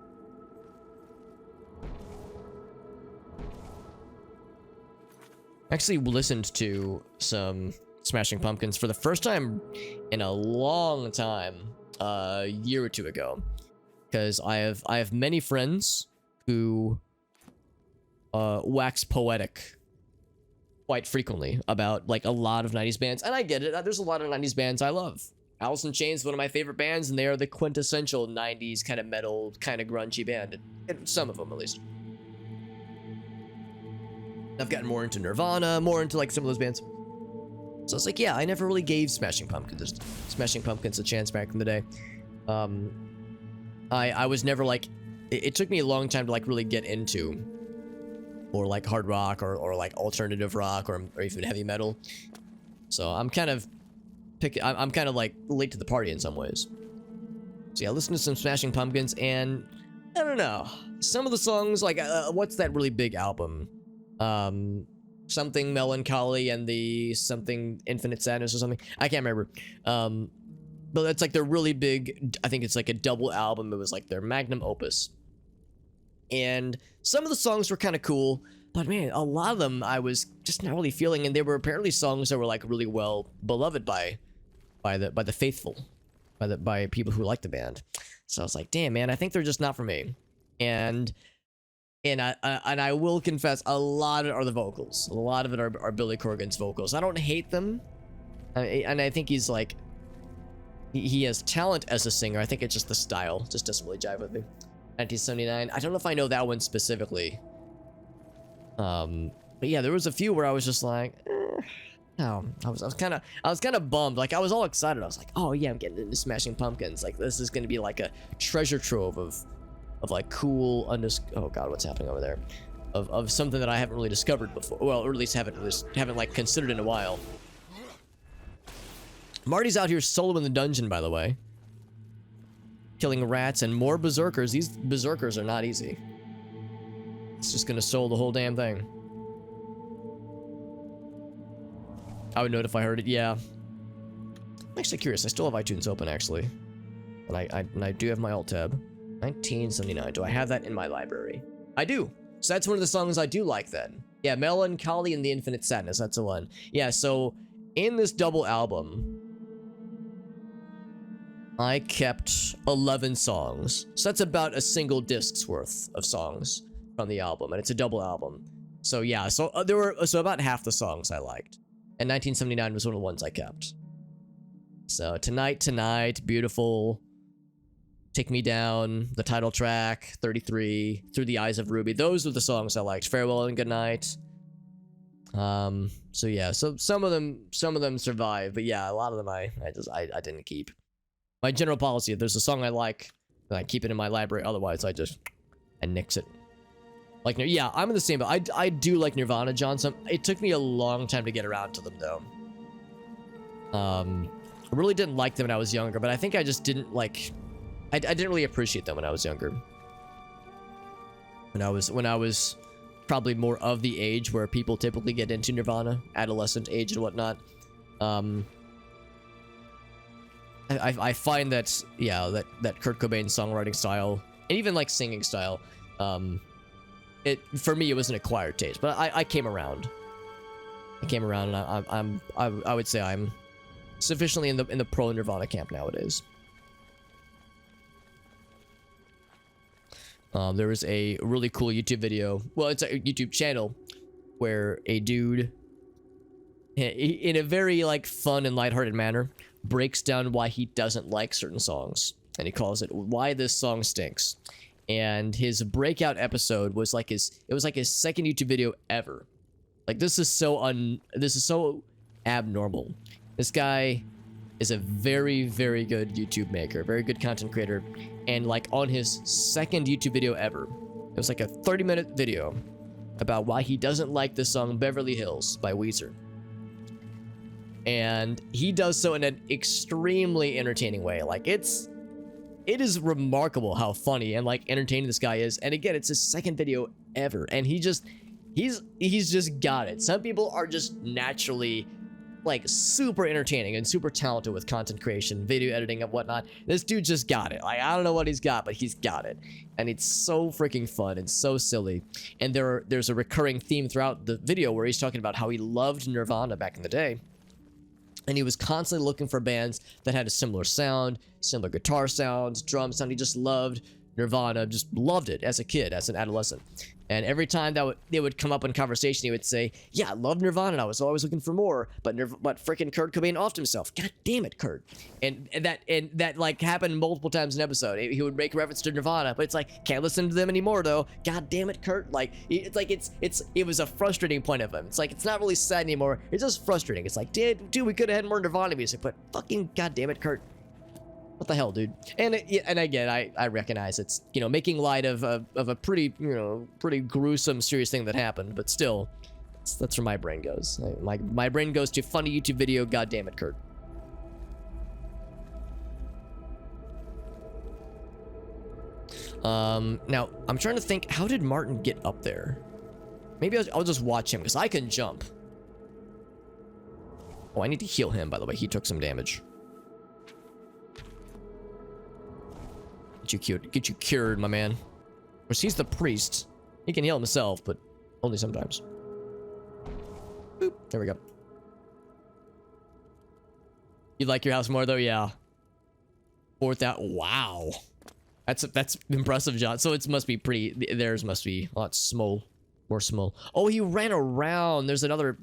Actually listened to some Smashing Pumpkins for the first time in a long time, a year or two ago. because I have many friends who wax poetic quite frequently about like a lot of 90s bands, and I get it. There's a lot of 90s bands I love. Alice in Chains is one of my favorite bands, and they are the quintessential 90s kind of metal, kind of grungy band. Some of them, at least. I've gotten more into Nirvana, more into like some of those bands. So it's like, yeah, I never really gave Smashing Pumpkins a chance back in the day. I was never like, it took me a long time to like really get into, or like hard rock or like alternative rock or even heavy metal. So I'm kind of I'm kind of like late to the party in some ways. So yeah, listen to some Smashing Pumpkins, and I don't know, some of the songs like what's that really big album? Something Melancholy and the something Infinite Sadness or something. I can't remember. But it's like their really big, I think it's like a double album. It was like their magnum opus. And some of the songs were kind of cool, but man, a lot of them I was just not really feeling, and they were apparently songs that were like really well beloved by the faithful, by people who like the band. So I was like, damn man, I think they're just not for me. And I will confess, a lot of it are the vocals. A lot of it are Billy Corgan's vocals. I don't hate them, and I think he's like, he has talent as a singer. I think it's just the style just doesn't really jive with me. 1979. I don't know if I know that one specifically. But yeah, there was a few where I was just like, no. I was kind of bummed. Like I was all excited. I was like, oh yeah, I'm getting into Smashing Pumpkins. Like this is gonna be like a treasure trove of like cool oh god, what's happening over there? Of something that I haven't really discovered before. Well, or at least haven't like considered in a while. Marty's out here solo in the dungeon, by the way. Killing rats and more berserkers. These berserkers are not easy. It's just gonna solo the whole damn thing. I would know it if I heard it, yeah. I'm actually curious. I still have iTunes open, actually. And I do have my alt tab. 1979. Do I have that in my library? I do. So that's one of the songs I do like then. Yeah, Melancholy and the Infinite Sadness. That's the one. Yeah, so in this double album, I kept 11 songs. So that's about a single disc's worth of songs from the album, and it's a double album. So yeah, so there were about half the songs I liked. And 1979 was one of the ones I kept. So Tonight, Beautiful, Take Me Down, the title track, 33, Through the Eyes of Ruby. Those were the songs I liked. Farewell and Goodnight. So yeah, so some of them survived, but yeah, a lot of them I didn't keep. My general policy, if there's a song I like, then I keep it in my library. Otherwise, I nix it. Like, yeah, I'm in the same, but I do like Nirvana, John. It took me a long time to get around to them, though. I really didn't like them when I was younger, but I think I just didn't like. I didn't really appreciate them when I was younger. When I was probably more of the age where people typically get into Nirvana, adolescent age and whatnot. I find that, yeah, that Kurt Cobain's songwriting style and even like singing style, for me it was an acquired taste, but I came around. And I would say I'm sufficiently in the pro Nirvana camp nowadays. There was a really cool YouTube video. Well, it's a YouTube channel where a dude, in a very like fun and lighthearted manner, breaks down why he doesn't like certain songs, and he calls it "Why This Song Stinks." And his breakout episode was like his second YouTube video ever. Like this is so abnormal. This guy is a very, very good YouTube maker, very good content creator, and like on his second YouTube video ever, it was like a 30-minute video about why he doesn't like the song Beverly Hills by Weezer. And he does so in an extremely entertaining way. Like it is remarkable how funny and like entertaining this guy is. And again, it's his second video ever, and he's just got it. Some people are just naturally like super entertaining and super talented with content creation, video editing and whatnot. This dude just got it. Like, I don't know what he's got, but he's got it. And it's so freaking fun and so silly. And there's a recurring theme throughout the video where he's talking about how he loved Nirvana back in the day. And he was constantly looking for bands that had a similar sound, similar guitar sounds, drum sound. He just loved Nirvana, just loved it as a kid, as an adolescent. And every time that it would come up in conversation, he would say, yeah, I love Nirvana, and I was always looking for more, but freaking Kurt Cobain offed himself. God damn it, Kurt. And that like happened multiple times in an episode. He would make reference to Nirvana, but it's like, can't listen to them anymore though. God damn it, Kurt. Like, it's like, it was a frustrating point of him. It's like, it's not really sad anymore. It's just frustrating. It's like, dude, we could have had more Nirvana music, but fucking god damn it, Kurt. What the hell, dude? And again, I recognize it's, you know, making light of a pretty, you know, pretty gruesome, serious thing that happened, but still, that's where my brain goes. My brain goes to funny YouTube video. God damn it, Kurt. Now I'm trying to think, how did Martin get up there? Maybe I'll just watch him because I can jump. Oh, I need to heal him, by the way. He took some damage. Get you cured, my man. Of course, he's the priest. He can heal himself, but only sometimes. Boop. There we go. You like your house more, though? Yeah. 4,000. Wow. That's impressive, John. So it must be pretty. Theirs must be a lot small. More small. Oh, he ran around. There's another.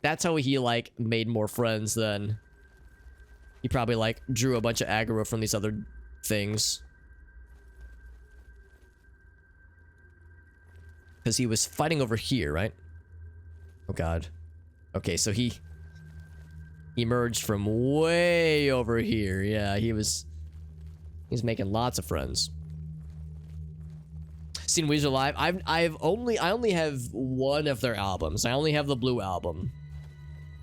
That's how he, like, made more friends then. He probably, like, drew a bunch of aggro from these other things. Because he was fighting over here, right? Oh, God. Okay, so he emerged from way over here. Yeah, he's making lots of friends. Seen Weezer live? I only have one of their albums. I only have the Blue album.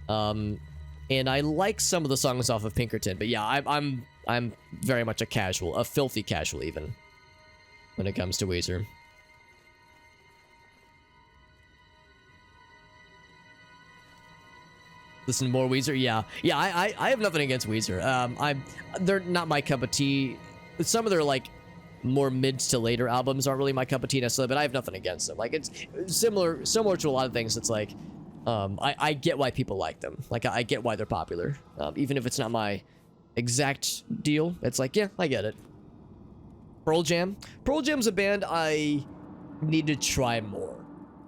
And I like some of the songs off of Pinkerton, but yeah, I'm very much a casual, a filthy casual even, when it comes to Weezer. Listen to more Weezer? Yeah. I have nothing against Weezer. They're not my cup of tea. Some of their, like, more mid to later albums aren't really my cup of tea necessarily, but I have nothing against them. Like, it's similar to a lot of things. It's like, I get why people like them. Like, I get why they're popular. Even if it's not my exact deal, it's like, yeah, I get it. Pearl Jam. Pearl Jam's a band I need to try more.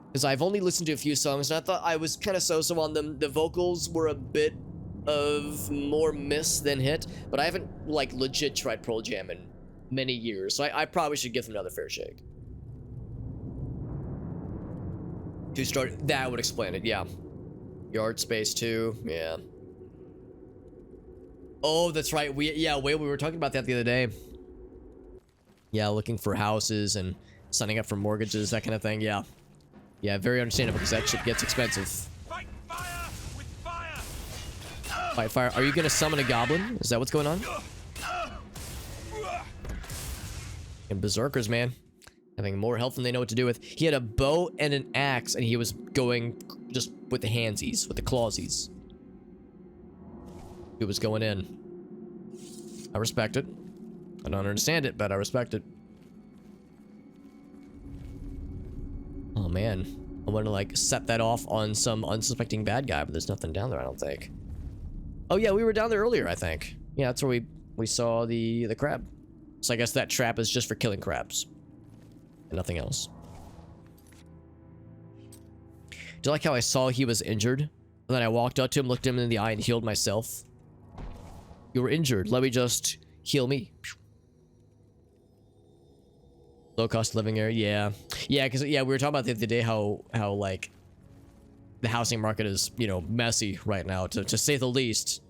Because I've only listened to a few songs, and I thought I was kind of so-so on them. The vocals were a bit of more miss than hit, but I haven't, like, legit tried Pearl Jam in many years, so I probably should give them another fair shake. That would explain it, yeah. Yard space, too, yeah. Oh, that's right, we were talking about that the other day. Yeah, looking for houses and signing up for mortgages, that kind of thing, yeah. Yeah, very understandable, because that shit gets expensive. Fight fire with fire. Fight fire. Are you gonna summon a goblin? Is that what's going on? And berserkers, man. Having more health than they know what to do with. He had a bow and an axe, and he was going just with the handsies, with the clawsies. He was going in. I respect it. I don't understand it, but I respect it. Oh, man. I want to, like, set that off on some unsuspecting bad guy, but there's nothing down there, I don't think. Oh, yeah, we were down there earlier, I think. Yeah, that's where we saw the crab. So I guess that trap is just for killing crabs. And nothing else. Do you like how I saw he was injured? And then I walked up to him, looked him in the eye, and healed myself? You were injured. Let me just heal me. Low cost living area, yeah. Yeah, because, yeah, we were talking about the other day how like, the housing market is, you know, messy right now, to say the least.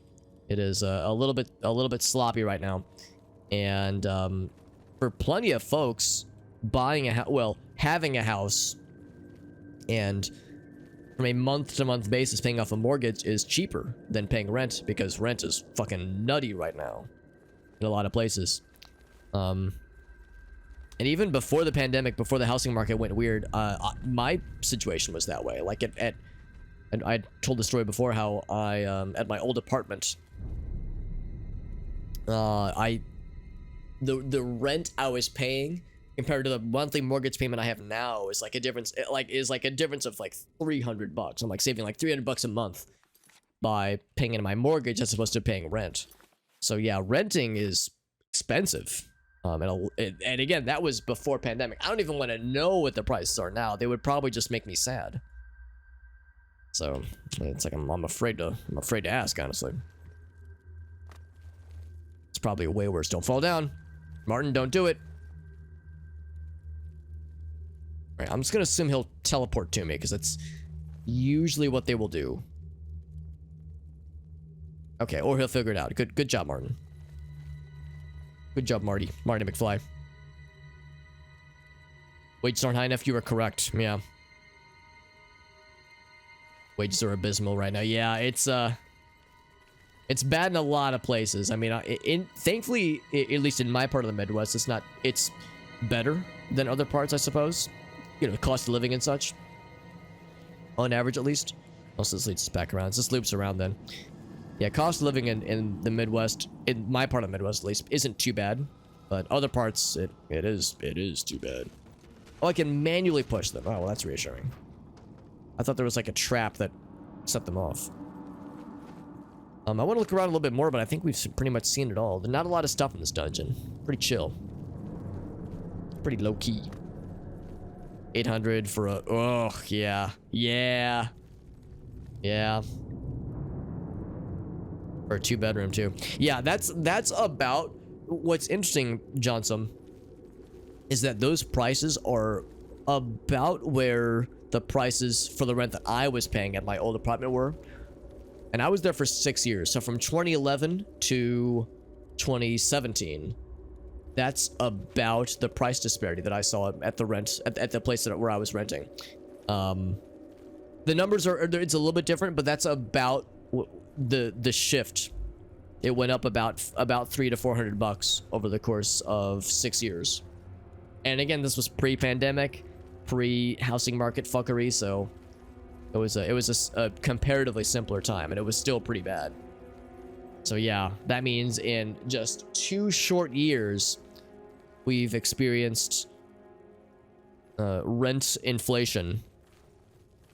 It is a little bit sloppy right now. And, for plenty of folks, buying a house, well, having a house, and from a month-to-month basis, paying off a mortgage is cheaper than paying rent, because rent is fucking nutty right now in a lot of places. And even before the pandemic, before the housing market went weird, my situation was that way. Like, and I told the story before how I, at my old apartment, the rent I was paying compared to the monthly mortgage payment I have now is like a difference, is like a difference of like $300. I'm like saving like $300 a month by paying into my mortgage as opposed to paying rent. So yeah, renting is expensive. And again, that was before pandemic. I don't even want to know what the prices are now. They would probably just make me sad. So it's like I'm afraid to ask, honestly. It's probably way worse. Don't fall down, Martin. Don't do it. All right, I'm just gonna assume he'll teleport to me because that's usually what they will do. Okay, or he'll figure it out. Good job, Martin. Good job, Marty McFly. Wages aren't high enough. You are correct. Yeah. Wages are abysmal right now. Yeah, it's bad in a lot of places. I mean, thankfully, at least in my part of the Midwest, it's better than other parts, I suppose. You know, the cost of living and such. On average, at least. Also, this leads us back around. This loops around then. Yeah, cost of living in the Midwest, in my part of the Midwest at least, isn't too bad. But other parts, it is too bad. Oh, I can manually push them. Oh, well, that's reassuring. I thought there was like a trap that set them off. I want to look around a little bit more, but I think we've pretty much seen it all. There's not a lot of stuff in this dungeon. Pretty chill. Pretty low-key. 800 for a... Oh, yeah. Yeah. Yeah. For a 2-bedroom, too. Yeah, that's about... What's interesting, Johnson, is that those prices are about where the prices for the rent that I was paying at my old apartment were. And I was there for 6 years. So from 2011 to 2017, that's about the price disparity that I saw at the rent, at the place where I was renting. The numbers are, it's a little bit different, but that's about the shift. It went up about $300 to $400 over the course of 6 years. And again, this was pre-pandemic, pre-housing market fuckery, so it was a comparatively simpler time, and it was still pretty bad. So yeah, that means in just 2 short years, we've experienced rent inflation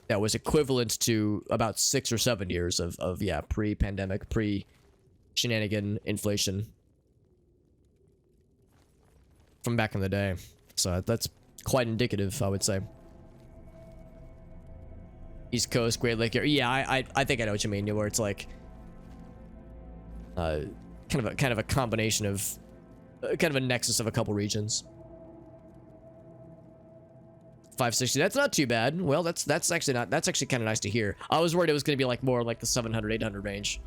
that was equivalent to about 6 or 7 years of yeah, pre-pandemic, pre-shenanigan inflation from back in the day. So that's quite indicative, I would say. East Coast, Great Lake area. Yeah, I think I know what you mean. Where it's like, kind of a combination of, kind of a nexus of a couple regions. 560. That's not too bad. Well, that's actually kind of nice to hear. I was worried it was going to be like more like the 700, 800 range,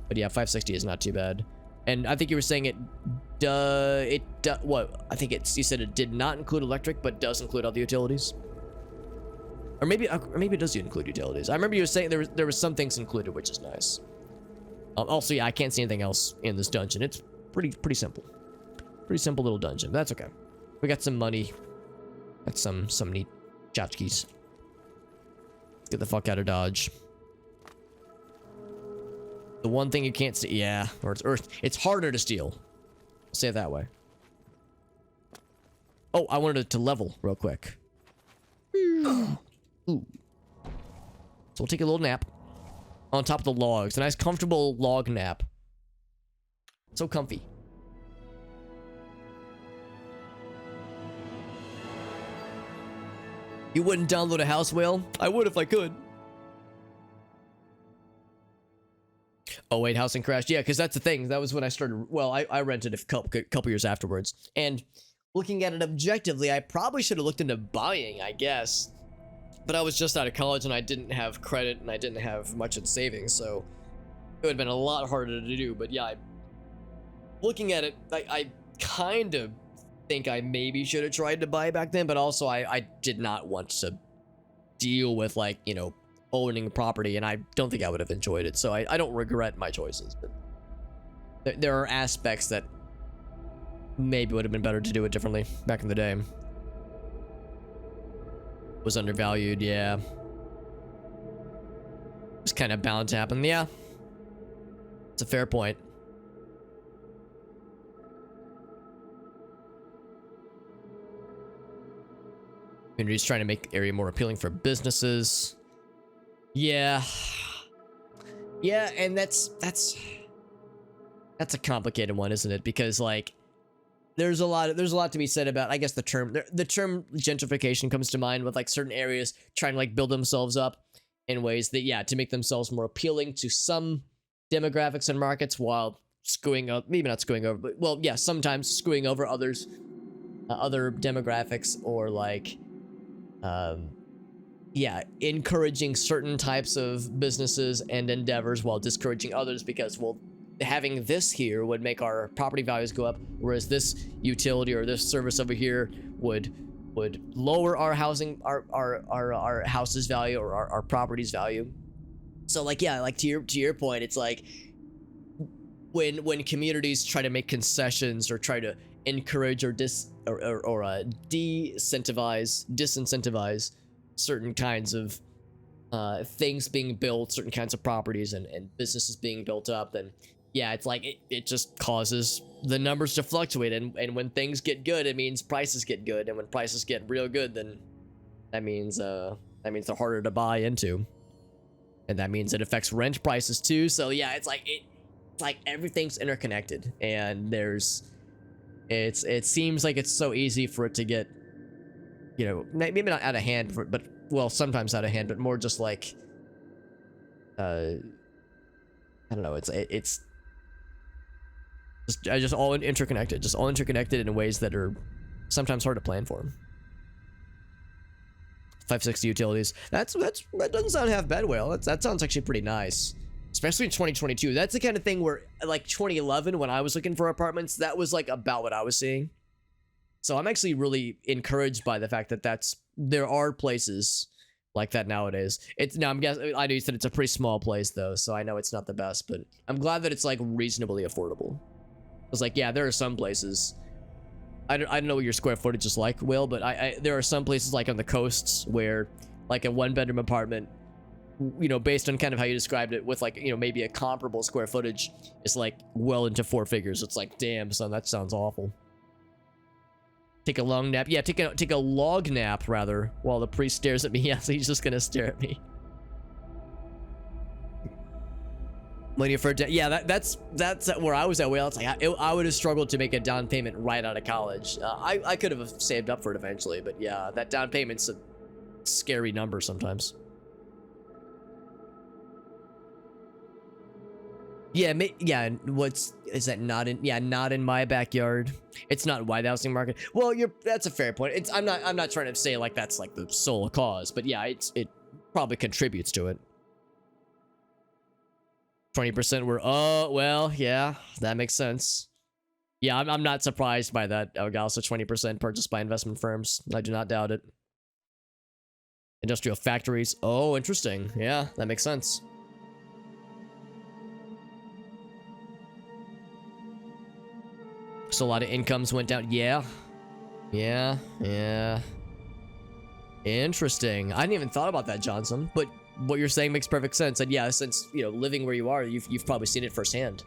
but yeah, 560 is not too bad. And I think you were saying what? I think you said it did not include electric, but does include all the utilities. Or maybe it does include utilities. I remember you were saying there was some things included, which is nice. Also, yeah, I can't see anything else in this dungeon. It's pretty simple. Pretty simple little dungeon, but that's okay. We got some money. That's some neat tchotchkes. Get the fuck out of Dodge. The one thing you can't see, yeah, or it's harder to steal. I'll say it that way. Oh, I wanted it to level real quick. Ooh. So we'll take a little nap on top of the logs. A nice comfortable log nap. So comfy. You wouldn't download a house whale? I would if I could. Oh wait, housing crashed. Yeah, because that's the thing. That was when I started. Well, I rented a couple years afterwards. And looking at it objectively, I probably should have looked into buying, I guess. But I was just out of college and I didn't have credit and I didn't have much in savings, so it would have been a lot harder to do. But yeah, looking at it, I kind of think I maybe should have tried to buy back then, but also I did not want to deal with, like, you know, owning property, and I don't think I would have enjoyed it. So I don't regret my choices, but there are aspects that maybe would have been better to do it differently back in the day. Was undervalued, yeah. It's kind of bound to happen, yeah. It's a fair point. Community's trying to make the area more appealing for businesses. Yeah. Yeah, and that's a complicated one, isn't it? Because, like, there's a lot to be said about, I guess, the term gentrification comes to mind with like certain areas trying to like build themselves up in ways that, yeah, to make themselves more appealing to some demographics and markets, while screwing up, maybe not screwing over, but, well, yeah, sometimes screwing over others, other demographics, or like yeah, encouraging certain types of businesses and endeavors while discouraging others, because, well, having this here would make our property values go up, whereas this utility or this service over here would lower our housing, our house's value, or our property's value. So like, yeah, like to your point, it's like when communities try to make concessions or try to encourage or disincentivize certain kinds of things being built, certain kinds of properties and businesses being built up, then yeah, it's like it just causes the numbers to fluctuate, and when things get good, it means prices get good, and when prices get real good, then that means they're harder to buy into, and that means it affects rent prices too. So yeah, it's like everything's interconnected, and it seems like it's so easy for it to get, you know, maybe not out of hand, but well, sometimes out of hand, but more just like I don't know, it's just all interconnected in ways that are sometimes hard to plan for. 560 utilities. That doesn't sound half bad, Whale. That sounds actually pretty nice, especially in 2022. That's the kind of thing where, like 2011, when I was looking for apartments, that was like about what I was seeing. So I'm actually really encouraged by the fact that there are places like that nowadays. I'm guessing, I know you said it's a pretty small place though, so I know it's not the best, but I'm glad that it's like reasonably affordable. It's like, yeah, there are some places, I don't know what your square footage is like, Will, but there are some places like on the coasts where like a 1-bedroom apartment, you know, based on kind of how you described it, with like, you know, maybe a comparable square footage, is like well into 4 figures. It's like, damn, son, that sounds awful. Take a long nap. Yeah, take a log nap, rather, while the priest stares at me. Yeah, so he's just gonna stare at me. Waiting for yeah, that's where I was at. Well, it's like I would have struggled to make a down payment right out of college. I could have saved up for it eventually, but yeah, that down payment's a scary number sometimes. Yeah, is that not in? Yeah, not in my backyard. It's not wide housing market. Well, that's a fair point. I'm not trying to say like that's like the sole cause, but yeah, it probably contributes to it. 20% were, oh, well, yeah, that makes sense. Yeah, I'm not surprised by that, also 20% purchased by investment firms. I do not doubt it. Industrial factories. Oh, interesting. Yeah, that makes sense. So a lot of incomes went down. Yeah. Interesting. I didn't even thought about that, Johnson, but what you're saying makes perfect sense. And yeah, since, you know, living where you are, you've probably seen it firsthand.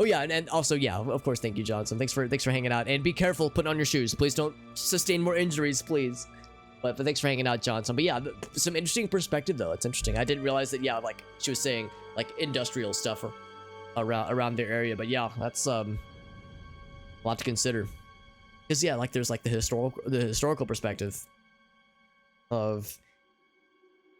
Oh yeah, and also, yeah, of course, thank you, Johnson. Thanks for hanging out, and be careful putting on your shoes. Please don't sustain more injuries, please. But thanks for hanging out, Johnson. But yeah, some interesting perspective though. It's interesting. I didn't realize that. Yeah, like she was saying, like industrial stuff around their area. But yeah, that's a lot to consider. Because yeah, like there's like the historical perspective of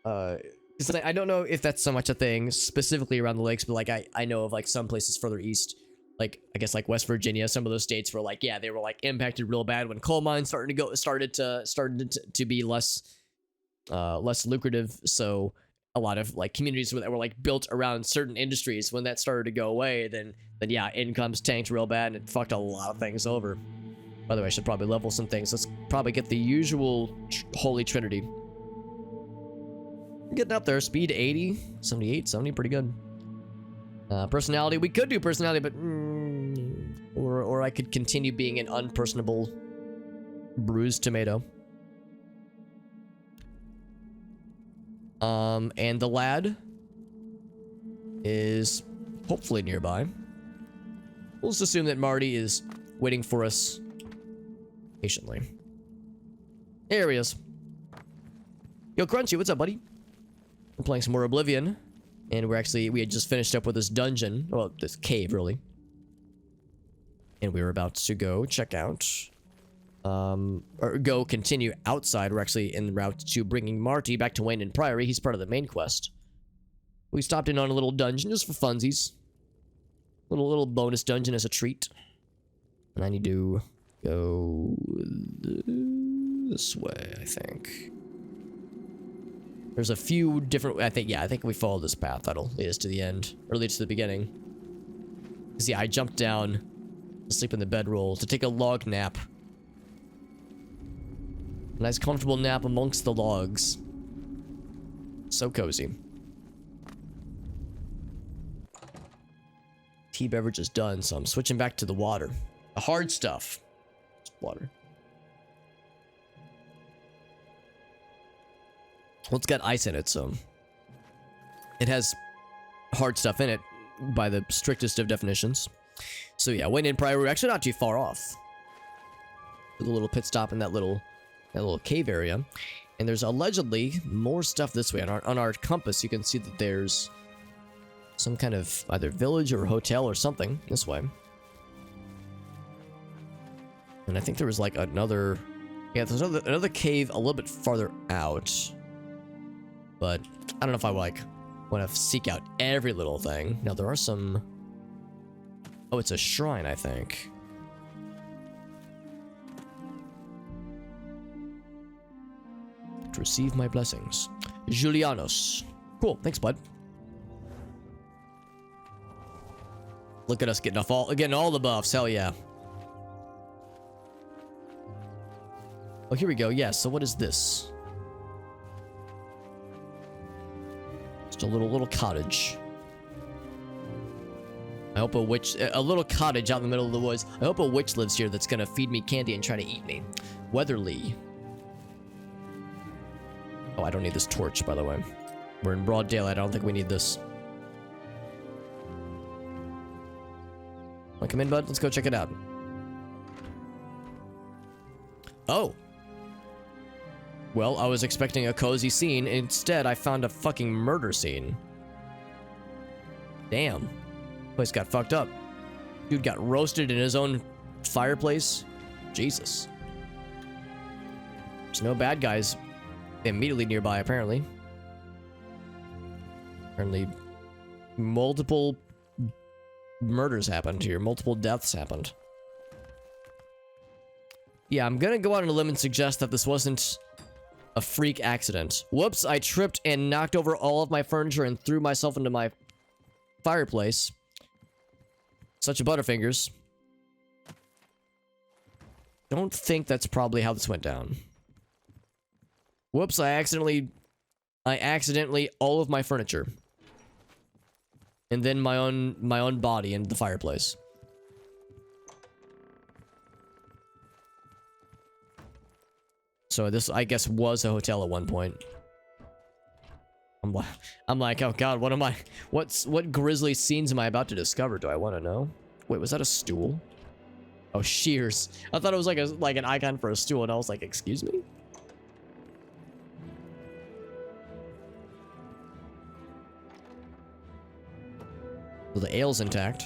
because I don't know if that's so much a thing specifically around the lakes, but like I know of like some places further east, like I guess like West Virginia, some of those states were like, yeah, they were like impacted real bad when coal mines started to be less lucrative. So a lot of like communities that were like built around certain industries, when that started to go away, then yeah, incomes tanked real bad and it fucked a lot of things over. By the way, I should probably level some things. Let's probably get the usual Holy Trinity. Getting up there. Speed 80, 78, 70, pretty good. Personality, we could do personality, but or I could continue being an unpersonable bruised tomato. And the lad is hopefully nearby. We'll just assume that Marty is waiting for us patiently. There he is. Yo, Crunchy, what's up, buddy? We're playing some more Oblivion, and we had just finished up with this dungeon, well, this cave, really. And we were about to go check out, or go continue outside. We're actually en route to bringing Marty back to Weynon Priory. He's part of the main quest. We stopped in on a little dungeon just for funsies. Little bonus dungeon as a treat. And I need to go this way, I think. There's a few different, I think we follow this path. That'll lead us to the end, or lead us to the beginning. See, I jumped down to sleep in the bedroll to take a log nap. A nice comfortable nap amongst the logs. So cozy. Tea beverage is done, so I'm switching back to the water. The hard stuff. Water. Well, it's got ice in it, so it has hard stuff in it by the strictest of definitions. So yeah, Weynon Priory, we're actually not too far off. With a little pit stop in that little cave area. And there's allegedly more stuff this way. On our compass, you can see that there's some kind of either village or hotel or something this way. And I think there was like another... Yeah, there's another cave a little bit farther out. But I don't know if I want to seek out every little thing. Now, there are some... Oh, it's a shrine, I think. To receive my blessings. Julianos. Cool, thanks, bud. Look at us getting all the buffs, hell yeah. Oh, here we go, yeah, so what is this? Just a little cottage. I hope a little cottage out in the middle of the woods. I hope a witch lives here that's gonna feed me candy and try to eat me. Weatherly. Oh, I don't need this torch, by the way. We're in broad daylight, I don't think we need this. Wanna come in, bud? Let's go check it out. Oh. Well, I was expecting a cozy scene. Instead, I found a fucking murder scene. Damn. Place got fucked up. Dude got roasted in his own fireplace. Jesus. There's no bad guys immediately nearby, apparently. Apparently, multiple murders happened here. Multiple deaths happened. Yeah, I'm gonna go out on a limb and suggest that this wasn't a freak accident. Whoops, I tripped and knocked over all of my furniture and threw myself into my fireplace. Such a butterfingers. Don't think that's probably how this went down. Whoops, I accidentally all of my furniture. And then my own body into the fireplace. So this, I guess, was a hotel at one point. I'm like, oh god, what grisly scenes am I about to discover? Do I want to know? Wait, was that a stool? Oh, shears. I thought it was like an icon for a stool, and I was like, excuse me? Well, the ale's intact.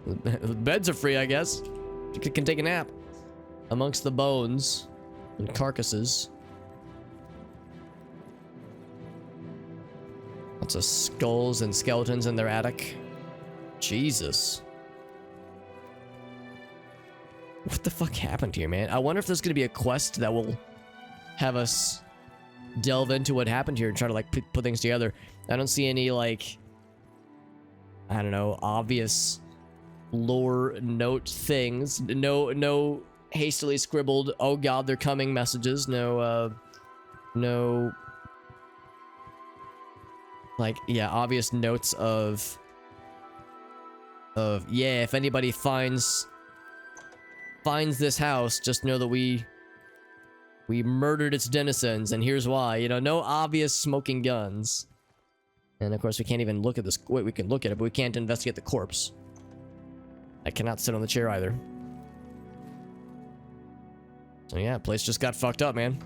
The beds are free, I guess. You can take a nap amongst the bones and carcasses. Lots of skulls and skeletons in their attic. Jesus. What the fuck happened here, man? I wonder if there's gonna be a quest that will have us delve into what happened here and try to like put things together. I don't see any like, I don't know, obvious lore note things. No hastily scribbled, oh god, they're coming messages. No like, yeah, obvious notes of yeah, if anybody finds this house, just know that we murdered its denizens, and here's why. You know, no obvious smoking guns. And of course, we can't even look at this. Wait, we can look at it, but we can't investigate the corpse. I cannot sit on the chair either. So yeah, place just got fucked up, man.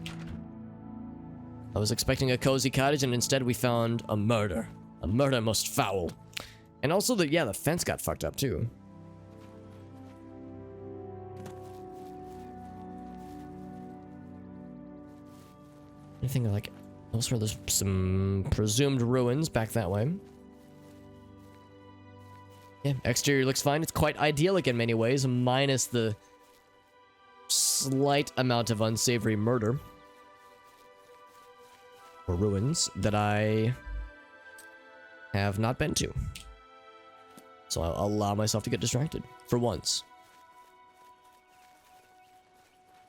I was expecting a cozy cottage, and instead we found a murder. A murder most foul. And also the fence got fucked up too. Anything like elsewhere? There's some presumed ruins back that way. Yeah, exterior looks fine. It's quite idyllic in many ways, minus the slight amount of unsavory murder or ruins that I have not been to. So I'll allow myself to get distracted for once.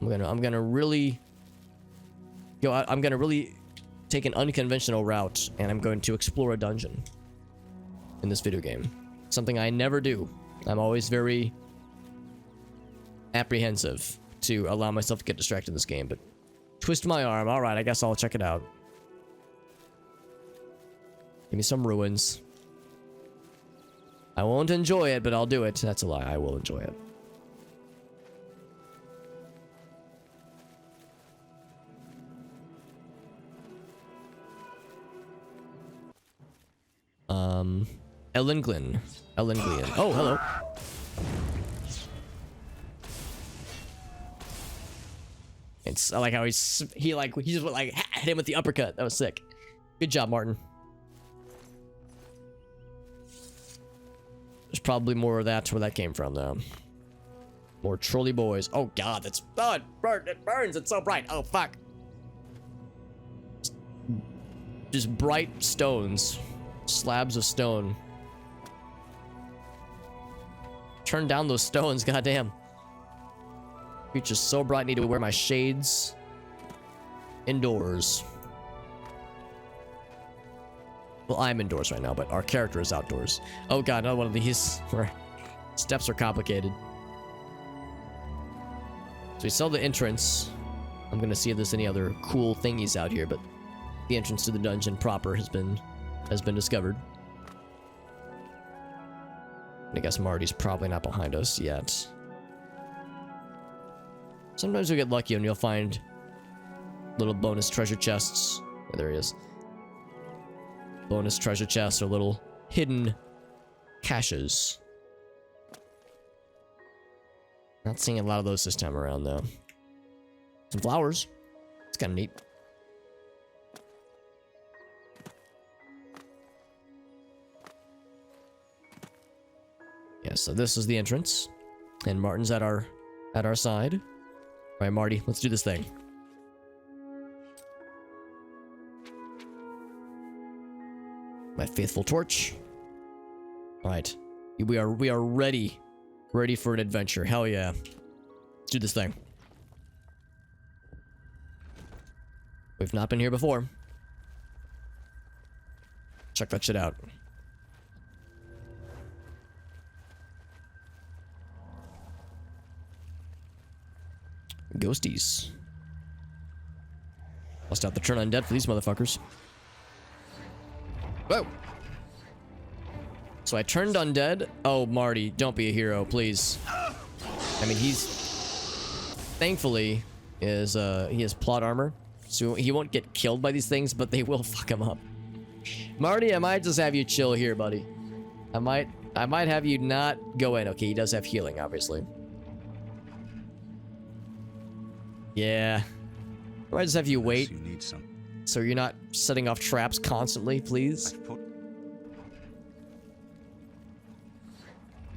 I'm gonna really go out. I'm gonna really take an unconventional route, and I'm going to explore a dungeon in this video game. Something I never do. I'm always very apprehensive to allow myself to get distracted in this game, but twist my arm. All right, I guess I'll check it out. Give me some ruins. I won't enjoy it, but I'll do it. That's a lie. I will enjoy it. Ellenglin. Oh, hello. It's I like how he just hit him with the uppercut. That was sick. Good job, Martin. There's probably more of that where that came from, though. More trolley boys. Oh god, that's it burns. It's so bright. Oh fuck. Just bright stones, slabs of stone. Turn down those stones, goddamn. Future's so bright. I need to wear my shades indoors. Well, I'm indoors right now, but our character is outdoors. Oh god, another one of these where steps are complicated. So we saw the entrance. I'm gonna see if there's any other cool thingies out here, but the entrance to the dungeon proper has been discovered. I guess Marty's probably not behind us yet. Sometimes we get lucky and you'll find little bonus treasure chests. Oh, there he is. Bonus treasure chests or little hidden caches. Not seeing a lot of those this time around, though. Some flowers. It's kind of neat. Yeah, so this is the entrance. And Martin's at our side. All right, Marty, let's do this thing. My faithful torch. All right, we are ready for an adventure. Hell yeah, let's do this thing. We've not been here before. Check that shit out. Ghosties. Must have to turn undead for these motherfuckers. Whoa! So I turned undead. Oh, Marty, don't be a hero, please. I mean, he's thankfully he has plot armor, so he won't get killed by these things, but they will fuck him up. Marty, I might just have you chill here, buddy. I might have you not go in. Okay, he does have healing, obviously. Yeah. I might just have you wait. You need some. So you're not setting off traps constantly, please.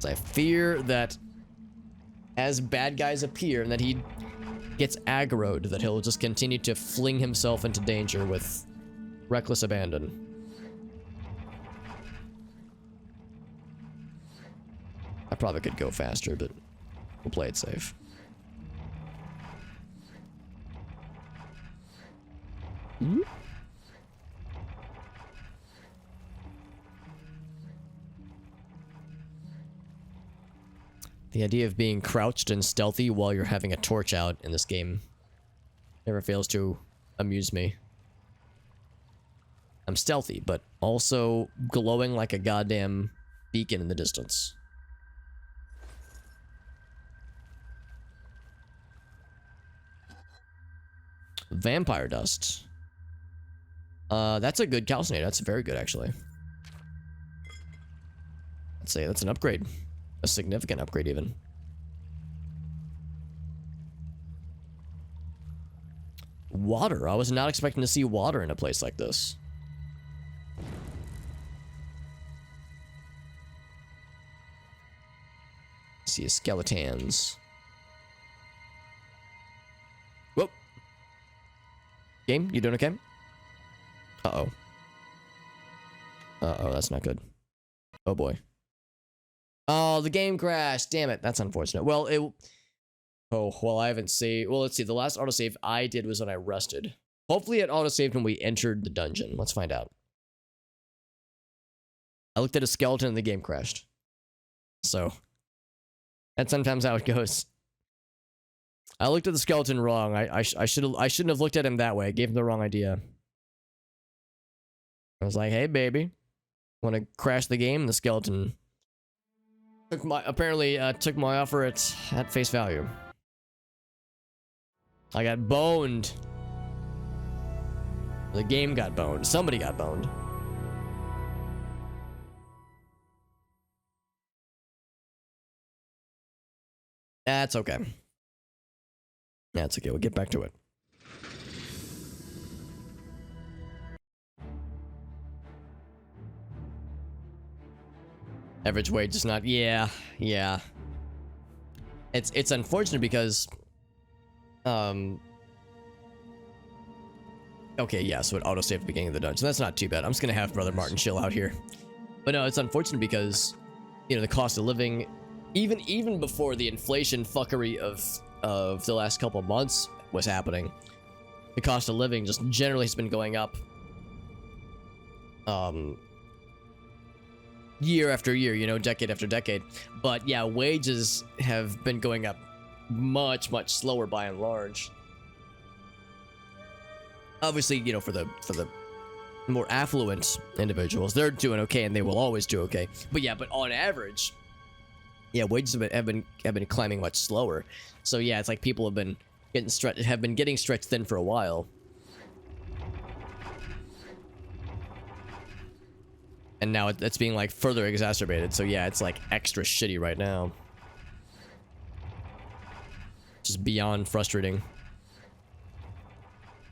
I fear that as bad guys appear and that he gets aggroed, that he'll just continue to fling himself into danger with reckless abandon. I probably could go faster, but we'll play it safe. The idea of being crouched and stealthy while you're having a torch out in this game never fails to amuse me. I'm stealthy, but also glowing like a goddamn beacon in the distance. Vampire dust. That's a good calcinator. That's very good, actually. I'd say that's an upgrade. A significant upgrade, even. Water. I was not expecting to see water in a place like this. See skeletons. Whoa. Game, you doing okay? Uh-oh. Uh-oh, that's not good. Oh boy. Oh, the game crashed. Damn it. That's unfortunate. Well, oh, well, I haven't saved. Well, let's see. The last autosave I did was when I rested. Hopefully it autosaved when we entered the dungeon. Let's find out. I looked at a skeleton and the game crashed. So, that's sometimes how it goes. I looked at the skeleton wrong. I shouldn't have looked at him that way. I gave him the wrong idea. I was like, hey, baby. Want to crash the game? The skeleton took my offer at face value. I got boned. The game got boned. Somebody got boned. That's okay. That's okay. We'll get back to it. Average wage is not. Yeah. It's unfortunate because okay, yeah, so it autosaved at the beginning of the dungeon. That's not too bad. I'm just gonna have Brother Martin chill out here. But no, it's unfortunate because, you know, the cost of living, even before the inflation fuckery of the last couple of months was happening, the cost of living just generally has been going up. Year after year, you know, decade after decade. But yeah, wages have been going up much slower by and large. Obviously, you know, for the more affluent individuals, they're doing okay and they will always do okay. But yeah, but on average, yeah, wages have been climbing much slower. So yeah, it's like people have been getting stretched thin for a while. And now it's being like further exacerbated. So yeah, it's like extra shitty right now. Just beyond frustrating.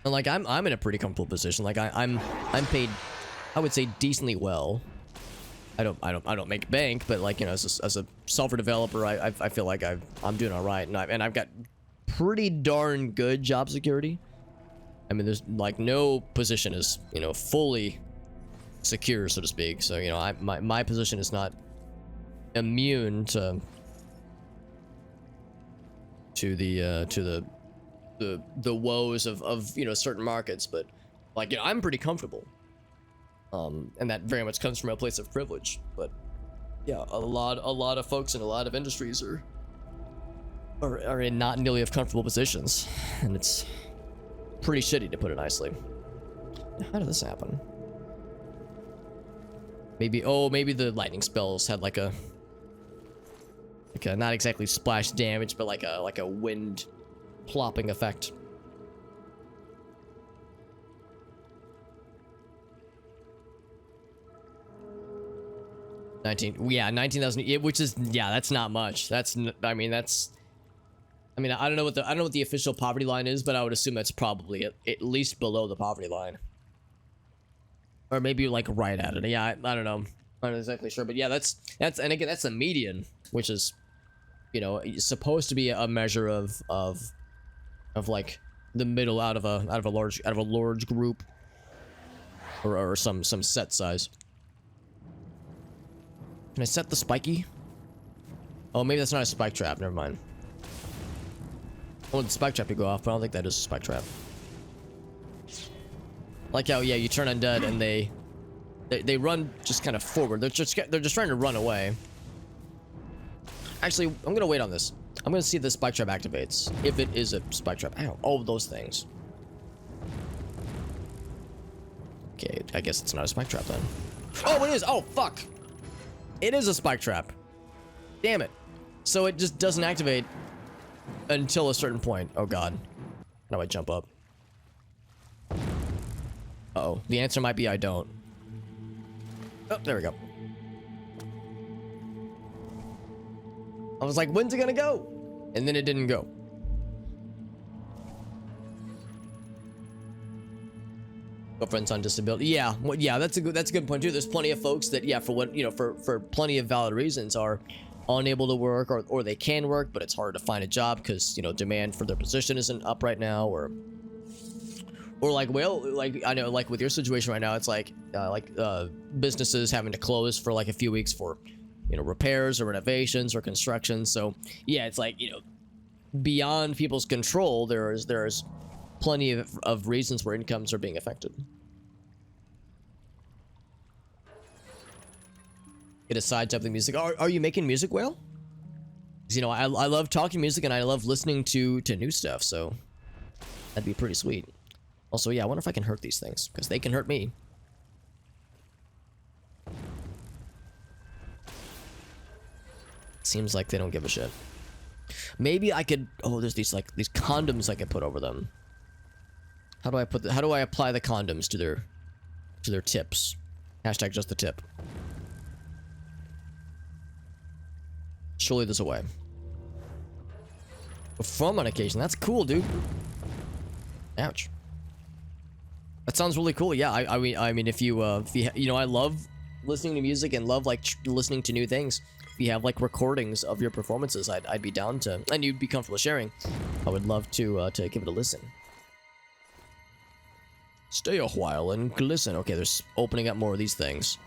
And like I'm in a pretty comfortable position. Like I'm paid, I would say, decently well. I don't make bank, but like, you know, as a software developer, I feel like I'm doing all right, and I've got pretty darn good job security. I mean, there's like no position is, you know, fully secure, so to speak. So, you know, my position is not immune to the woes of you know, certain markets, but like, you know, I'm pretty comfortable. And that very much comes from a place of privilege. But yeah, a lot of folks in a lot of industries are in not nearly as comfortable positions, and it's pretty shitty, to put it nicely. How did this happen? Maybe the lightning spells had like a not exactly splash damage, but like a wind plopping effect. Yeah, 19,000, which is, yeah, that's not much. I don't know what the official poverty line is, but I would assume that's probably at least below the poverty line. Or maybe like right at it. Yeah, I don't know. I'm not exactly sure, but yeah, that's and again, that's a median, which is, you know, supposed to be a measure of like the middle out of a large group, or some set size. Can I set the spiky? Oh, maybe that's not a spike trap. Never mind. I want the spike trap to go off, but I don't think that is a spike trap. Like how, yeah, you turn undead and they run just kind of forward. They're just trying to run away. Actually, I'm gonna wait on this. I'm gonna see if the spike trap activates. If it is a spike trap. Ow. Oh, those things. Okay, I guess it's not a spike trap then. Oh, it is. Oh, fuck. It is a spike trap. Damn it. So it just doesn't activate until a certain point. Oh god. How do I jump up? Uh-oh. The answer might be I don't. Oh, there we go. I was like, when's it gonna go? And then it didn't go. Girlfriend's on disability. Yeah, well, yeah, that's a good point too. There's plenty of folks that, yeah, for what, you know, for plenty of valid reasons are unable to work, or they can work, but it's hard to find a job because, you know, demand for their position isn't up right now, or like, well, like, I know, like with your situation right now, it's like businesses having to close for like a few weeks for, you know, repairs or renovations or construction. So yeah, it's like, you know, beyond people's control, there's plenty of reasons where incomes are being affected. Get a side job with music. Are you making music, Whale? 'Cause, you know, I love talking music and I love listening to new stuff, so that'd be pretty sweet. Also, yeah, I wonder if I can hurt these things, because they can hurt me. Seems like they don't give a shit. Maybe I could, oh, there's these condoms I can put over them. How do I apply the condoms to their tips? Hashtag just the tip. Surely there's a way. Perform on occasion. That's cool, dude. Ouch. That sounds really cool. Yeah, I mean, if you know, I love listening to music and love like listening to new things. If you have like recordings of your performances, I'd be down to, and you'd be comfortable sharing. I would love to give it a listen. Stay a while and listen. Okay, there's opening up more of these things.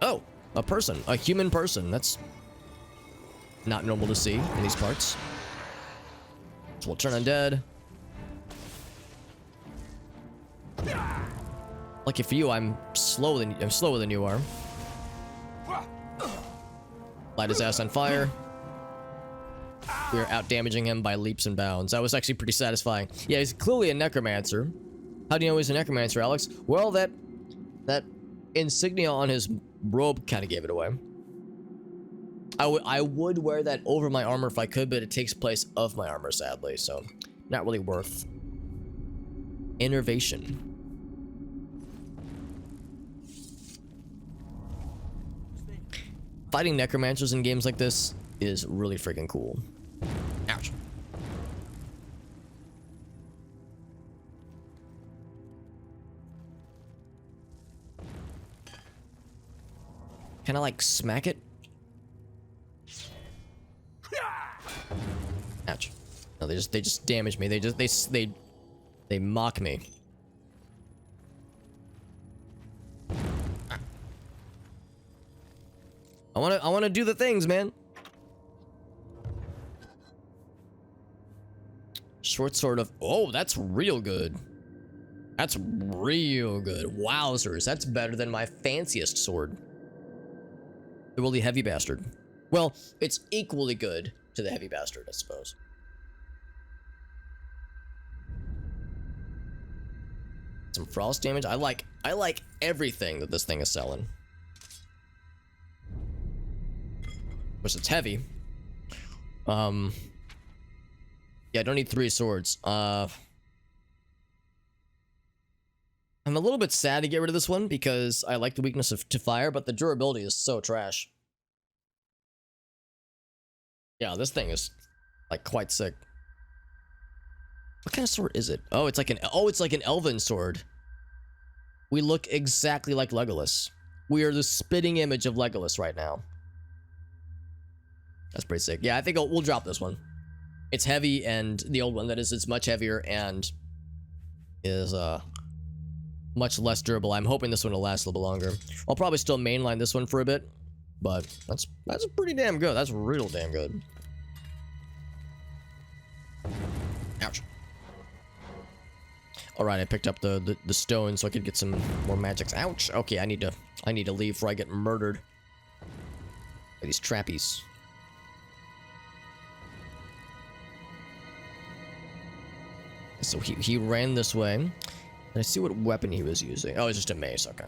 Oh, a person, a human person. That's not normal to see in these parts. So we'll turn undead. Lucky for you, I'm slower than you are. Light his ass on fire. We are out damaging him by leaps and bounds. That was actually pretty satisfying. Yeah, he's clearly a necromancer. How do you know he's a necromancer, Alex? Well, that insignia on his robe kind of gave it away. I would wear that over my armor if I could, but it takes place of my armor, sadly, so not really worth. Innervation. Fighting necromancers in games like this is really freaking cool. Ouch. Can I like smack it? Ouch. No, they just damage me. They mock me. I wanna do the things, man. Short sword of, oh, that's real good. That's real good. Wowzers, that's better than my fanciest sword. The really heavy bastard. Well, it's equally good to the heavy bastard, I suppose. Some frost damage. I like everything that this thing is selling. Of course, it's heavy. Yeah, I don't need 3 swords. I'm a little bit sad to get rid of this one because I like the weakness to fire, but the durability is so trash. Yeah, this thing is like quite sick. What kind of sword is it? Oh, it's like an elven sword. We look exactly like Legolas. We are the spitting image of Legolas right now. That's pretty sick. Yeah, I think we'll drop this one. It's heavy, and the old one, that is, it's much heavier and is much less durable. I'm hoping this one will last a little bit longer. I'll probably still mainline this one for a bit, but that's pretty damn good. That's real damn good. Ouch. All right, I picked up the stone so I could get some more magics. Ouch. Okay, I need to leave before I get murdered by these trappies. So he ran this way. And I see what weapon he was using. Oh, it's just a mace. Okay.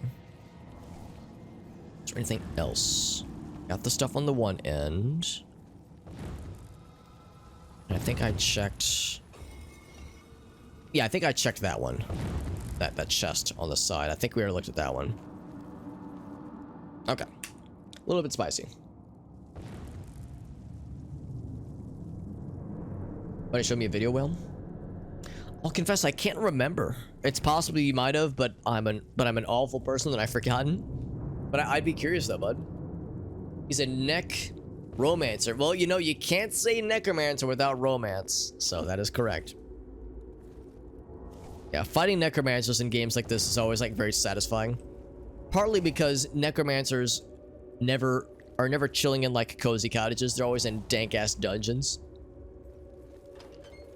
Is there anything else? Got the stuff on the one end. And I think I checked. Yeah, I think I checked that one. That chest on the side. I think we already looked at that one. Okay. A little bit spicy. Want to show me a video, Will? I'll confess I can't remember. It's possible you might have, but I'm an awful person that I've forgotten. But I'd be curious though, bud. He's a necromancer. Well, you know, you can't say necromancer without romance, so that is correct. Yeah, fighting necromancers in games like this is always like very satisfying. Partly because necromancers are never chilling in like cozy cottages. They're always in dank ass dungeons,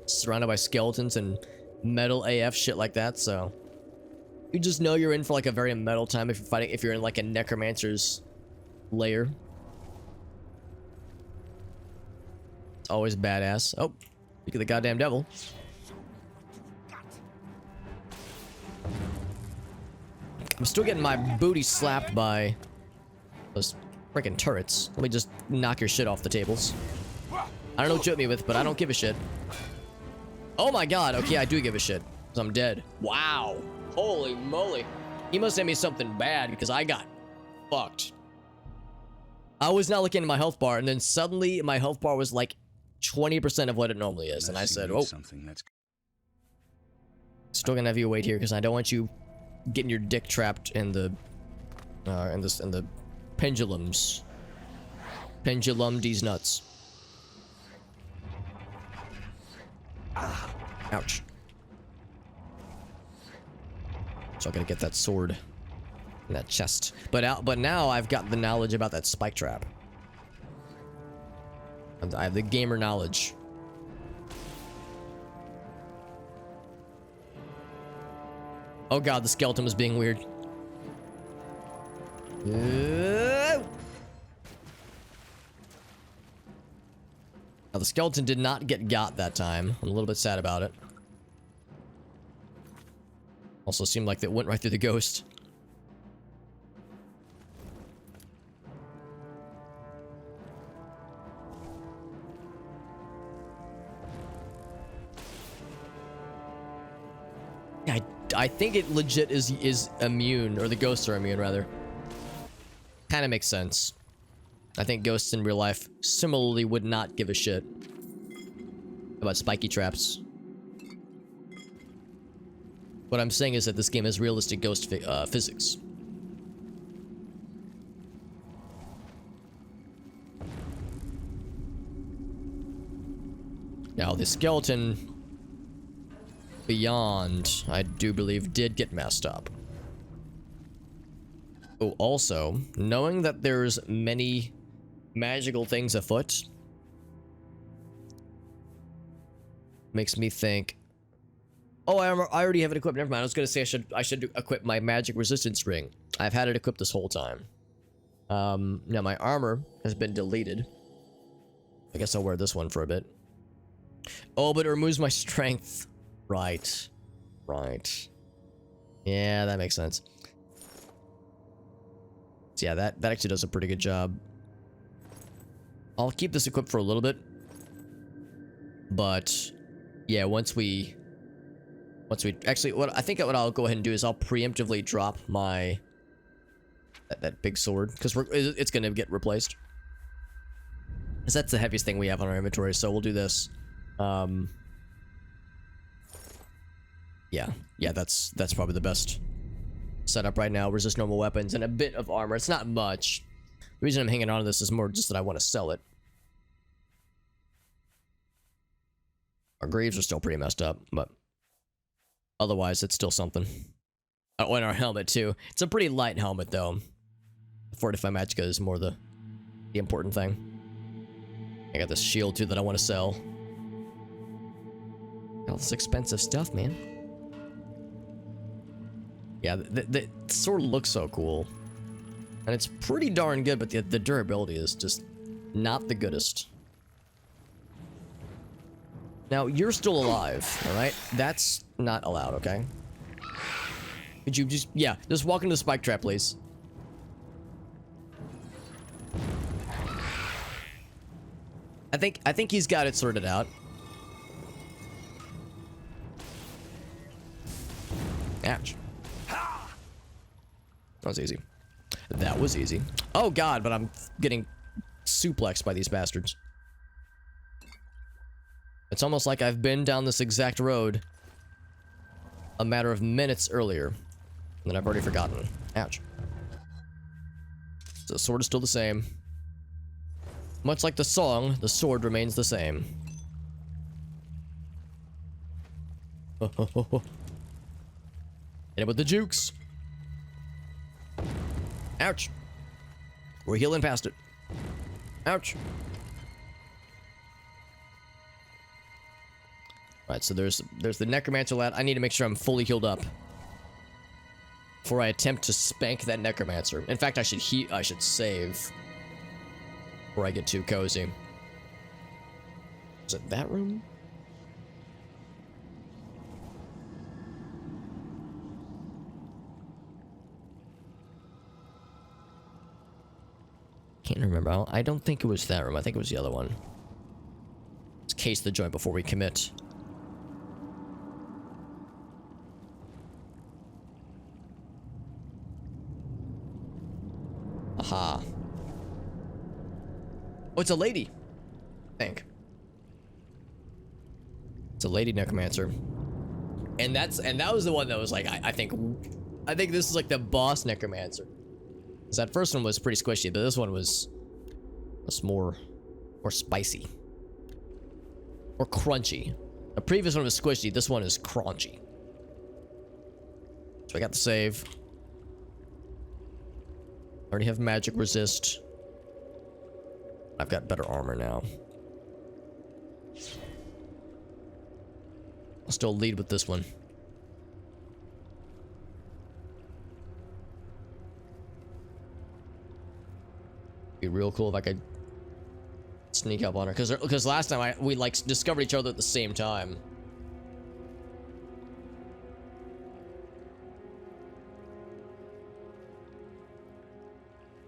surrounded by skeletons and metal AF shit like that. So you just know you're in for like a very metal time if you're in like a necromancer's lair. It's always badass. Oh, look at the goddamn devil. I'm still getting my booty slapped by those freaking turrets. Let me just knock your shit off the tables. I don't know what you hit me with, but I don't give a shit. Oh my god, okay, I do give a shit. Because I'm dead. Wow. Holy moly. He must have me something bad because I got fucked. I was not looking at my health bar, and then suddenly my health bar was like 20% of what it normally is. And I said, oh. Still gonna have you wait here because I don't want you getting your dick trapped in the pendulums. Pendulum these nuts. Ouch. So I gotta get that sword in that chest. But now I've got the knowledge about that spike trap. And I have the gamer knowledge. Oh god, the skeleton was being weird. Now the skeleton did not get got that time. I'm a little bit sad about it. Also seemed like it went right through the ghost. I think it legit is immune, or the ghosts are immune rather. Kind of makes sense. I think ghosts in real life similarly would not give a shit about spiky traps. What I'm saying is that this game has realistic ghost physics. Now the skeleton beyond, I do believe, did get messed up. Oh, also, knowing that there's many magical things afoot makes me think, oh, I already have it equipped. Never mind. I was gonna say I should equip my magic resistance ring. I've had it equipped this whole time. Now my armor has been deleted. I guess I'll wear this one for a bit. Oh, but it removes my strength. Right. Yeah, that makes sense. So yeah, that actually does a pretty good job. I'll keep this equipped for a little bit. But yeah, once we actually, what I'll go ahead and do is I'll preemptively drop my that big sword because it's gonna get replaced. Because that's the heaviest thing we have on our inventory, so we'll do this. Yeah, that's probably the best setup right now. Resist normal weapons and a bit of armor. It's not much. The reason I'm hanging on to this is more just that I want to sell it. Our greaves are still pretty messed up, but otherwise it's still something. Oh, and our helmet too. It's a pretty light helmet though. Fortify Magicka is more the important thing. I got this shield too that I want to sell. All this expensive stuff, man. Yeah, the sword looks so cool. And it's pretty darn good, but the durability is just not the goodest. Now, you're still alive, alright? That's not allowed, okay? Could you just walk into the spike trap, please. I think he's got it sorted out. Ouch. That was easy. That was easy. Oh god, but I'm getting suplexed by these bastards. It's almost like I've been down this exact road a matter of minutes earlier, and then I've already forgotten. Ouch. So the sword is still the same. Much like the song, the sword remains the same. Hit it with the jukes. Ouch. We're healing past it. Ouch. Alright, so there's the Necromancer lad. I need to make sure I'm fully healed up before I attempt to spank that Necromancer. In fact, I should save before I get too cozy. Is it that room? Can't remember. I don't think it was that room. I think it was the other one. Let's case the joint before we commit. Aha. Oh, it's a lady. I think. It's a lady Necromancer. And that was the one that was like, I think this is like the boss Necromancer. Because that first one was pretty squishy, but this one was more spicy. Or crunchy. The previous one was squishy, this one is crunchy. So I got the save. Already have magic resist. I've got better armor now. I'll still lead with this one. Be real cool if I could sneak up on her, because last time we like discovered each other at the same time.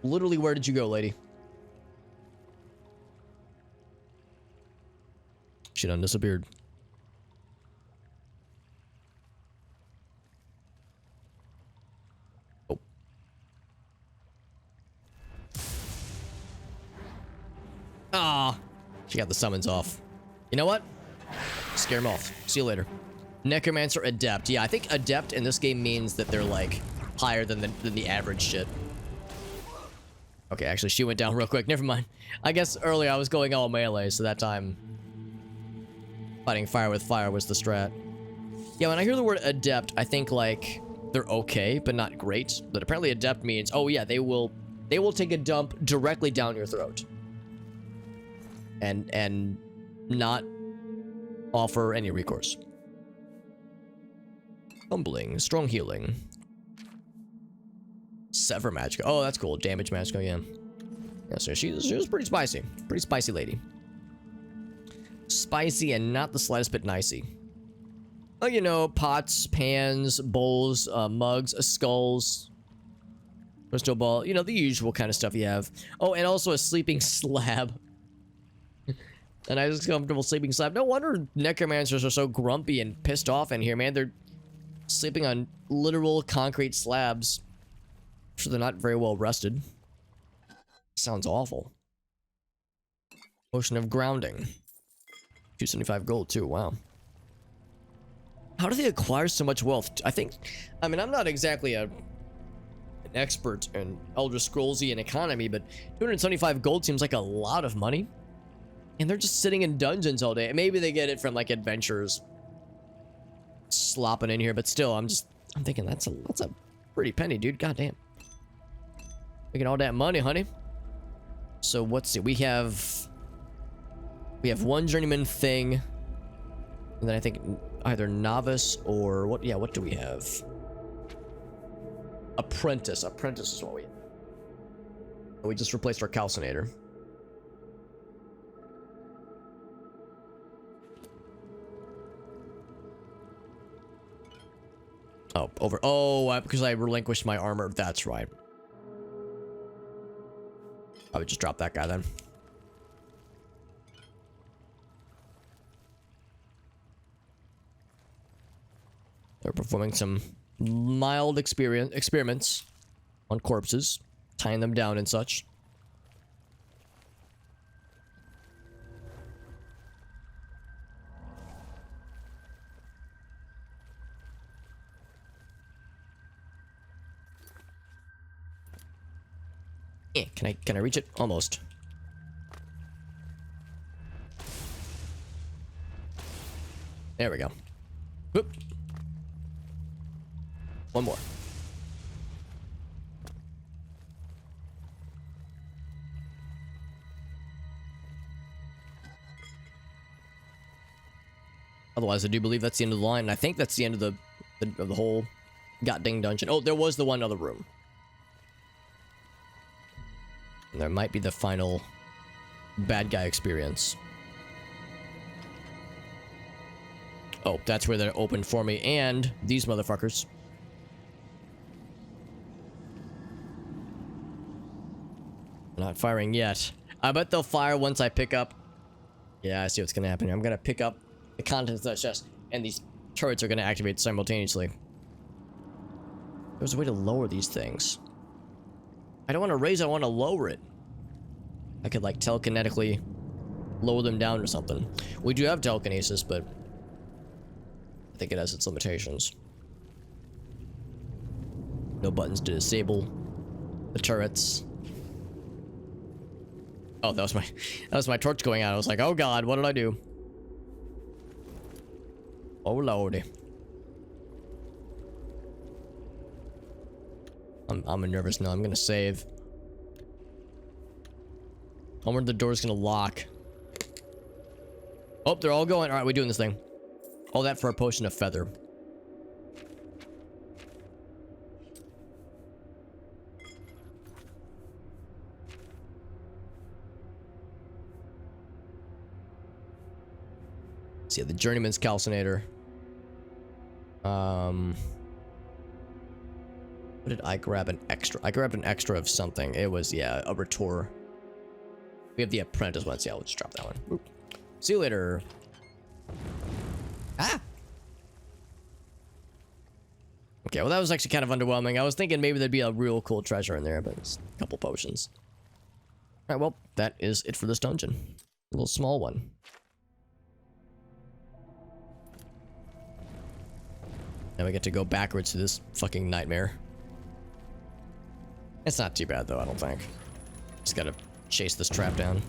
Literally, where did you go, lady? She done disappeared. Oh. Ah, she got the summons off. You know what? Scare him off. See you later. Necromancer Adept. Yeah, I think Adept in this game means that they're like higher than the average shit. Okay, actually, she went down real quick. Never mind. I guess earlier I was going all melee, so that time fighting fire with fire was the strat. Yeah, when I hear the word adept, I think like they're okay, but not great. But apparently adept means, oh yeah, they will take a dump directly down your throat. And not offer any recourse. Humbling, strong healing. Sever magic. Oh, that's cool. Damage magic. Yeah. Yeah, so she was pretty spicy. Pretty spicy lady. Spicy and not the slightest bit nicey. Oh, you know, pots, pans, bowls, mugs, skulls, crystal ball. You know, the usual kind of stuff you have. Oh, and also a sleeping slab. A nice, comfortable sleeping slab. No wonder necromancers are so grumpy and pissed off in here, man. They're sleeping on literal concrete slabs. I'm sure they're not very well rested. Sounds awful. Potion of grounding. 275 gold too, wow. How do they acquire so much wealth? I mean, I'm not exactly an expert in Elder Scrollsy and economy, but 275 gold seems like a lot of money. And they're just sitting in dungeons all day. Maybe they get it from like adventurers slopping in here, but still, I'm thinking that's a pretty penny, dude. Goddamn. Making all that money, honey. So let's see. We have one journeyman thing, and then I think either novice or what? Yeah, what do we have? Apprentice. Apprentice is what we have. We just replaced our calcinator. Oh, over. Oh, because I relinquished my armor. That's right. I would just drop that guy then. They're performing some mild experiments on corpses tying them down and such. Yeah, can I reach it? Almost. There we go. Whoop. One more. Otherwise, I do believe that's the end of the line, and I think that's the end of the whole goddamn dungeon. Oh, there was the one other room. And there might be the final bad guy experience. Oh, that's where they're open for me and these motherfuckers. Not firing yet. I bet they'll fire once I pick up. Yeah, I see what's gonna happen here. I'm gonna pick up the contents of that chest, and these turrets are gonna activate simultaneously. There's a way to lower these things. I don't want to raise, I want to lower it. I could like telekinetically lower them down or something. We do have telekinesis, but I think it has its limitations. No buttons to disable the turrets. Oh, that was my torch going out. I was like, oh god, what did I do? Oh lordy. I'm nervous now. I'm gonna save. I wonder the door's gonna lock. Oh, they're all going. All right, we're doing this thing. All that for a potion of feather. See, the journeyman's calcinator. What did I grab an extra? I grabbed an extra of something. It was, yeah, a retort. We have the apprentice one. Yeah, we'll just drop that one. Oop. See you later. Ah! Okay, well that was actually kind of underwhelming. I was thinking maybe there'd be a real cool treasure in there, but it's a couple potions. Alright, well, that is it for this dungeon. A little small one. Now we get to go backwards to this fucking nightmare. It's not too bad though, I don't think. Just gotta chase this trap down.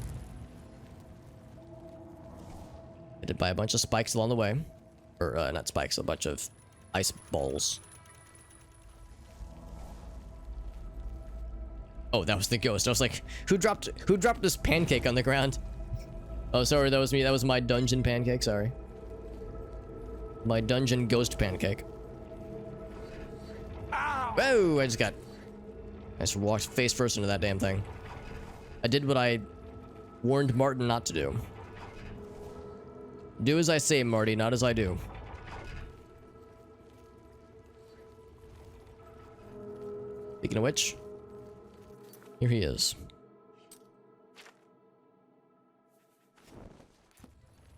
I did buy a bunch of spikes along the way. Or, not spikes, a bunch of ice balls. Oh, that was the ghost. I was like, who dropped this pancake on the ground? Oh, sorry, that was me. That was my dungeon pancake, sorry. My dungeon ghost pancake. Whoa, I just walked face first into that damn thing. I did what I warned Martin not to do. Do as I say, Marty, not as I do. Speaking of which, here he is.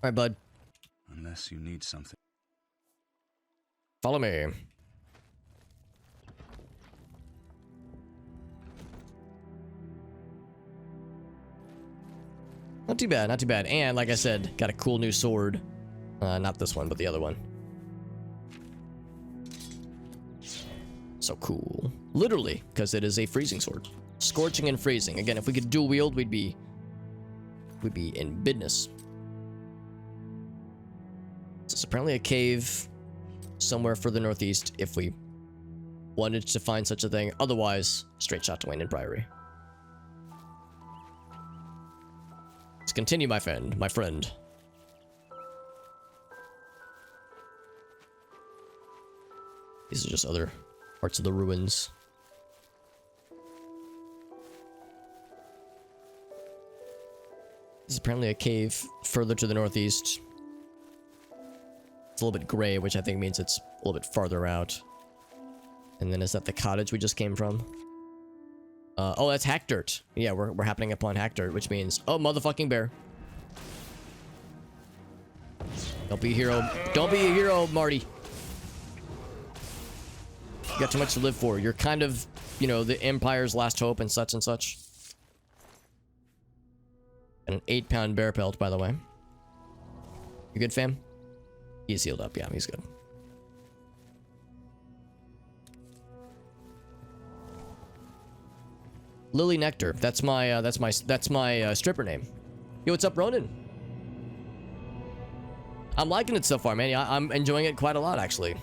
Alright, bud. Unless you need something. Follow me. Not too bad, not too bad. And like I said, got a cool new sword. Not this one, but the other one. So cool. Literally, because it is a freezing sword. Scorching and freezing. Again, if we could dual wield, we'd be in business. So it's apparently a cave somewhere further northeast if we wanted to find such a thing. Otherwise, straight shot to Weynon Priory. Let's continue, my friend. These are just other parts of the ruins. This is apparently a cave further to the northeast. It's a little bit gray, which I think means it's a little bit farther out. And then is that the cottage we just came from? Oh, that's hack dirt. Yeah, we're happening upon hack dirt, which means, oh, motherfucking bear. Don't be a hero. Don't be a hero, Marty. You got too much to live for. You're kind of, you know, the Empire's last hope and such and such. And an 8-pound bear pelt, by the way. You good, fam? He's healed up. Yeah, he's good. Lily Nectar. That's my stripper name. Yo, what's up, Ronan? I'm liking it so far, man. Yeah, I'm enjoying it quite a lot, actually.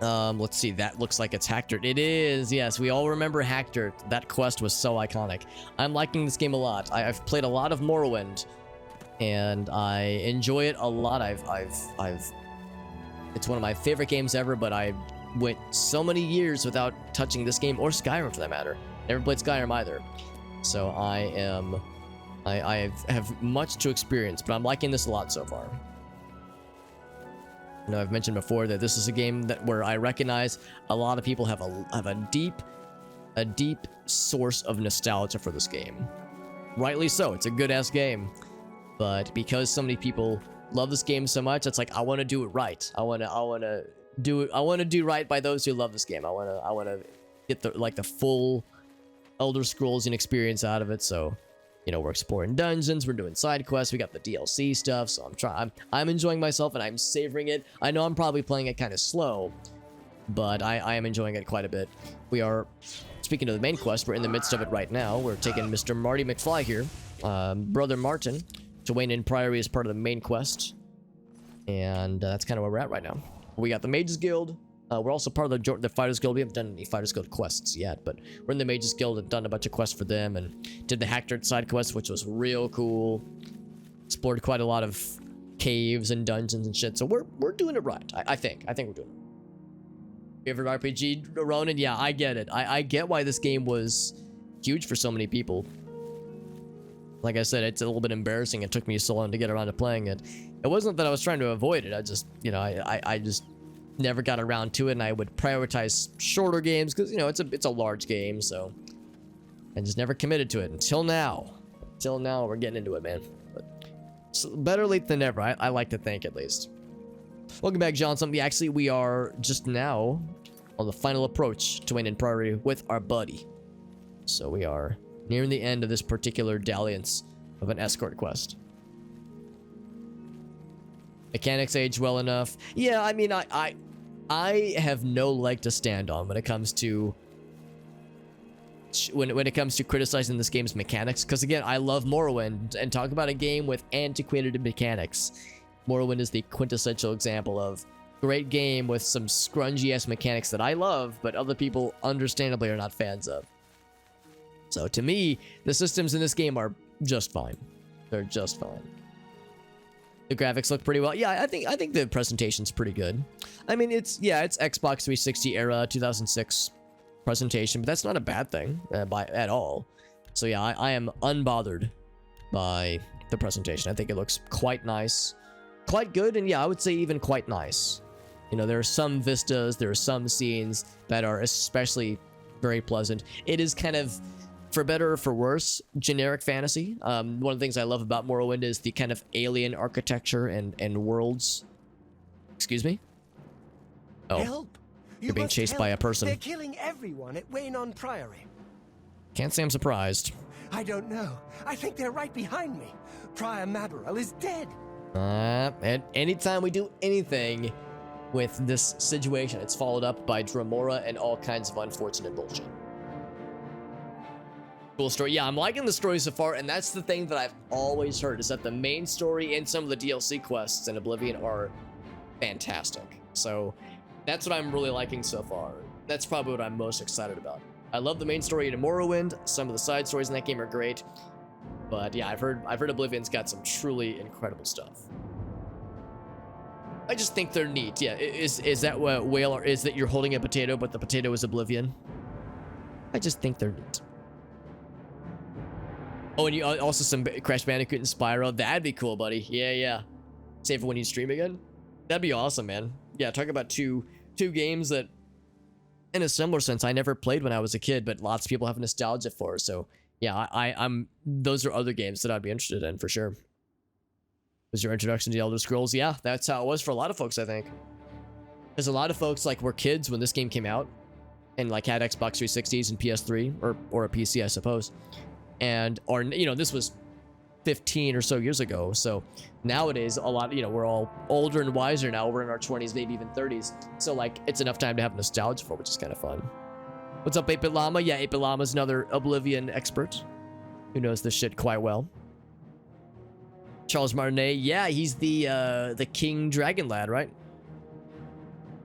Let's see. That looks like it's Hackdirt. It is. Yes, we all remember Hackdirt. That quest was so iconic. I'm liking this game a lot. I've played a lot of Morrowind, and I enjoy it a lot. It's one of my favorite games ever, but I went so many years without touching this game, or Skyrim for that matter. Never played Skyrim either. So I have much to experience, but I'm liking this a lot so far. You know, I've mentioned before that this is a game where I recognize a lot of people have a deep source of nostalgia for this game. Rightly so. It's a good ass game, but because so many people love this game so much, it's like I want to do it right. I want to do right by those who love this game. I want to get the full Elder Scrolls and experience out of it. So, you know, we're exploring dungeons, we're doing side quests, we got the DLC stuff. So I'm enjoying myself and I'm savoring it. I know I'm probably playing it kind of slow, but I am enjoying it quite a bit. We are, speaking of the main quest, we're in the midst of it right now. We're taking Mr. Marty McFly here, Brother Martin, to Weynon Priory as part of the main quest. And that's kind of where we're at right now. We got the Mages Guild. We're also part of the Fighters Guild. We haven't done any Fighters Guild quests yet, but we're in the Mages Guild and done a bunch of quests for them and did the Hackdirt side quest, which was real cool. Explored quite a lot of caves and dungeons and shit. So we're doing it right. I think we're doing it. Favorite RPG, Ronan? Yeah, I get it. I get why this game was huge for so many people. Like I said, it's a little bit embarrassing. It took me so long to get around to playing it. It wasn't that I was trying to avoid it. I just, you know, I just never got around to it, and I would prioritize shorter games because, you know, it's a large game, so I just never committed to it until now. Until now, we're getting into it, man. But better late than never. I like to think, at least. Welcome back, Johnson. Actually, we are just now on the final approach to Weynon Priory with our buddy. So we are nearing the end of this particular dalliance of an escort quest. Mechanics age well enough. Yeah, I mean, I have no leg to stand on when it comes to criticizing this game's mechanics, because again, I love Morrowind, and talk about a game with antiquated mechanics. Morrowind is the quintessential example of great game with some scrungy ass mechanics that I love, but other people understandably are not fans of. So to me, the systems in this game are just fine. They're just fine. The graphics look pretty well. Yeah, I think the presentation's pretty good. I mean, it's Xbox 360 era 2006 presentation, but that's not a bad thing at all. So yeah, I am unbothered by the presentation. I think it looks quite nice, quite good, and yeah, I would say even quite nice. You know, there are some vistas, there are some scenes that are especially very pleasant. It is kind of, for better or for worse, generic fantasy. One of the things I love about Morrowind is the kind of alien architecture and worlds. Excuse me? Oh, help! You're being chased by a person. They're killing everyone at Weynon Priory. Can't say I'm surprised. I don't know. I think they're right behind me. Prior Mabarel is dead. And anytime we do anything with this situation, it's followed up by Dremora and all kinds of unfortunate bullshit. Cool story. Yeah, I'm liking the story so far, and that's the thing that I've always heard, is that the main story and some of the DLC quests in Oblivion are fantastic. So that's what I'm really liking so far. That's probably what I'm most excited about. I love the main story in Morrowind. Some of the side stories in that game are great. But yeah, I've heard Oblivion's got some truly incredible stuff. I just think they're neat. Yeah, is that what whale, or is that you're holding a potato, but the potato is Oblivion? I just think they're neat. Oh, and you also some Crash Bandicoot and Spyro. That'd be cool, buddy. Yeah. Save for when you stream again. That'd be awesome, man. Yeah, talk about two games that, in a similar sense, I never played when I was a kid, but lots of people have nostalgia for. So yeah, I'm those are other games that I'd be interested in for sure. Was your introduction to the Elder Scrolls? Yeah, that's how it was for a lot of folks, I think. Because a lot of folks like were kids when this game came out, and like had Xbox 360s and PS3 or a PC, I suppose, and or you know, this was 15 or so years ago. So nowadays, a lot, you know, we're all older and wiser now. We're in our 20s, maybe even 30s. So like, it's enough time to have nostalgia for, which is kind of fun. What's up, 8-Bit Llama? Yeah, 8-Bit Llama's another Oblivion expert who knows this shit quite well. Charles Martinet, yeah, he's the King Dragon Lad, right?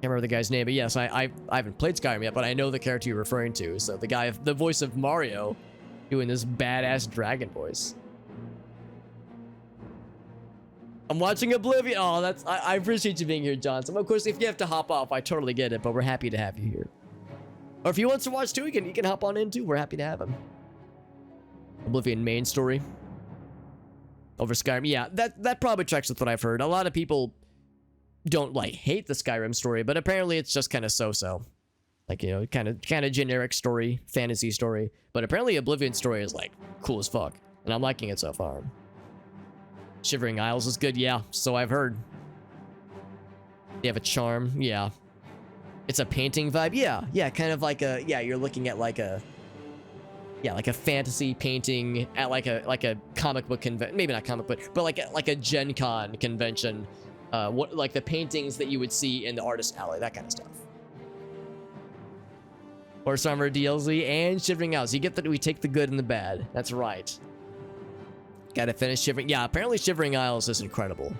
Can't remember the guy's name, but yes, I haven't played Skyrim yet, but I know the character you're referring to. So the guy, the voice of Mario, doing this badass dragon voice. I'm watching Oblivion. Oh, that's I appreciate you being here, Johnson. Of course, if you have to hop off, I totally get it, but we're happy to have you here. Or if he wants to watch too, he can hop on in too. We're happy to have him. Oblivion main story over Skyrim. Yeah, that probably tracks with what I've heard. A lot of people don't like hate the Skyrim story, but apparently it's just kind of so-so. Like, you know, kind of generic story, fantasy story. But apparently Oblivion story is like cool as fuck, and I'm liking it so far. Shivering Isles is good, yeah, so I've heard. They have a charm, yeah. It's a painting vibe, yeah, kind of like a, yeah, you're looking at like a, yeah, like a fantasy painting at like a comic book convention, maybe not comic book, but like a Gen Con convention, what like the paintings that you would see in the artist alley, that kind of stuff. Horse Armor DLC and Shivering Isles. You get that we take the good and the bad. That's right. Gotta finish Shivering. Yeah, apparently Shivering Isles is incredible.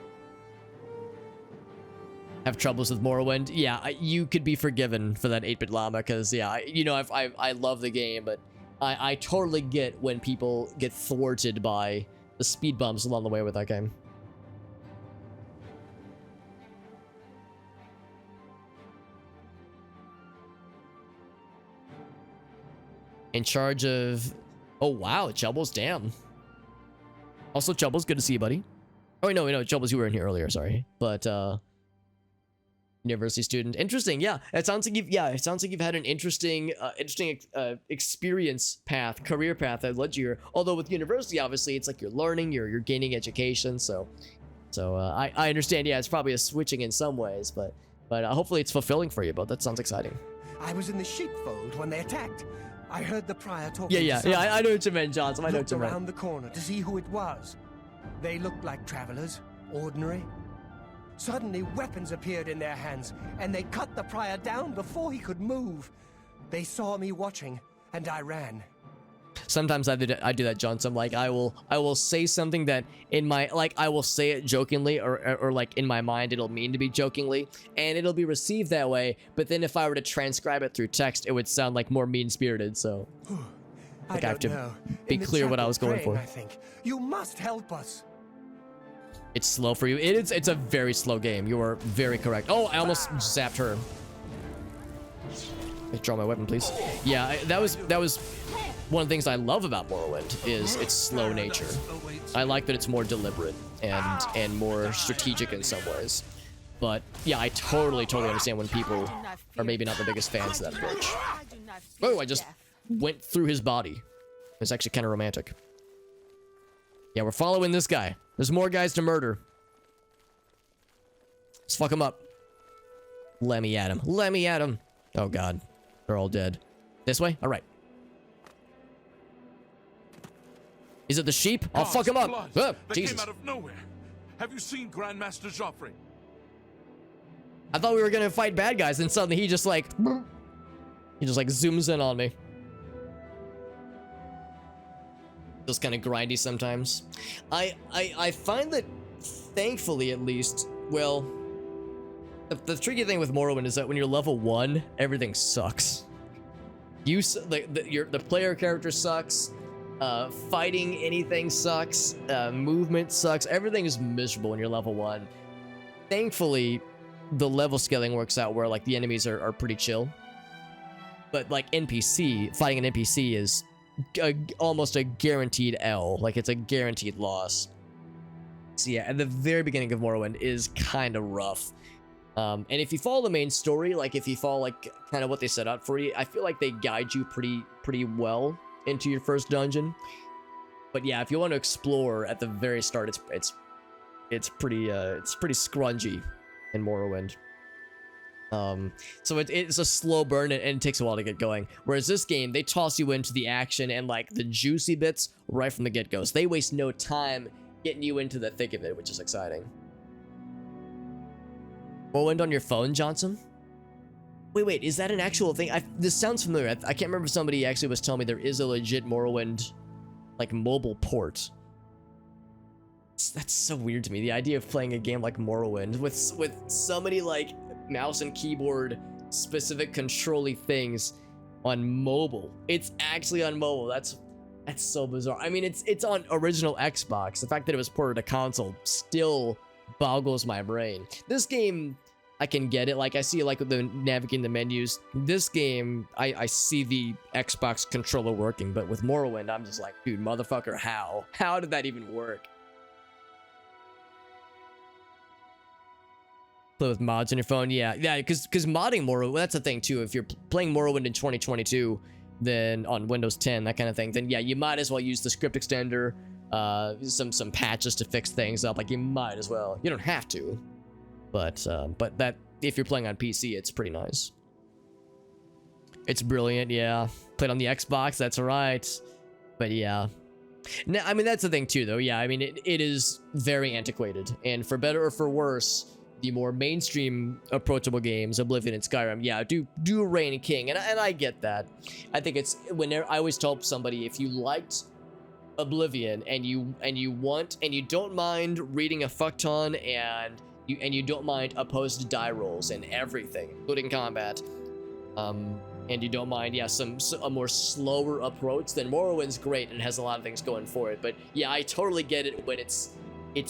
Have troubles with Morrowind? Yeah, you could be forgiven for that 8-Bit Llama, because yeah, you know, I love the game, but I totally get when people get thwarted by the speed bumps along the way with that game. In charge of... Oh, wow, Chubbles, damn. Also, Chubbles, good to see you, buddy. Oh, no, Chubbles, you were in here earlier, sorry. But, university student. Interesting, yeah. It sounds like you've had an interesting experience path, career path that led you here. Although with university, obviously, it's like you're learning, you're gaining education, so I understand, yeah, it's probably a switching in some ways, but hopefully it's fulfilling for you, but that sounds exciting. I was in the sheepfold when they attacked. I heard the prior talking. Yeah, I know what you meant, Johnson. I know what you meant. Around the corner to see who it was. They looked like travelers, ordinary. Suddenly, weapons appeared in their hands, and they cut the prior down before he could move. They saw me watching, and I ran. Sometimes I do that, Johnson. Like I will say something that in my, like, I will say it jokingly or like in my mind it'll mean to be jokingly, and it'll be received that way. But then if I were to transcribe it through text, it would sound like more mean-spirited. So like I have to be clear what I was going for. I think you must help us. It's slow for you. It's a very slow game. You are very correct. Oh, I almost zapped her. Draw my weapon, please. Yeah, that was one of the things I love about Morrowind is its slow nature. I like that it's more deliberate and more strategic in some ways. But yeah, I totally understand when people are maybe not the biggest fans of that approach. Oh, I just went through his body. It's actually kind of romantic. Yeah, we're following this guy. There's more guys to murder. Let's fuck him up. Let me at him. Let me at him. Oh god. They're all dead. This way? Alright. Is it the sheep? I'll fuck him up. Oh, they Jesus. came out of nowhere. Have you seen Grandmaster Joffrey? I thought we were gonna fight bad guys, and suddenly he just like zooms in on me. Feels kind of grindy sometimes. I find that, thankfully at least, well, the tricky thing with Morrowind is that when you're level 1, everything sucks. The player character sucks. Fighting anything sucks. Movement sucks. Everything is miserable when you're level 1. Thankfully, the level scaling works out where like the enemies are pretty chill. But like fighting an NPC is almost a guaranteed L. Like it's a guaranteed loss. So yeah, at the very beginning of Morrowind is kind of rough. And if you follow the main story, like if you follow like kind of what they set out for you, I feel like they guide you pretty well into your first dungeon. But yeah, if you want to explore at the very start, it's pretty scrungy in Morrowind. So it's a slow burn and it takes a while to get going. Whereas this game, they toss you into the action and like the juicy bits right from the get-go. So they waste no time getting you into the thick of it, which is exciting. Morrowind on your phone, Johnson? Wait, is that an actual thing? This sounds familiar. I can't remember if somebody actually was telling me there is a legit Morrowind, like, mobile port. That's so weird to me. The idea of playing a game like Morrowind with so many, like, mouse and keyboard specific control-y things on mobile. It's actually on mobile. That's so bizarre. I mean, it's on original Xbox. The fact that it was ported to console still boggles my brain. This game, I can get it. Like, I see, like, the navigating the menus. This game, I see the Xbox controller working, but with Morrowind, I'm just like, dude, motherfucker, how? How did that even work? Play with mods on your phone, yeah, because modding Morrowind, that's the thing too. If you're playing Morrowind in 2022, then on Windows 10, that kind of thing, then yeah, you might as well use the script extender, some patches to fix things up. Like, you might as well. You don't have to, but that if you're playing on PC, it's pretty nice. It's brilliant, yeah. Played on the Xbox, that's right. But yeah. Now, I mean, that's the thing too, though. Yeah, I mean, it is very antiquated, and for better or for worse, the more mainstream approachable games, Oblivion and Skyrim, yeah, do reign king, and I get that. I think it's whenever I always tell somebody, if you liked Oblivion and you don't mind reading a fuck ton and you don't mind opposed die rolls and everything, including combat, and you don't mind, yeah, a more slower approach, then Morrowind's great and has a lot of things going for it. But yeah, I totally get it when it's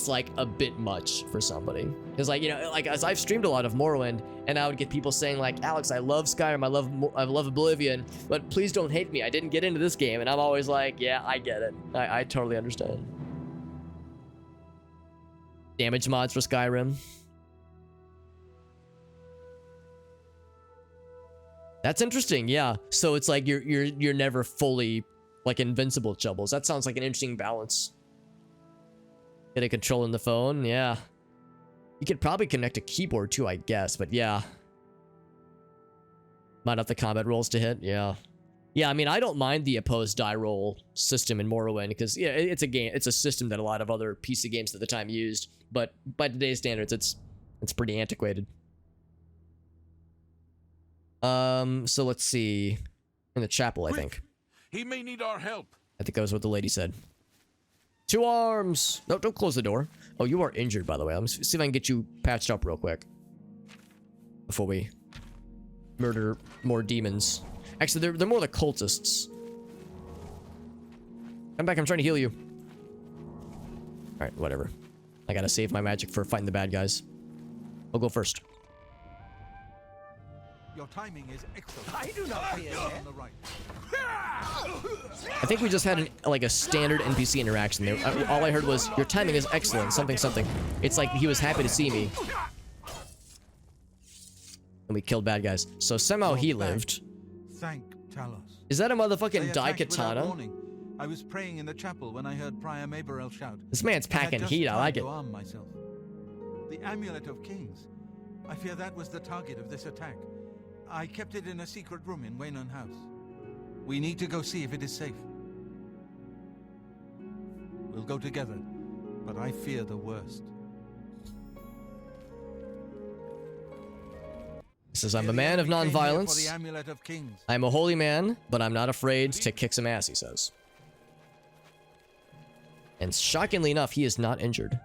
like a bit much for somebody. Because, like, you know, like, as I've streamed a lot of Morrowind, and I would get people saying like, Alex, I love Skyrim, I love Oblivion, but please don't hate me, I didn't get into this game. And I'm always like, yeah, I get it. I totally understand. Damage mods for Skyrim. That's interesting, yeah. So it's like you're never fully like invincible, Chubbles. That sounds like an interesting balance. Get a control in the phone, yeah. You could probably connect a keyboard too, I guess, but yeah. Might have the combat rolls to hit, yeah. Yeah, I mean, I don't mind the opposed die roll system in Morrowind, because yeah, it's a system that a lot of other PC games at the time used, but by today's standards, it's pretty antiquated. So let's see. In the chapel, I think. He may need our help. I think that was what the lady said. 2 arms! No, don't close the door. Oh, you are injured, by the way. Let me see if I can get you patched up real quick. Before we murder more demons. Actually, they're more the cultists. Come back, I'm trying to heal you. Alright, whatever. I gotta save my magic for fighting the bad guys. I'll go first. Your timing is excellent. I do not fear On the right. I think we just had a standard NPC interaction there. All I heard was, your timing is excellent, something, something. It's like he was happy to see me. And we killed bad guys. So somehow he lived. Thank Talos. Is that a They motherfucking attacked without Daikatana? warning. I was praying in the chapel when I heard Prior Maberel shout. This man's I had packing just heat, I time like to it. arm myself. The Amulet of Kings. I fear that was the target of this attack. I kept it in a secret room in Weynon House. We need to go see if it is safe. We'll go together, but I fear the worst. He says, I'm a man of non-violence. For the Amulet of Kings. I'm a holy man, but I'm not afraid to kick some ass, he says. And shockingly enough, he is not injured.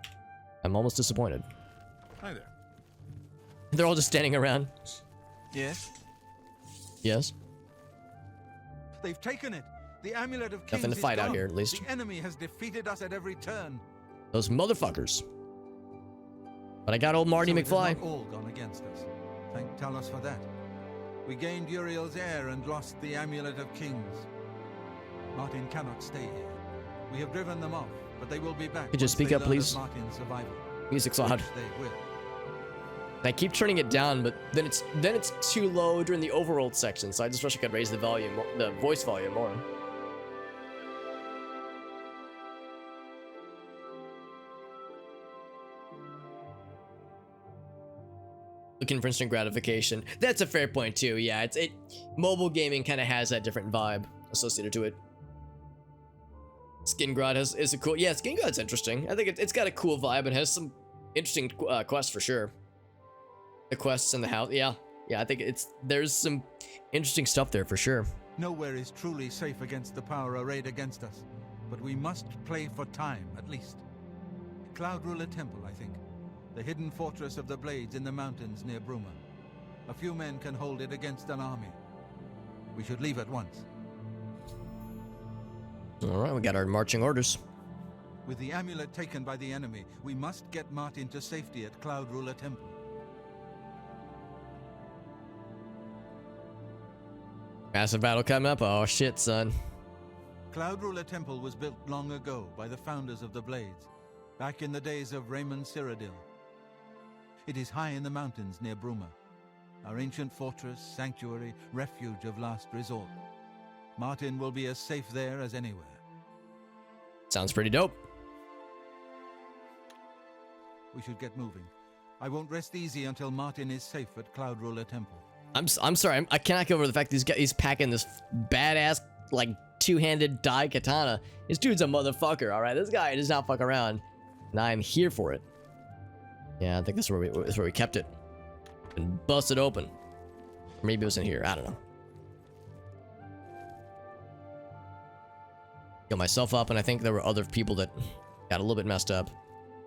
I'm almost disappointed. Hi there. They're all just standing around. Yes? Yes? They've taken it. The Amulet of Kings Nothing to is fight out gone. here, at least. The enemy has defeated us at every turn. Those motherfuckers. But I got old Marty So it has McFly. not all gone against us. Thank Talos for that. We gained Uriel's heir and lost the Amulet of Kings. Martin cannot stay here. We have driven them off, but they will be back. Could you once speak they up, learn please? of Martin's survival. Music's loud. Which they will. I keep turning it down, but then it's too low during the overworld section, so I just wish I could raise the volume, the voice volume more. Looking for instant gratification. That's a fair point too. Yeah, mobile gaming kind of has that different vibe associated to it. Skingrad is a cool. Yeah, Skingrad's interesting. I think it's got a cool vibe and has some interesting quests for sure. The quests in the house. Yeah, I think there's some interesting stuff there for sure. Nowhere is truly safe against the power arrayed against us, but we must play for time at least. Cloud Ruler Temple, I think. The hidden fortress of the Blades in the mountains near Bruma. A few men can hold it against an army. We should leave at once. Alright, we got our marching orders. With the amulet taken by the enemy, we must get Martin to safety at Cloud Ruler Temple. Massive battle coming up. Oh shit, son. Cloud Ruler Temple was built long ago by the founders of the Blades, back in the days of Raymond Cyrodiil. It is high in the mountains near Bruma, our ancient fortress, sanctuary, refuge of last resort. Martin will be as safe there as anywhere. Sounds pretty dope. We should get moving. I won't rest easy until Martin is safe at Cloud Ruler Temple. I'm sorry. I cannot get over the fact that he's packing this badass like two-handed dai katana. This dude's a motherfucker. All right, this guy does not fuck around, and I'm here for it. Yeah, I think that's where we kept it and busted open. Or maybe it was in here. I don't know. Got myself up, and I think there were other people that got a little bit messed up.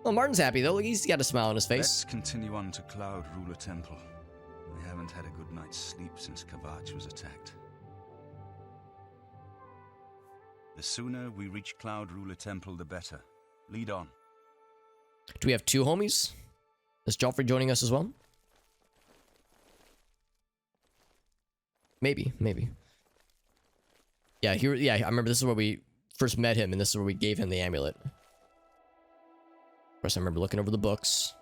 Well, Martin's happy though. Look, he's got a smile on his face. Let's continue on to Cloud Ruler Temple. I haven't had a good night's sleep since Kavach was attacked. The sooner we reach Cloud Ruler Temple, the better. Lead on. Do we have two homies? Is Joffrey joining us as well? Maybe. Yeah, I remember this is where we first met him, and this is where we gave him the amulet. Of course, I remember looking over the books.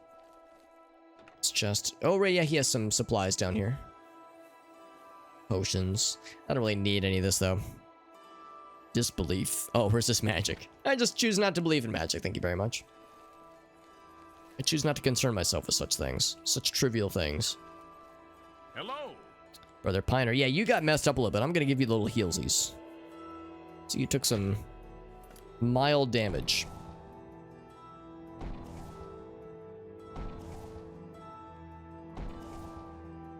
It's just... Oh, right, yeah, he has some supplies down here. Potions. I don't really need any of this, though. Disbelief. Oh, where's this magic? I just choose not to believe in magic, thank you very much. I choose not to concern myself with such things. Such trivial things. Hello. Brother Piner. Yeah, you got messed up a little bit. I'm gonna give you little healsies. So you took some mild damage.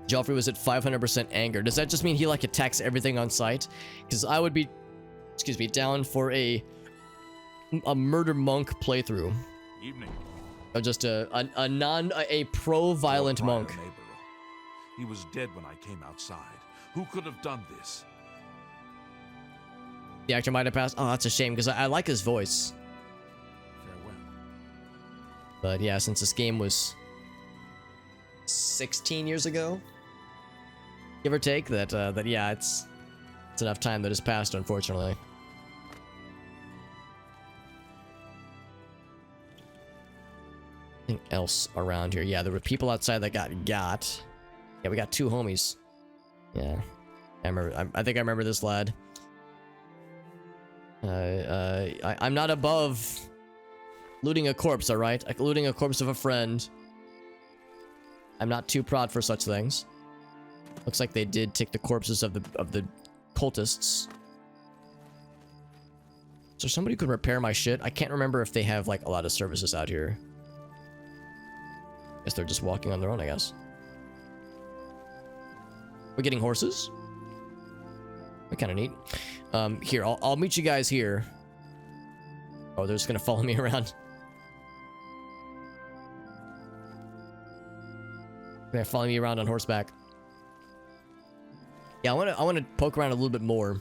Joffrey was at 500% anger. Does that just mean he like attacks everything on sight? Because I would be, excuse me, down for a murder monk playthrough. Evening. Of just a pro-violent monk. Neighbor. He was dead when I came outside. Who could have done this? The actor might have passed. Oh, that's a shame because I like his voice. Farewell. But yeah, since this game was 16 years ago, give or take, that yeah, it's enough time that has passed, unfortunately. Anything else around here? Yeah, there were people outside that got. Yeah, we got two homies. Yeah, I remember. I think I remember this lad. I'm not above looting a corpse, all right? Like looting a corpse of a friend. I'm not too proud for such things. Looks like they did take the corpses of the cultists. So somebody who could repair my shit. I can't remember if they have like a lot of services out here. Guess they're just walking on their own, I guess. We're getting horses? We're kind of neat. Here, I'll meet you guys here. Oh, they're just gonna follow me around. They're following me around on horseback. Yeah, I want to poke around a little bit more.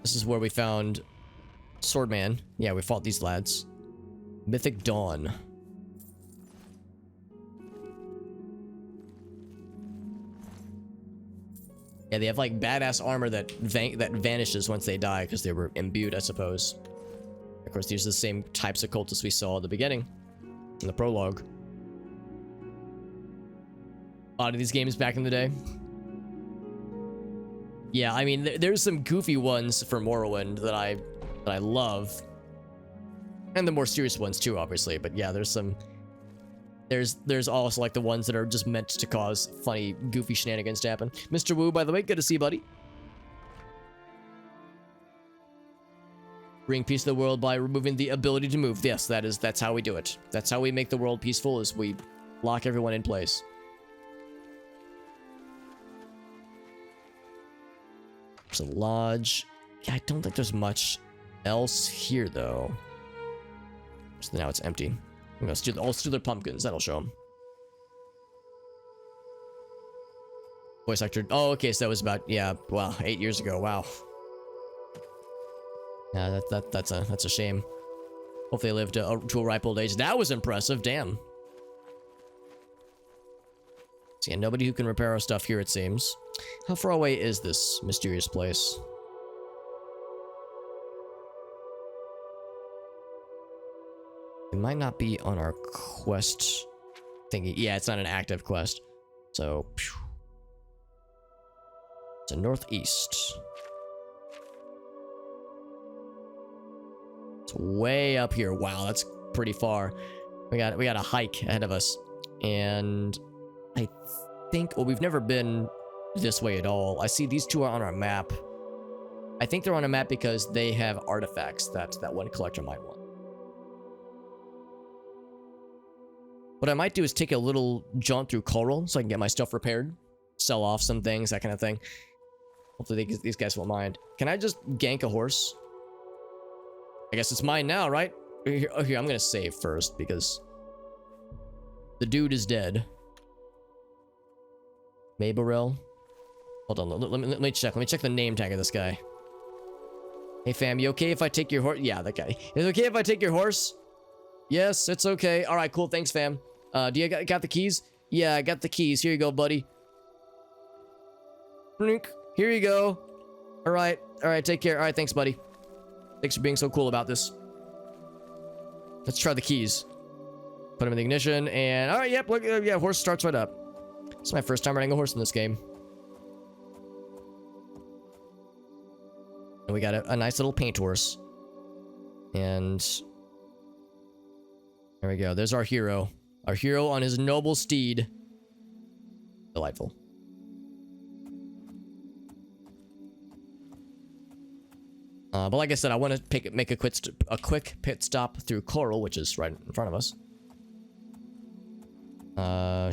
This is where we found Swordman. Yeah, we fought these lads. Mythic Dawn. Yeah, they have like badass armor that vanishes once they die because they were imbued, I suppose. Of course, these are the same types of cultists we saw at the beginning in the prologue. A lot of these games back in the day. Yeah, I mean, there's some goofy ones for Morrowind that I love, and the more serious ones too, obviously. But yeah, there's some there's also like the ones that are just meant to cause funny, goofy shenanigans to happen. Mr. Wu, by the way, good to see you, buddy. Bring peace to the world by removing the ability to move. Yes, that's how we do it. That's how we make the world peaceful, is we lock everyone in place. There's a lodge. Yeah, I don't think there's much else here, though. So now it's empty. I'm gonna steal their pumpkins. That'll show them. Voice actor. Oh, okay. So that was about, yeah, wow, 8 years ago. Wow. Yeah, that's a shame. Hopefully they lived to a ripe old age. That was impressive. Damn. So yeah, nobody who can repair our stuff here, it seems. How far away is this mysterious place? It might not be on our quest thingy. Yeah, it's not an active quest. So, phew. It's a northeast. It's way up here. Wow, that's pretty far. We got a hike ahead of us. And I think, well, we've never been this way at all. I see these two are on our map. I think they're on a map because they have artifacts that one collector might want. What I might do is take a little jaunt through Coral so I can get my stuff repaired, sell off some things, that kind of thing. Hopefully these guys won't mind. Can I just gank a horse? I guess it's mine now, right? Here, I'm gonna save first because the dude is dead. Maboril. Hold on, let me check. Let me check the name tag of this guy. Hey fam, you okay if I take your horse? Yeah, that guy. Is it okay if I take your horse? Yes, it's okay. All right, cool. Thanks, fam. Do you got the keys? Yeah, I got the keys. Here you go, buddy. Here you go. All right, take care. All right, thanks, buddy. Thanks for being so cool about this. Let's try the keys. Put them in the ignition, and all right, yep, look, yeah, horse starts right up. It's my first time riding a horse in this game. And we got a nice little paint horse. And there we go. There's our hero. Our hero on his noble steed. Delightful. But like I said, I want to make a quick pit stop through Coral, which is right in front of us.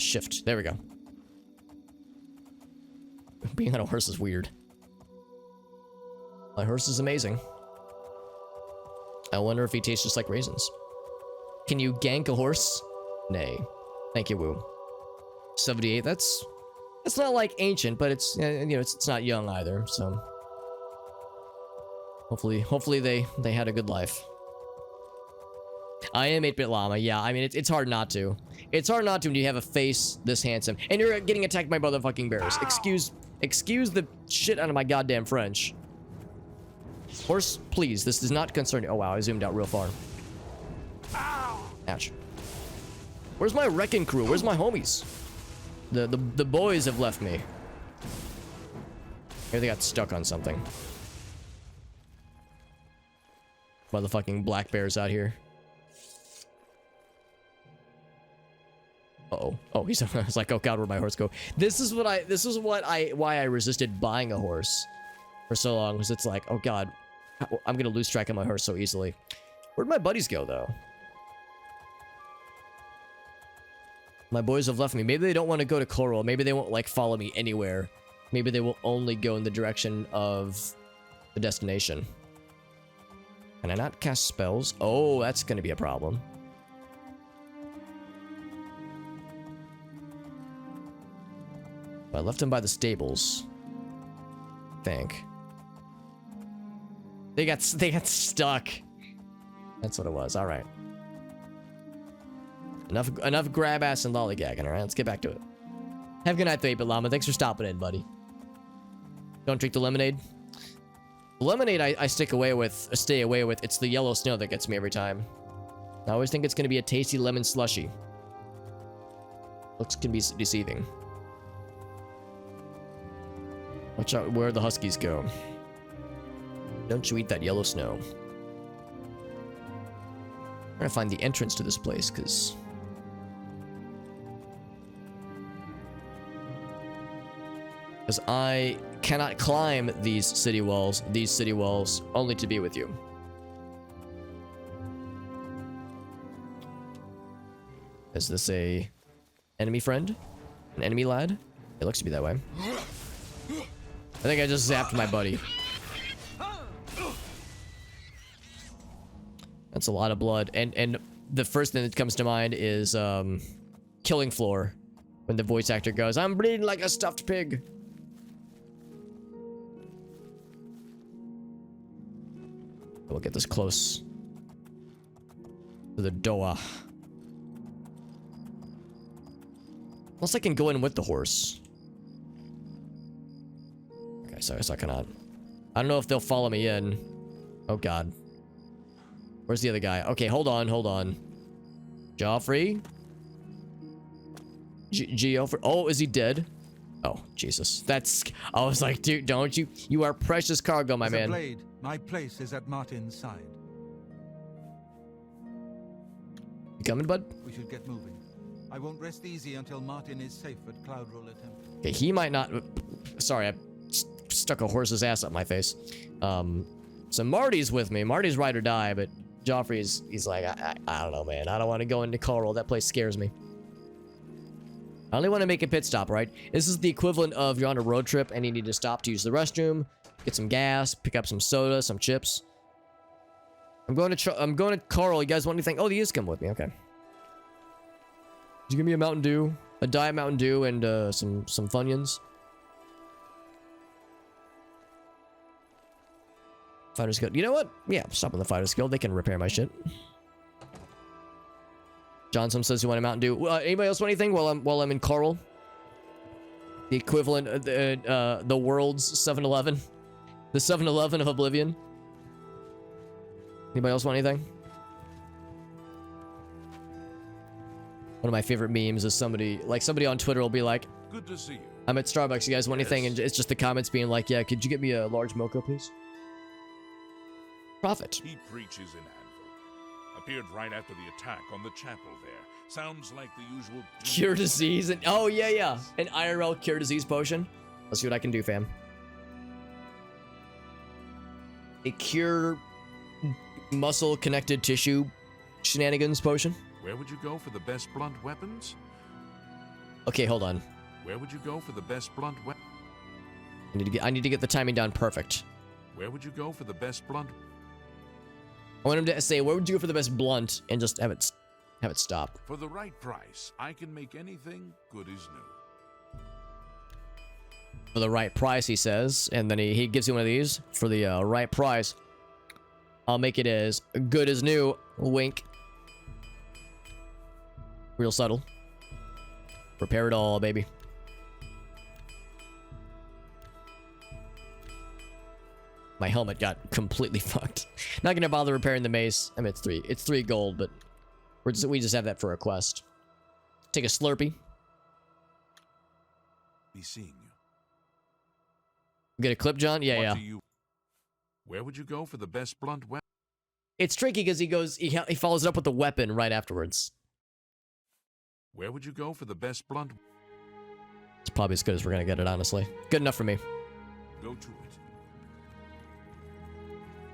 Shift. There we go. Being on a horse is weird. My horse is amazing. I wonder if he tastes just like raisins. Can you gank a horse? Nay. Thank you, Woo. 78. That's not like ancient, but it's, you know, it's not young either. So hopefully they had a good life. I am 8-bit llama. Yeah, I mean it's hard not to. It's hard not to when you have a face this handsome and you're getting attacked by motherfucking bears. Excuse the shit out of my goddamn French. Horse, please. This does not concern you. Oh wow, I zoomed out real far. Ouch. Where's my wrecking crew? Where's my homies? The boys have left me. Maybe they got stuck on something. Motherfucking black bears out here. Uh-oh. Oh, he's like, oh god, where'd my horse go? This is why I resisted buying a horse for so long, because it's like, oh god, I'm gonna lose track of my horse so easily. Where'd my buddies go though? My boys have left me. Maybe they don't want to go to Coral. Maybe they won't like follow me anywhere. Maybe they will only go in the direction of the destination. Can I not cast spells? Oh, that's gonna be a problem. I left them by the stables. I think. They got stuck. That's what it was. All right. Enough grab ass and lollygagging. All right, let's get back to it. Have a good night, 8-bit llama. Thanks for stopping in, buddy. Don't drink the lemonade. The lemonade I stay away with. It's the yellow snow that gets me every time. I always think it's gonna be a tasty lemon slushy. Looks can be deceiving. Watch out where the huskies go. Don't you eat that yellow snow. I'm trying to find the entrance to this place, because Because I cannot climb these city walls, only to be with you. Is this a enemy friend? An enemy lad? It looks to be that way. I think I just zapped my buddy. That's a lot of blood. And the first thing that comes to mind is Killing Floor. When the voice actor goes, "I'm bleeding like a stuffed pig." We'll get this close to the door. Unless I can go in with the horse. Okay, sorry, so I cannot. I don't know if they'll follow me in. Oh god. Where's the other guy? Okay, hold on. Joffrey? Geoffrey? Oh, is he dead? Oh, Jesus. That's... I was like, dude, don't you... You are precious cargo, my man. Blade, my place is at Martin's side. You coming, bud? We should get moving. I won't rest easy until Martin is safe at Cloud Ruler Temple. Okay, he might not... Sorry, I stuck a horse's ass up my face. So Marty's with me. Marty's ride or die, but Joffrey's... He's like, I don't know, man. I don't want to go into Coral. That place scares me. I only want to make a pit stop, right? This is the equivalent of you're on a road trip and you need to stop to use the restroom, get some gas, pick up some soda, some chips. I'm going to Coral. You guys want anything? Oh, the is come with me. Okay. Did you give me a Mountain Dew, a Diet Mountain Dew, and some Funyuns? Fighter's Guild. You know what? Yeah, stop on the Fighter's Guild. They can repair my shit. Johnson says you want a Mountain Dew. Anybody else want anything while I'm in Coral? The equivalent of the world's 7-Eleven. The 7-Eleven of Oblivion. Anybody else want anything? One of my favorite memes is somebody on Twitter will be like, Good to see you. "I'm at Starbucks, you guys want anything?" And it's just the comments being like, "Yeah, could you get me a large mocha, please?" Profit. He preaches in Anvil. Appeared right after the attack on the chapel there. Sounds like the usual... Cure disease and... Oh, yeah. An IRL cure disease potion. Let's see what I can do, fam. A cure muscle connected tissue shenanigans potion. Where would you go for the best blunt weapons? Okay, hold on. Where would you go for the best blunt weapons? I need to get the timing down perfect. Where would you go for the best blunt... I want him to say, "Where would you go for the best blunt?" and just have it stop. For the right price, I can make anything good as new. For the right price, he says, and then he gives you one of these. For the right price, I'll make it as good as new. Wink. Real subtle. Repair it all, baby. My helmet got completely fucked. Not gonna bother repairing the mace. I mean, it's 3 gold, but we just have that for a quest. Take a Slurpee. Be seeing you. Get a clip, John? Yeah. Where would you go for the best blunt weapon? It's tricky because he follows it up with the weapon right afterwards. Where would you go for the best blunt? It's probably as good as we're gonna get it, honestly. Good enough for me. Go to it.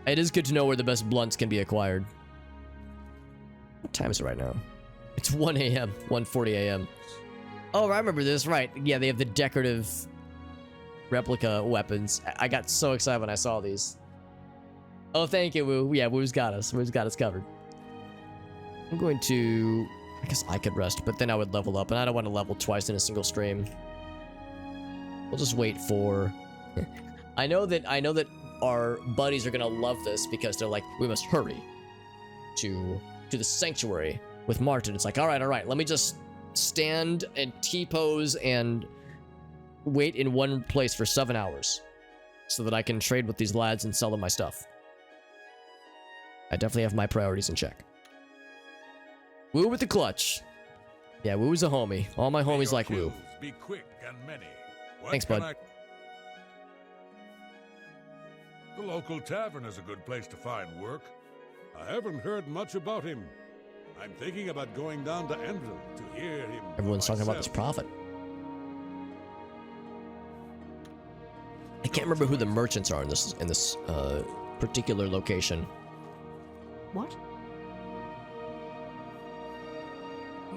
It is good to know where the best blunts can be acquired. What time is it right now? It's 1 a.m. 1:40 a.m. Oh, I remember this, right. Yeah, they have the decorative replica weapons. I got so excited when I saw these. Oh, thank you, Woo. Yeah, Woo's got us. Woo's got us covered. I'm going to... I guess I could rest, but then I would level up, and I don't want to level twice in a single stream. We'll just wait for... I know that our buddies are gonna love this because they're like, we must hurry to the sanctuary with Martin. It's like, all right, let me just stand and T-pose and wait in one place for 7 hours so that I can trade with these lads and sell them my stuff. I definitely have my priorities in check. Woo with the clutch. Yeah, Woo's a homie. All my homies like Woo. Be quick and many. Thanks, bud. The local tavern is a good place to find work. I haven't heard much about him. I'm thinking about going down to Anvil to hear him. Everyone's talking about this prophet. can't remember who the merchants are in this particular location. What?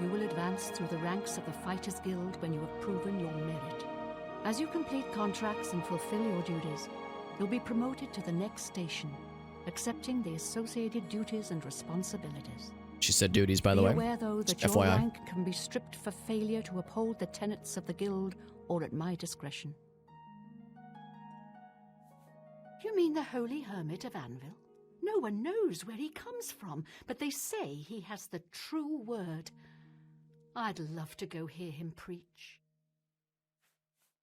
You will advance through the ranks of the Fighters Guild when you have proven your merit. As you complete contracts and fulfill your duties, you'll be promoted to the next station, accepting the associated duties and responsibilities. She said duties, by the way. Be aware, though, that Just your FYI. rank can be stripped for failure to uphold the tenets of the guild or at my discretion. You mean the Holy Hermit of Anvil? No one knows where he comes from, but they say he has the true word. I'd love to go hear him preach.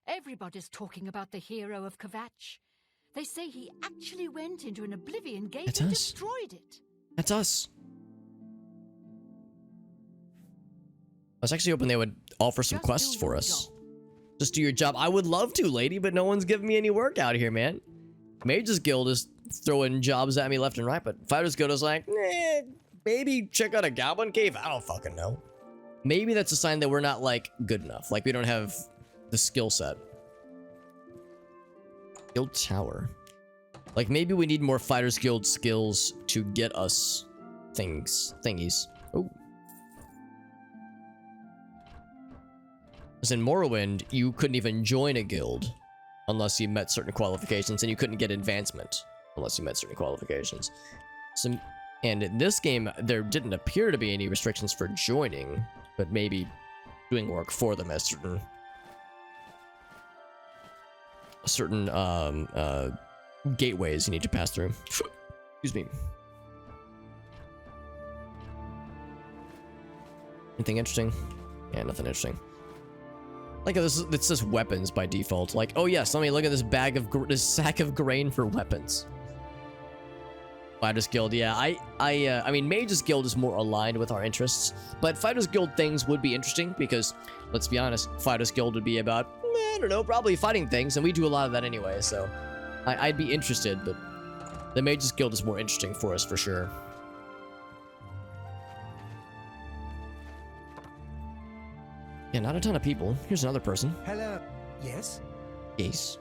Everybody's talking about the hero of Kvatch. They say he actually went into an Oblivion gate That's and us. destroyed it. That's us. I was actually hoping they would offer some Just quests do for your us. job. Just do your job. I would love to, lady, but no one's giving me any work out here, man. Mage's Guild is throwing jobs at me left and right, but Fighters Guild is like, maybe check out a goblin cave. I don't fucking know. Maybe that's a sign that we're not, like, good enough. Like, we don't have the skill set. Guild Tower. Like, maybe we need more Fighters Guild skills to get us thingies. Oh. Because in Morrowind, you couldn't even join a guild unless you met certain qualifications, and you couldn't get advancement unless you met certain qualifications. And in this game, there didn't appear to be any restrictions for joining, but maybe doing work for them as certain gateways you need to pass through. Excuse me. Anything interesting? Yeah, nothing interesting. Like this, it says weapons by default. Like, oh yes, let me look at this sack of grain for weapons. Fighters Guild, yeah. I mean, Mage's Guild is more aligned with our interests, but Fighters Guild things would be interesting because, let's be honest, Fighters Guild would be about, I don't know, probably fighting things, and we do a lot of that anyway. So, I'd be interested, but the Mage's Guild is more interesting for us for sure. Yeah, not a ton of people. Here's another person. Hello. Yes? Yes.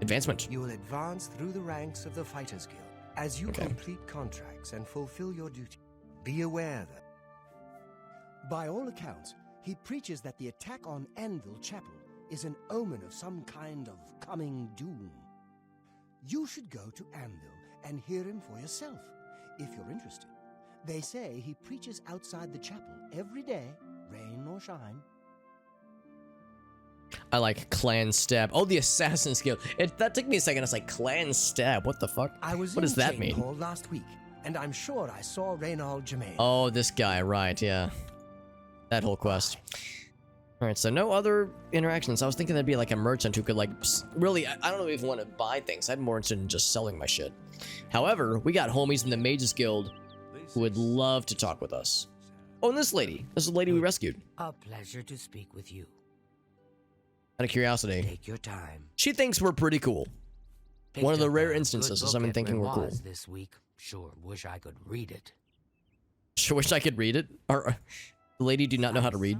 Advancement. You will advance through the ranks of the Fighters Guild as you Okay. complete contracts and fulfill your duty. Be aware that, by all accounts, he preaches that the attack on Anvil Chapel is an omen of some kind of coming doom. You should go to Anvil and hear him for yourself, if you're interested. They say he preaches outside the chapel every day, rain or shine. I like Clan Stab. Oh, the Assassin's Guild. That took me a second. It's like Clan Stab. What the fuck? I was What does in that mean? Hall last week, and I'm sure I saw Reynald Germain. Oh, this guy. Right, yeah. That whole quest. Alright, so no other interactions. I was thinking there'd be like a merchant who could like... Really, I don't even want to buy things. I'm more interested in just selling my shit. However, we got homies in the Mages Guild who would love to talk with us. Oh, and this lady. This is the lady we rescued. A pleasure to speak with you. Out of curiosity. Take your time. She thinks we're pretty cool. One of the Picked up rare a good instances of book someone at thinking we're cool. Renoir's this week. Sure wish I could read it. Sure wish I could read it. Or, the lady do not know how to read.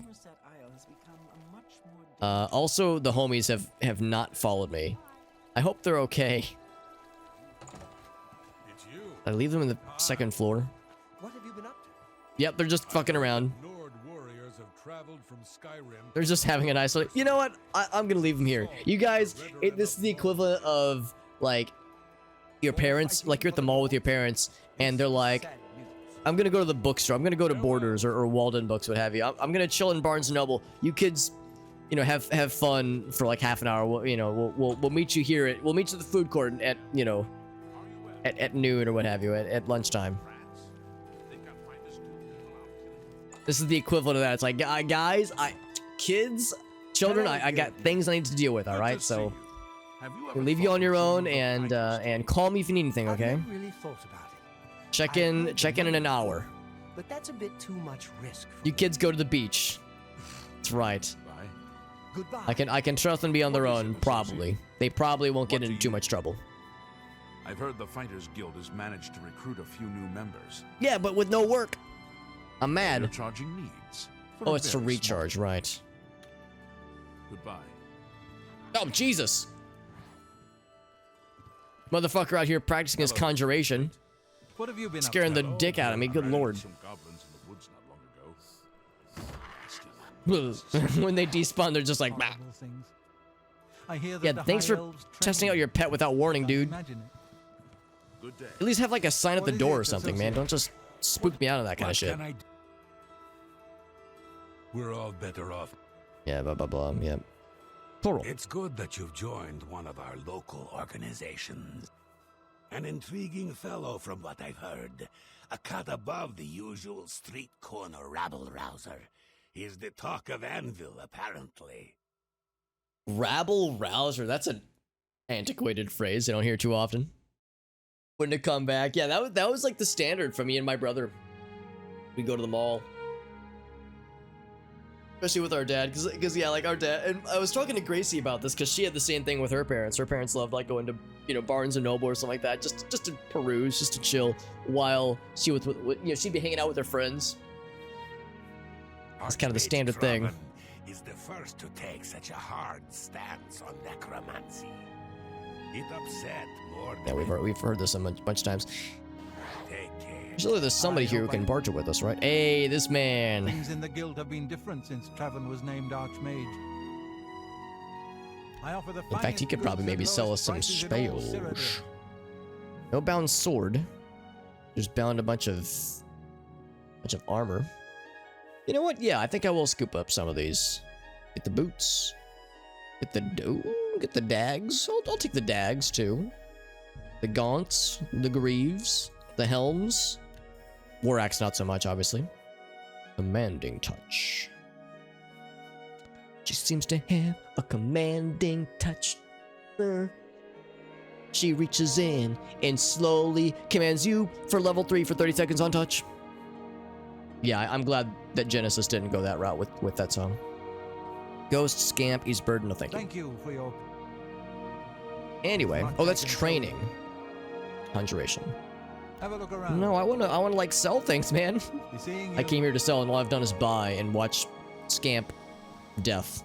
Also, the homies have not followed me. I hope they're okay. It's you. I leave them in the second floor. What have you been up to? Yep, they're just fucking around. Nord warriors have traveled from Skyrim. They're just having a nice... You know what? I'm gonna leave them here. You guys, this is the equivalent of, like, your parents. Like, you're at the mall with your parents, and they're like, I'm gonna go to the bookstore. I'm gonna go to Borders or Walden Books, what have you. I'm gonna chill in Barnes & Noble. You kids, you know, have fun for like half an hour. We'll meet you here we'll meet you at the food court at, you know, at noon or what have you, at lunchtime. This is the equivalent of that. It's like, guys, kids, children, I got things I need to deal with, all right? So we'll leave you on your own, and call me if you need anything, okay? I've never really thought about it. Check in an hour. But that's a bit too much risk for You me. kids go to the beach. That's right. Goodbye. I can trust them to be on their own, probably. They probably won't get into too much trouble. I've heard the Fighters Guild has managed to recruit a few new members. Yeah, but with no work. I'm They're mad. charging needs. for Oh, a it's to very recharge, right. small- Goodbye. Oh, Jesus. Motherfucker out here practicing his conjuration. What have you been Scaring up the to? dick out of me, good lord. Some goblins in the woods not long ago. When they despawn, they're just like, bah. Horrible things. I hear that Yeah, the thanks High for Elves train testing out your pet without warning, can't dude. imagine it. Good day. At least have like a sign at the What is door it, or something, man. associate? Don't just spook me out on that kind of shit. We're all better off. Yeah, blah, blah, blah. Yeah. Plural. It's good that you've joined one of our local organizations. An intriguing fellow from what I've heard. A cut above the usual street corner rabble-rouser. He's the talk of Anvil, apparently. Rabble rouser. That's an antiquated phrase I don't hear too often. When to come back. Yeah, that was like the standard for me and my brother. We go to the mall. Especially with our dad, because yeah, like our dad, and I was talking to Gracie about this because she had the same thing with her parents. Her parents loved like going to, you know, Barnes and Noble or something like that, just to peruse, just to chill, while she was with you know, she'd be hanging out with her friends. It's kind of the standard thing. Archmage Trovan is the first to take such a hard stance on necromancy. It upset more Yeah, than we've heard this a bunch of times. Take care. Surely there's somebody here who can barter with us, right? Hey, this man. Things in the guild have been different since Travan was named Archmage. I offer the In fact, he finest could probably goods at maybe sell us lowest some prices in all spells. Cyrodiil. No bound sword. Just bound a bunch of armor. You know what? Yeah, I think I will scoop up some of these. Get the boots. Get the dags. I'll take the dags too. The gaunts, the greaves, the helms. War axe not so much, obviously. Commanding touch. She seems to have a commanding touch. She reaches in and slowly commands you for level 3 for 30 seconds on touch. Yeah, I'm glad that Genesis didn't go that route with that song. Ghost, Scamp, East Bird, no thank you. Thank you for your Anyway, oh, that's training. Conjuration. have a look around. No, I wanna like sell things, man. Be seeing I you. came here to sell, and all I've done is buy and watch Scamp death.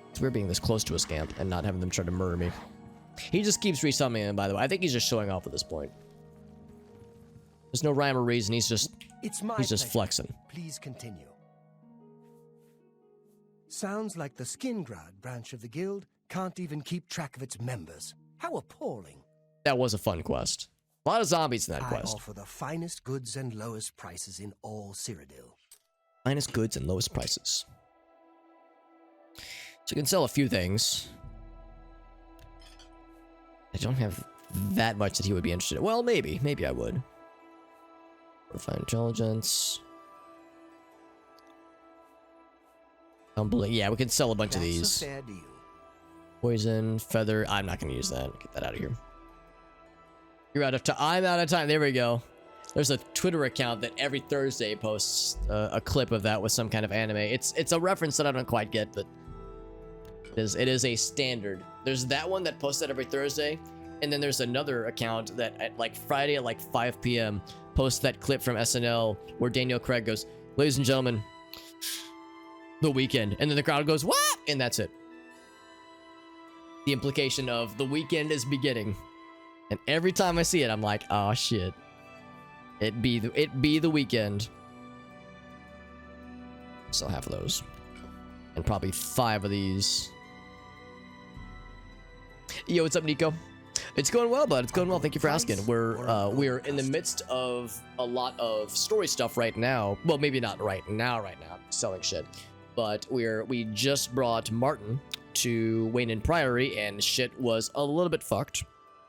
It's weird being this close to a Scamp and not having them try to murder me. He just keeps resummoning him, by the way. I think he's just showing off at this point. There's no rhyme or reason. He's just It's my just pleasure. flexing. Please continue. Sounds like the Skingrad branch of the guild can't even keep track of its members. How appalling. That was a fun quest. A lot of zombies in that I quest. offer the finest goods and lowest prices in all Cyrodiil. Finest goods and lowest prices. So you can sell a few things. I don't have that much that he would be interested in. Well, maybe. Maybe I would. Refined intelligence. Humbling. Yeah, we can sell a bunch of That's these. a fair deal. Poison, feather. I'm not going to use that. Get that out of here. You're out of time. I'm out of time. There we go. There's a Twitter account that every Thursday posts a clip of that with some kind of anime. It's a reference that I don't quite get, but it is a standard. There's that one that posts that every Thursday, and then there's another account that at like Friday at like 5 p.m. posts that clip from SNL where Daniel Craig goes, "Ladies and gentlemen, the weekend," and then the crowd goes, "What?" And that's it. The implication of the weekend is beginning. And every time I see it, I'm like, oh shit. It be the weekend. Still half of those. And probably 5 of these. Yo, what's up, Nico? It's going well, bud. It's going well. Thank you for asking. We're in the midst of a lot of story stuff right now. Well, maybe not right now, selling shit. But we just brought Martin to Weynon Priory, and shit was a little bit fucked.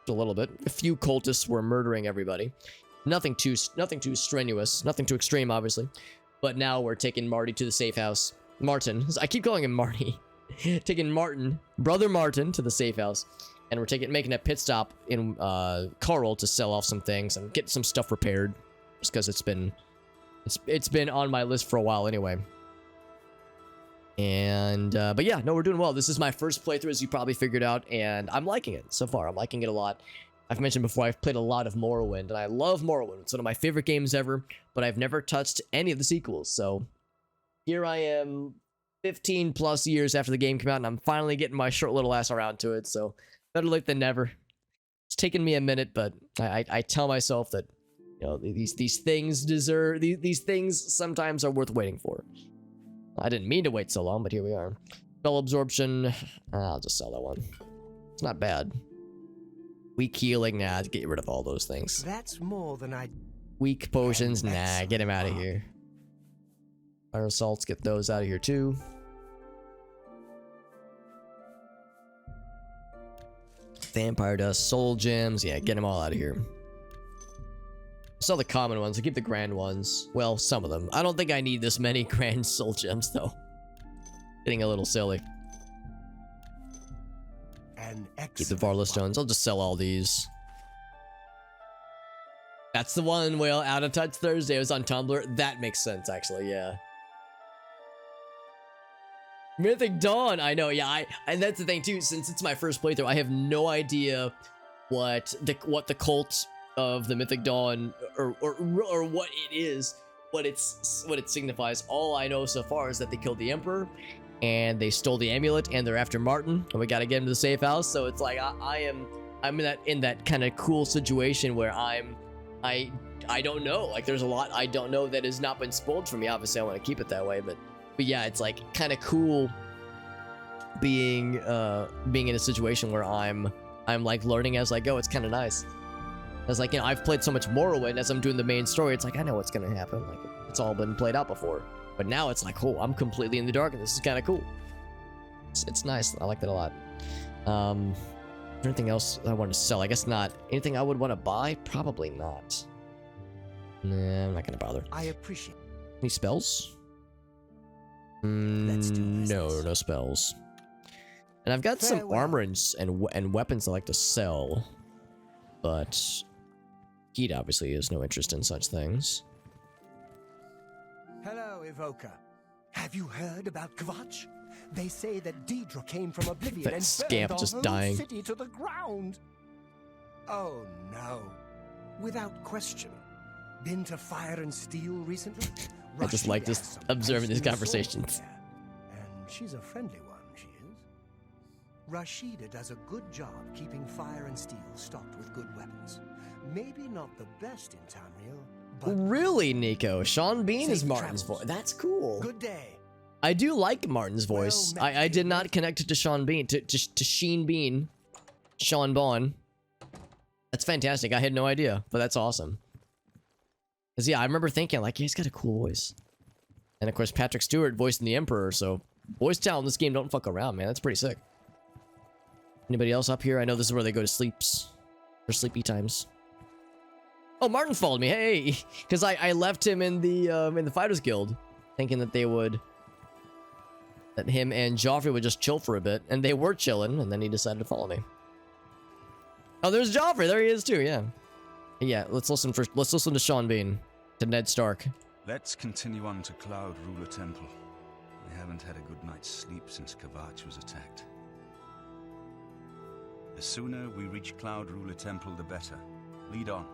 A little bit. A few cultists were murdering everybody. Nothing too strenuous, nothing too extreme, obviously. But now we're taking Marty to the safe house. Martin. I keep calling him Marty. Taking Martin, brother Martin, to the safe house, and we're making a pit stop in Carl to sell off some things and get some stuff repaired, just because it's been on my list for a while anyway. And but yeah, no, we're doing well. This is my first playthrough, as you probably figured out, and I'm liking it so far. I'm liking it a lot. I've mentioned before, I've played a lot of Morrowind, and I love Morrowind. It's one of my favorite games ever, but I've never touched any of the sequels. So here I am, 15 plus years after the game came out, and I'm finally getting my short little ass around to it. So Better late than never. It's taken me a minute, but I tell myself that, you know, these things deserve, these things sometimes are worth waiting for. I didn't mean to wait so long, but here we are. Spell absorption. I'll just sell that one. It's not bad. Weak healing. Nah, get rid of all those things. That's more than I... Weak potions. Nah, get him out of here. Fire assaults. Get those out of here too. Vampire dust. Soul gems. Yeah, get them all out of here. Sell the common ones. I'll keep the grand ones. Well, some of them. I don't think I need this many grand soul gems, though. Getting a little silly. Keep the Varla stones. I'll just sell all these. That's the one. Well, Out of Touch Thursday was on Tumblr. That makes sense, actually. Yeah. Mythic Dawn. I know. Yeah. And that's the thing too. Since it's my first playthrough, I have no idea what the cult of the Mythic Dawn or what it is, what it signifies. All I know so far is that they killed the Emperor and they stole the amulet and they're after Martin and we got to get him to the safe house. So it's like I'm in that kind of cool situation where I don't know. Like there's a lot I don't know that has not been spoiled for me. Obviously I want to keep it that way, but yeah, it's like kind of cool being in a situation where I'm like learning as I go. It's kind of nice. It's like, you know, I've played so much Morrowind as I'm doing the main story. It's like I know what's gonna happen. Like it's all been played out before. But now it's like, oh, I'm completely in the dark and this is kind of cool. It's nice. I like that a lot. Anything else I want to sell? I guess not. Anything I would want to buy? Probably not. Nah, I'm not gonna bother. I appreciate. Any spells? No spells. And I've got some armor and weapons I like to sell, but Heat obviously has no interest in such things. Hello, Evoker. Have you heard about Kvatch? They say that Deidre came from Oblivion That and scamp burned just the whole dying. city to the ground. Oh no. Without question. Been to Fire and Steel recently? I just like Rashid has just some observing these excellent conversations. swords there. And she's a friendly one, she is. Rashida does a good job keeping Fire and Steel stocked with good weapons. Maybe not the best in Tamriel, but... Really, Nico? Sean Bean is Safe Martin's travels. voice. That's cool. Good day. I do like Martin's voice. Well met, I did not connect it to Sean Bean, to Sheen Bean. Sean Bond. That's fantastic. I had no idea, but that's awesome. Because, yeah, I remember thinking, like, yeah, he's got a cool voice. And, of course, Patrick Stewart voicing the Emperor, so voice talent in this game don't fuck around, man. That's pretty sick. Anybody else up here? I know this is where they go to sleeps. For sleepy times. Oh, Martin followed me. Hey! Because I left him in the Fighters Guild, thinking that they would... that him and Joffrey would just chill for a bit, and they were chilling, and then he decided to follow me. Oh, there's Joffrey. There he is too. Yeah, yeah. Let's listen to Sean Bean, to Ned Stark. Let's continue on to Cloud Ruler Temple. We haven't had a good night's sleep since Kvatch was attacked. The sooner we reach Cloud Ruler Temple, the better. Lead on.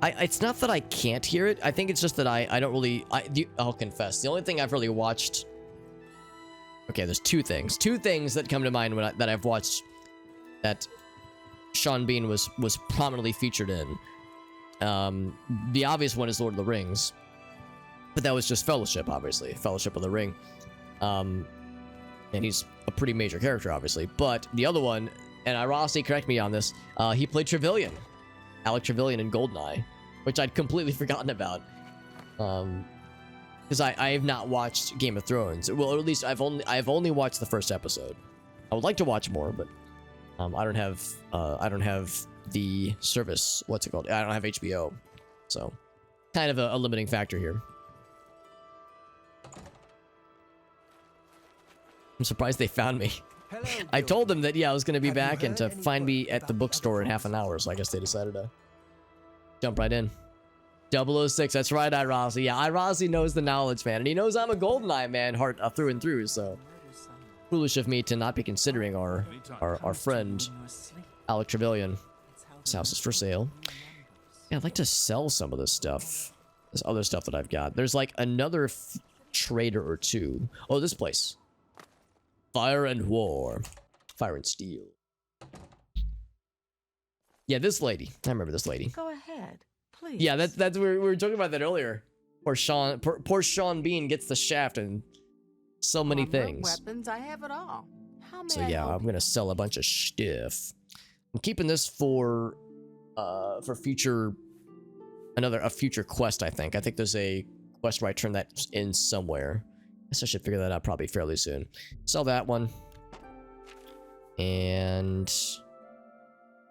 It's not that I can't hear it. I think it's just that I don't really. I'll confess. The only thing I've really watched. Okay, there's two things that come to mind that I've watched that Sean Bean was prominently featured in. The obvious one is Lord of the Rings, but that was just Fellowship, obviously, Fellowship of the Ring, and he's a pretty major character, obviously. But the other one, and Rossi, correct me on this, he played Trevelyan, Alec Trevelyan in Goldeneye, which I'd completely forgotten about. Because I have not watched Game of Thrones. Well, or at least I've only watched the first episode. I would like to watch more, but I don't have the service. What's it called? I don't have HBO, so kind of a limiting factor here. I'm surprised they found me. Hello, I told them that I was gonna be Have you back and to heard any find me word at the about bookstore in other half an hour. forces? So I guess they decided to jump right in. 006, that's right, Irossi. Yeah, Irossi knows the knowledge, man. And he knows I'm a Goldeneye man, heart through and through, so... Foolish of me to not be considering our friend, Alec Trevelyan. This house is for sale. Yeah, I'd like to sell some of this stuff. This other stuff that I've got. There's like another trader or two. Oh, this place. Fire and War. Fire and Steel. Yeah, this lady. I remember this lady. Go ahead, please. Yeah, that's we were talking about that earlier. Poor Sean Bean gets the shaft and so many Armor, things. Weapons, I have it all. How may So I yeah, help I'm gonna sell a bunch of stuff. I'm keeping this for future, a future quest. I think there's a quest where I turn that in somewhere. Guess I should figure that out probably fairly soon. Sell that one, and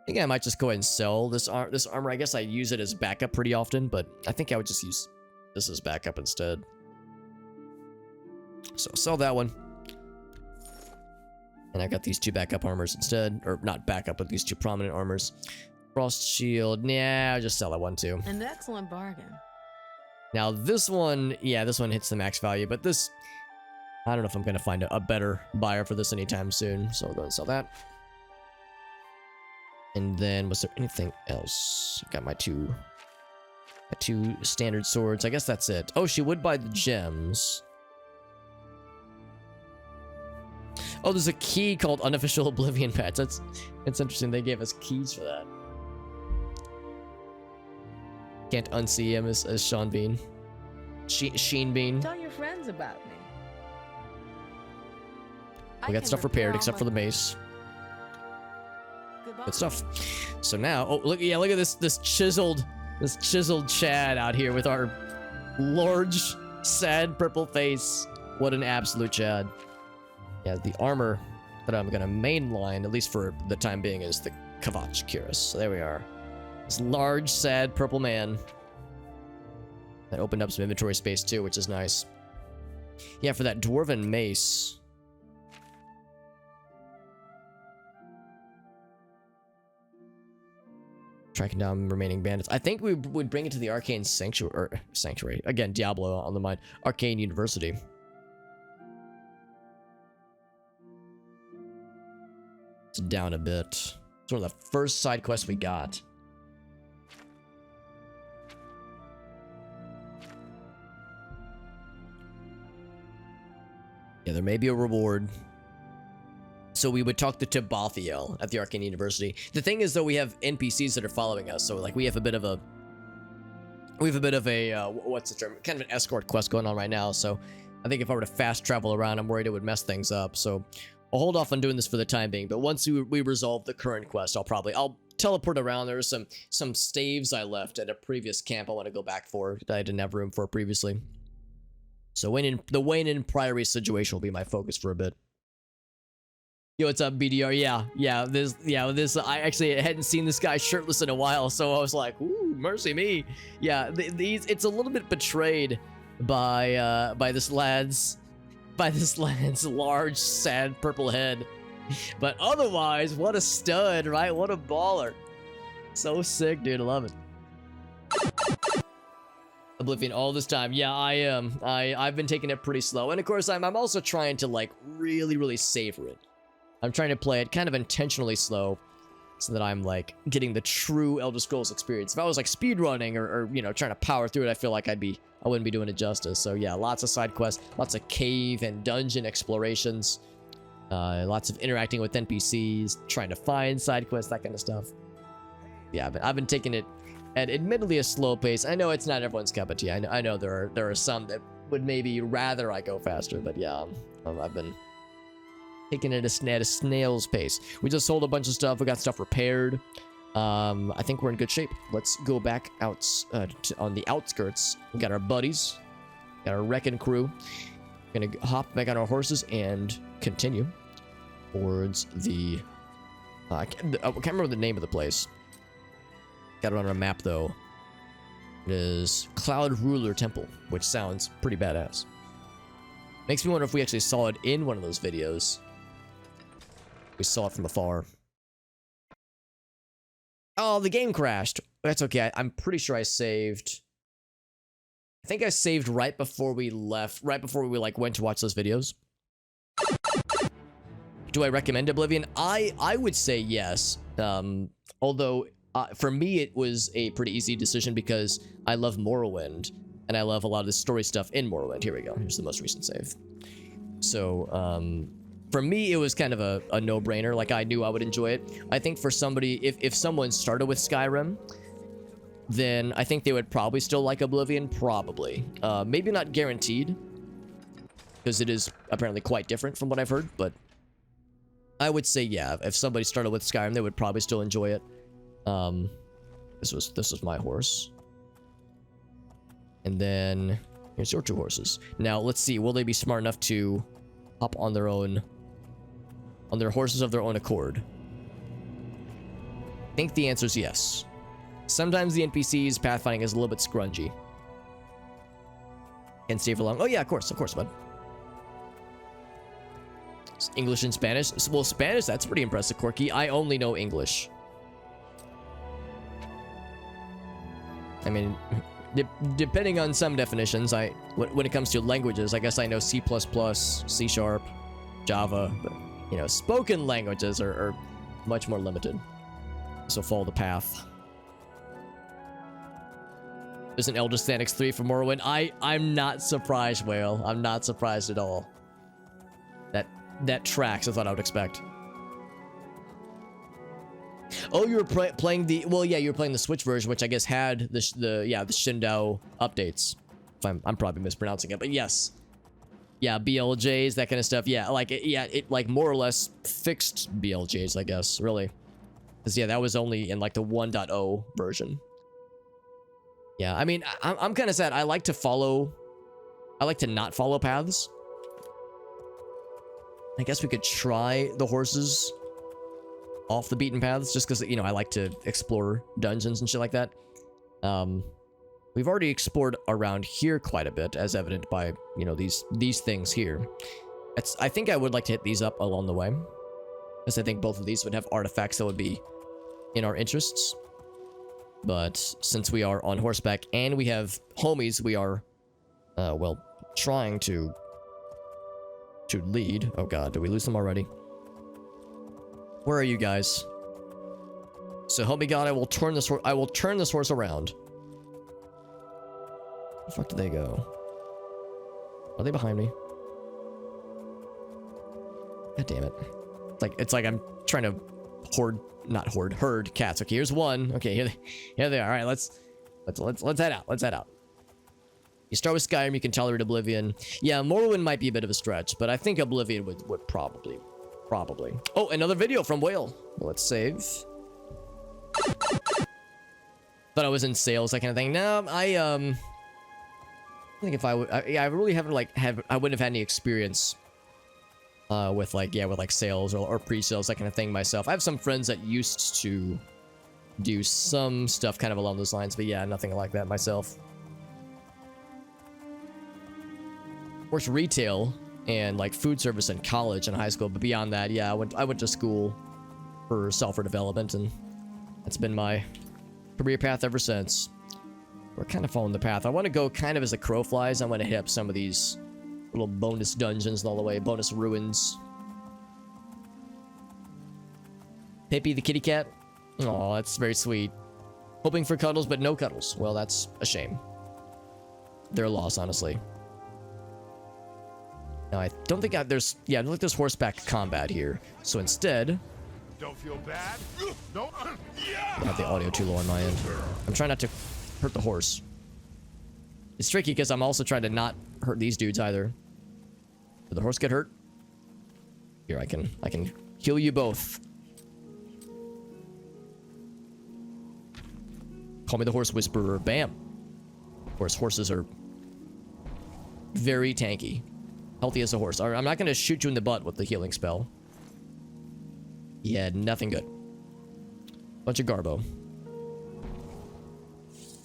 I think I might just go ahead and sell this armor. I guess I use it as backup pretty often, but I think I would just use this as backup instead. So sell that one. And I got these 2 backup armors instead. Or not backup, but these 2 prominent armors. Frost shield. Nah, I'll just sell that one too. An excellent bargain. Now this one, yeah, this one hits the max value, but this, I don't know if I'm going to find a better buyer for this anytime soon. So I'll go and sell that. And then was there anything else? I got my two standard swords. I guess that's it. Oh, she would buy the gems. Oh, there's a key called Unofficial Oblivion Patch. That's interesting. They gave us keys for that. Can't unsee him as Sean Bean. Sheen Bean. Tell your friends about me. We got stuff repaired except for the mace. Goodbye. Good stuff. So now, oh look, yeah, look at this chiseled Chad out here with our large, sad purple face. What an absolute Chad. Yeah, the armor that I'm gonna mainline, at least for the time being, is the Kavach Cuirass. So there we are. This large, sad purple man. That opened up some inventory space too, which is nice. Yeah, for that dwarven mace. Tracking down remaining bandits. I think we would bring it to the Arcane Sanctuary. Again, Diablo on the mind. Arcane University. It's down a bit. It's one of the first side quests we got. Yeah, there may be a reward. So we would talk to Tibathiel at the Arcane University. The thing is, though, we have NPCs that are following us, so like we have a bit of a what's the term? Kind of an escort quest going on right now. So I think if I were to fast travel around, I'm worried it would mess things up. So I'll hold off on doing this for the time being. But once we resolve the current quest, I'll teleport around. There's some staves I left at a previous camp I want to go back for that I didn't have room for previously. So the Weynon Priory situation will be my focus for a bit. Yo, what's up, BDR? This I actually hadn't seen this guy shirtless in a while, so I was like, ooh, mercy me. Yeah, it's a little bit betrayed by this lad's large, sad purple head. But otherwise, what a stud, right? What a baller. So sick, dude. I love it. Oblivion all this time. Yeah, I am. I've been taking it pretty slow. And of course, I'm also trying to like really savor it. I'm trying to play it kind of intentionally slow so that I'm like getting the true Elder Scrolls experience. If I was like speedrunning or you know, trying to power through it, I feel like I wouldn't be doing it justice. So yeah, lots of side quests, lots of cave and dungeon explorations, lots of interacting with NPCs, trying to find side quests, that kind of stuff. Yeah, but I've been taking it at admittedly a slow pace. I know it's not everyone's cup of tea. I know there are some that would maybe rather I go faster, but yeah, I've been taking it at a snail's pace. We just sold a bunch of stuff. We got stuff repaired. I think we're in good shape. Let's go back out on the outskirts. We got our buddies, got our wrecking crew. Gonna hop back on our horses and continue towards the. I can't remember the name of the place. Got it on our map though. It is Cloud Ruler Temple, which sounds pretty badass. Makes me wonder if we actually saw it in one of those videos. We saw it from afar. Oh, the game crashed. That's okay. I'm pretty sure I saved. I think I saved right before we left, right before we like went to watch those videos. Do I recommend Oblivion? I would say yes. Although for me it was a pretty easy decision because I love Morrowind and I love a lot of the story stuff in Morrowind. Here we go. Here's the most recent save. So for me, it was kind of a no-brainer. Like, I knew I would enjoy it. I think for somebody, if someone started with Skyrim, then I think they would probably still like Oblivion, probably. Maybe not guaranteed, because it is apparently quite different from what I've heard, but I would say, yeah, if somebody started with Skyrim, they would probably still enjoy it. This was my horse. And then here's your 2 horses. Now, let's see, will they be smart enough to hop on their horses of their own accord? I think the answer is yes. Sometimes the NPCs pathfinding is a little bit scrungy. Can stay for long. Oh yeah, of course, bud. English and Spanish. Well, Spanish, that's pretty impressive, Corky. I only know English. I mean, depending on some definitions, when it comes to languages, I guess I know C++, C#, Java, but, you know, spoken languages are much more limited. So follow the path. There's an Elder Stanix 3 for Morrowind. I'm not surprised, Whale. I'm not surprised at all. That tracks. I thought I would expect. Oh, you were playing the... Well, yeah, you were playing the Switch version, which I guess had the Shindao updates. If I'm probably mispronouncing it, but yes. Yeah, BLJs, that kind of stuff. Yeah, like, it like more or less fixed BLJs, I guess, really. Because, yeah, that was only in, like, the 1.0 version. Yeah, I mean, I'm kind of sad. I like to not follow paths. I guess we could try the horses off the beaten paths, just because, you know, I like to explore dungeons and shit like that. We've already explored around here quite a bit, as evident by, you know, these things here. I think I would like to hit these up along the way, because I think both of these would have artifacts that would be in our interests. But since we are on horseback and we have homies, we are, well, trying to lead. Oh god, did we lose them already? Where are you guys? So help me God, I will turn this horse around. Where the fuck did they go? Are they behind me? God damn it. It's like I'm trying to herd cats. Okay, here's one. Okay, here they are. All right, let's head out. Let's head out. You start with Skyrim, you can tolerate Oblivion. Yeah, Morrowind might be a bit of a stretch, but I think Oblivion would probably. Oh, another video from Whale. Let's save. Thought I was in sales, that kind of thing. No, I think if I would, I really haven't I wouldn't have had any experience with sales or pre-sales, that kind of thing myself. I have some friends that used to do some stuff kind of along those lines, but yeah, nothing like that myself. Worked retail and like food service in college and high school, but beyond that, yeah, I went to school for software development, and that's been my career path ever since. We're kind of following the path. I want to go kind of as the crow flies. I want to hit up some of these little bonus dungeons all the way, bonus ruins. Pippi the kitty cat. Oh, that's very sweet. Hoping for cuddles, but no cuddles. Well, that's a shame. They're a loss, honestly. Now, I don't think there's horseback combat here. So instead, Don't feel bad. Don't. I have the audio too low on my end. I'm trying not to hurt the horse. It's tricky because I'm also trying to not hurt these dudes either. Did the horse get hurt? Here, I can heal you both. Call me the horse whisperer. Bam. Of course, horses are very tanky. Healthy as a horse. I'm not going to shoot you in the butt with the healing spell. Yeah, nothing good. Bunch of garbo.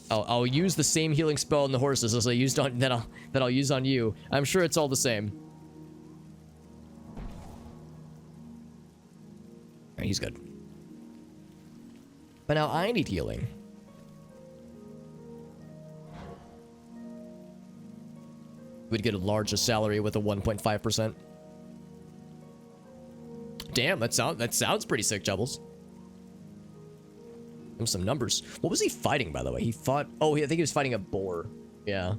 I'll use the same healing spell on the horses as I used on that I'll use on you. I'm sure it's all the same. Alright, he's good. But now I need healing. We'd get a larger salary with a 1.5%. Damn, that sounds pretty sick, Jubbles. Give him some numbers. What was he fighting, by the way? He fought... Oh, I think he was fighting a boar. Yeah.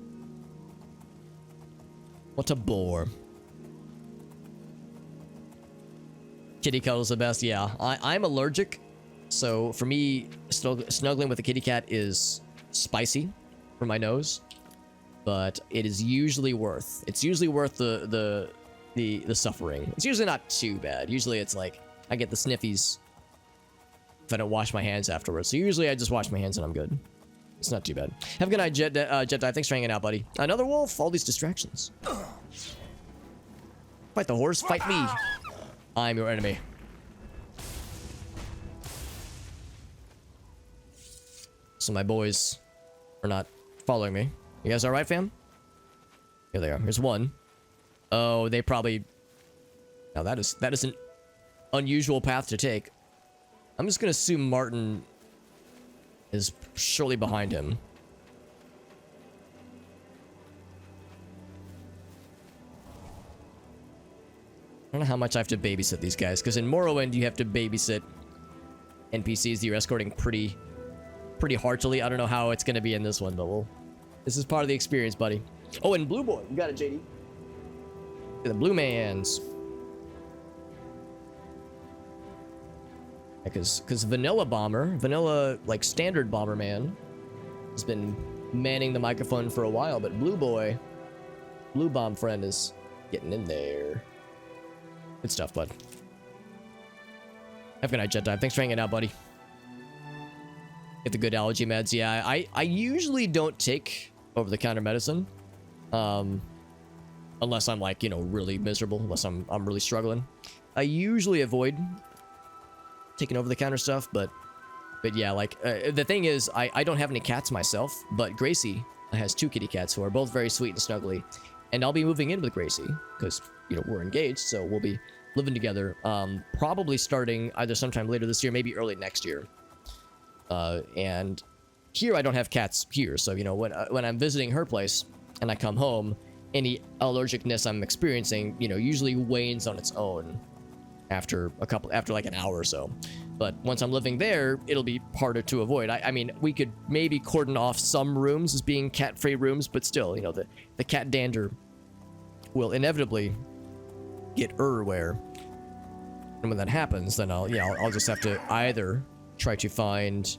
What a boar. Kitty cuddle's the best. Yeah, I'm allergic, so for me, snuggling with a kitty cat is spicy for my nose, but it is usually worth. It's usually worth the suffering. It's usually not too bad. Usually it's like I get the sniffies if I don't wash my hands afterwards. So usually I just wash my hands and I'm good. It's not too bad. Have a good night, Jet Dive. Thanks for hanging out, buddy. Another wolf? All these distractions. Fight the horse. Fight me. I'm your enemy. So my boys are not following me. You guys alright, fam? Here they are. Here's one. Oh, they probably... Now that is an unusual path to take. I'm just gonna assume Martin is surely behind him. I don't know how much I have to babysit these guys, because in Morrowind you have to babysit NPCs that you're escorting pretty heartily. I don't know how it's gonna be in this one, but this is part of the experience, buddy. Oh, and Blue Boy, you got it, JD. The Blue Mans. Because Vanilla like standard Bomberman, has been manning the microphone for a while, but Blue Boy, Blue Bomb friend is getting in there. Good stuff, bud. Have a good night, Jet Dive. Thanks for hanging out, buddy. Get the good allergy meds. Yeah, I usually don't take over-the-counter medicine. Unless I'm like, you know, really miserable, unless I'm really struggling. I usually avoid taking over-the-counter stuff, but yeah, like, the thing is, I don't have any cats myself, but Gracie has 2 kitty cats who are both very sweet and snuggly, and I'll be moving in with Gracie, because, you know, we're engaged, so we'll be living together, probably starting either sometime later this year, maybe early next year. And here I don't have cats here, so, you know, when I'm visiting her place, and I come home, any allergicness I'm experiencing, you know, usually wanes on its own after like an hour or so. But once I'm living there, it'll be harder to avoid. I mean, we could maybe cordon off some rooms as being cat-free rooms, but still, you know, the cat dander will inevitably get everywhere. And when that happens, then I'll just have to either try to find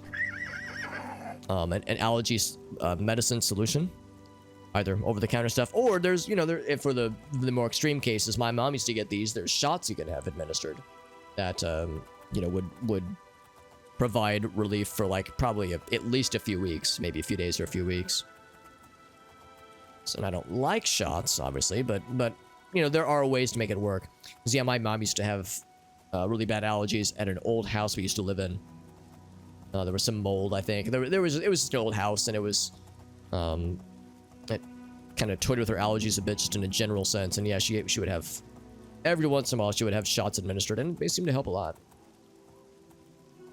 an allergy medicine solution, either over-the-counter stuff, or there's, you know, for the more extreme cases, my mom used to get these. There's shots you can have administered that, you know, would provide relief for like probably at least a few weeks, maybe a few days or a few weeks. So I don't like shots, obviously, but you know, there are ways to make it work. Because yeah, my mom used to have really bad allergies at an old house we used to live in. There was some mold, I think. It was just an old house, and it was it kind of toyed with her allergies a bit, just in a general sense. And yeah, she would have, every once in a while, she would have shots administered, and they seemed to help a lot.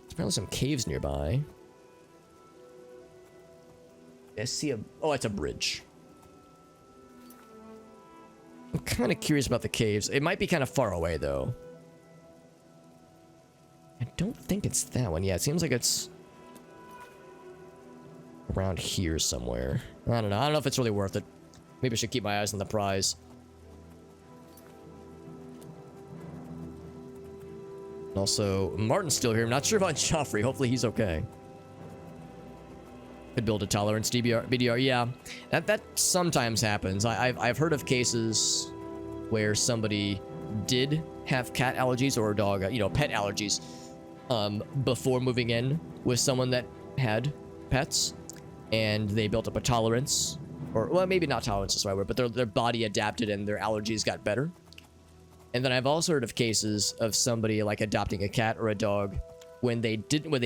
There's probably some caves nearby. I see oh, it's a bridge. I'm kind of curious about the caves. It might be kind of far away, though. I don't think it's that one. Yeah, it seems like it's around here somewhere. I don't know. I don't know if it's really worth it. Maybe I should keep my eyes on the prize. Also, Martin's still here. I'm not sure about Joffrey. Hopefully he's okay. Could build a tolerance BDR. Yeah, that sometimes happens. I've heard of cases where somebody did have cat allergies or dog, you know, pet allergies, before moving in with someone that had pets, and they built up a tolerance, or well, maybe not tolerance is the right word, but their body adapted and their allergies got better. And then I've also heard of cases of somebody like adopting a cat or a dog when they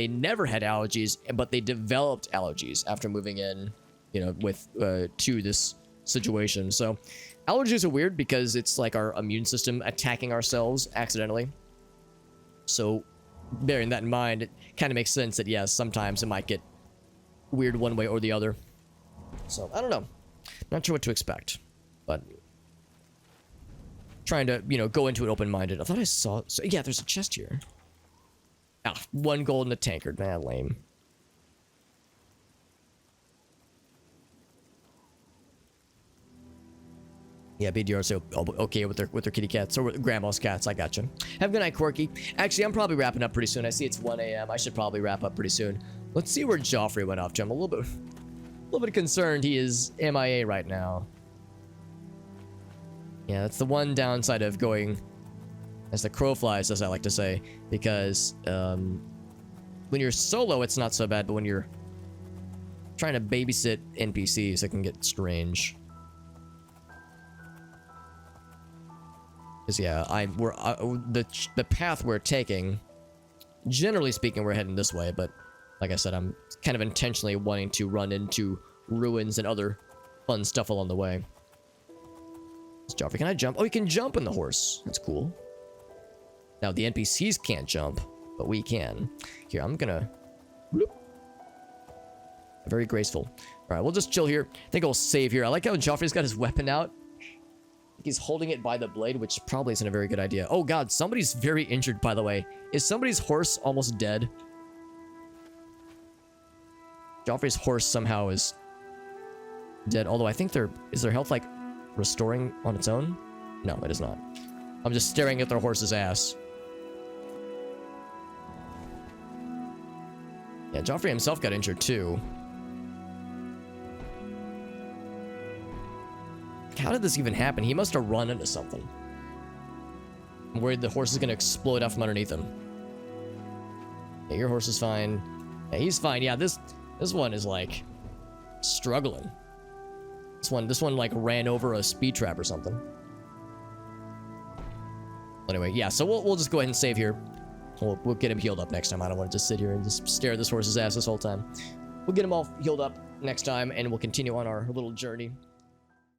never had allergies, but they developed allergies after moving in, you know, with to this situation. So allergies are weird because it's like our immune system attacking ourselves accidentally. So bearing that in mind, it kind of makes sense that yes, sometimes it might get weird one way or the other. So I don't know, not sure what to expect, but trying to, you know, go into it open-minded. I thought I saw, so yeah, there's a chest here. Ah, 1 gold and a tankard. Man, lame. Yeah, BDR's okay with their kitty cats or with grandma's cats. I gotcha. Have a good night, Quirky. Actually, I'm probably wrapping up pretty soon. I see it's 1 a.m. I should probably wrap up pretty soon. Let's see where Joffrey went off, Jim. A little bit concerned he is MIA right now. Yeah, that's the one downside of going as the crow flies, as I like to say, because when you're solo, it's not so bad, but when you're trying to babysit NPCs, it can get strange. Because yeah, the path we're taking, generally speaking, we're heading this way, but like I said, I'm kind of intentionally wanting to run into ruins and other fun stuff along the way. Joffrey, can I jump? Oh, you can jump in the horse. That's cool. Now, the NPCs can't jump, but we can. Here, I'm gonna... Bloop. Very graceful. Alright, we'll just chill here. I think I'll save here. I like how Joffrey's got his weapon out. He's holding it by the blade, which probably isn't a very good idea. Oh god, somebody's very injured, by the way. Is somebody's horse almost dead? Joffrey's horse somehow is dead, although I think is their health, like, restoring on its own? No, it is not. I'm just staring at their horse's ass. Yeah, Joffrey himself got injured, too. How did this even happen? He must have run into something. I'm worried the horse is going to explode out from underneath him. Yeah, your horse is fine. Yeah, he's fine. Yeah, this one is, like, struggling. This one like ran over a speed trap or something. Anyway, yeah, so we'll just go ahead and save here. We'll get him healed up next time. I don't want to just sit here and just stare at this horse's ass this whole time. We'll get him all healed up next time, and we'll continue on our little journey.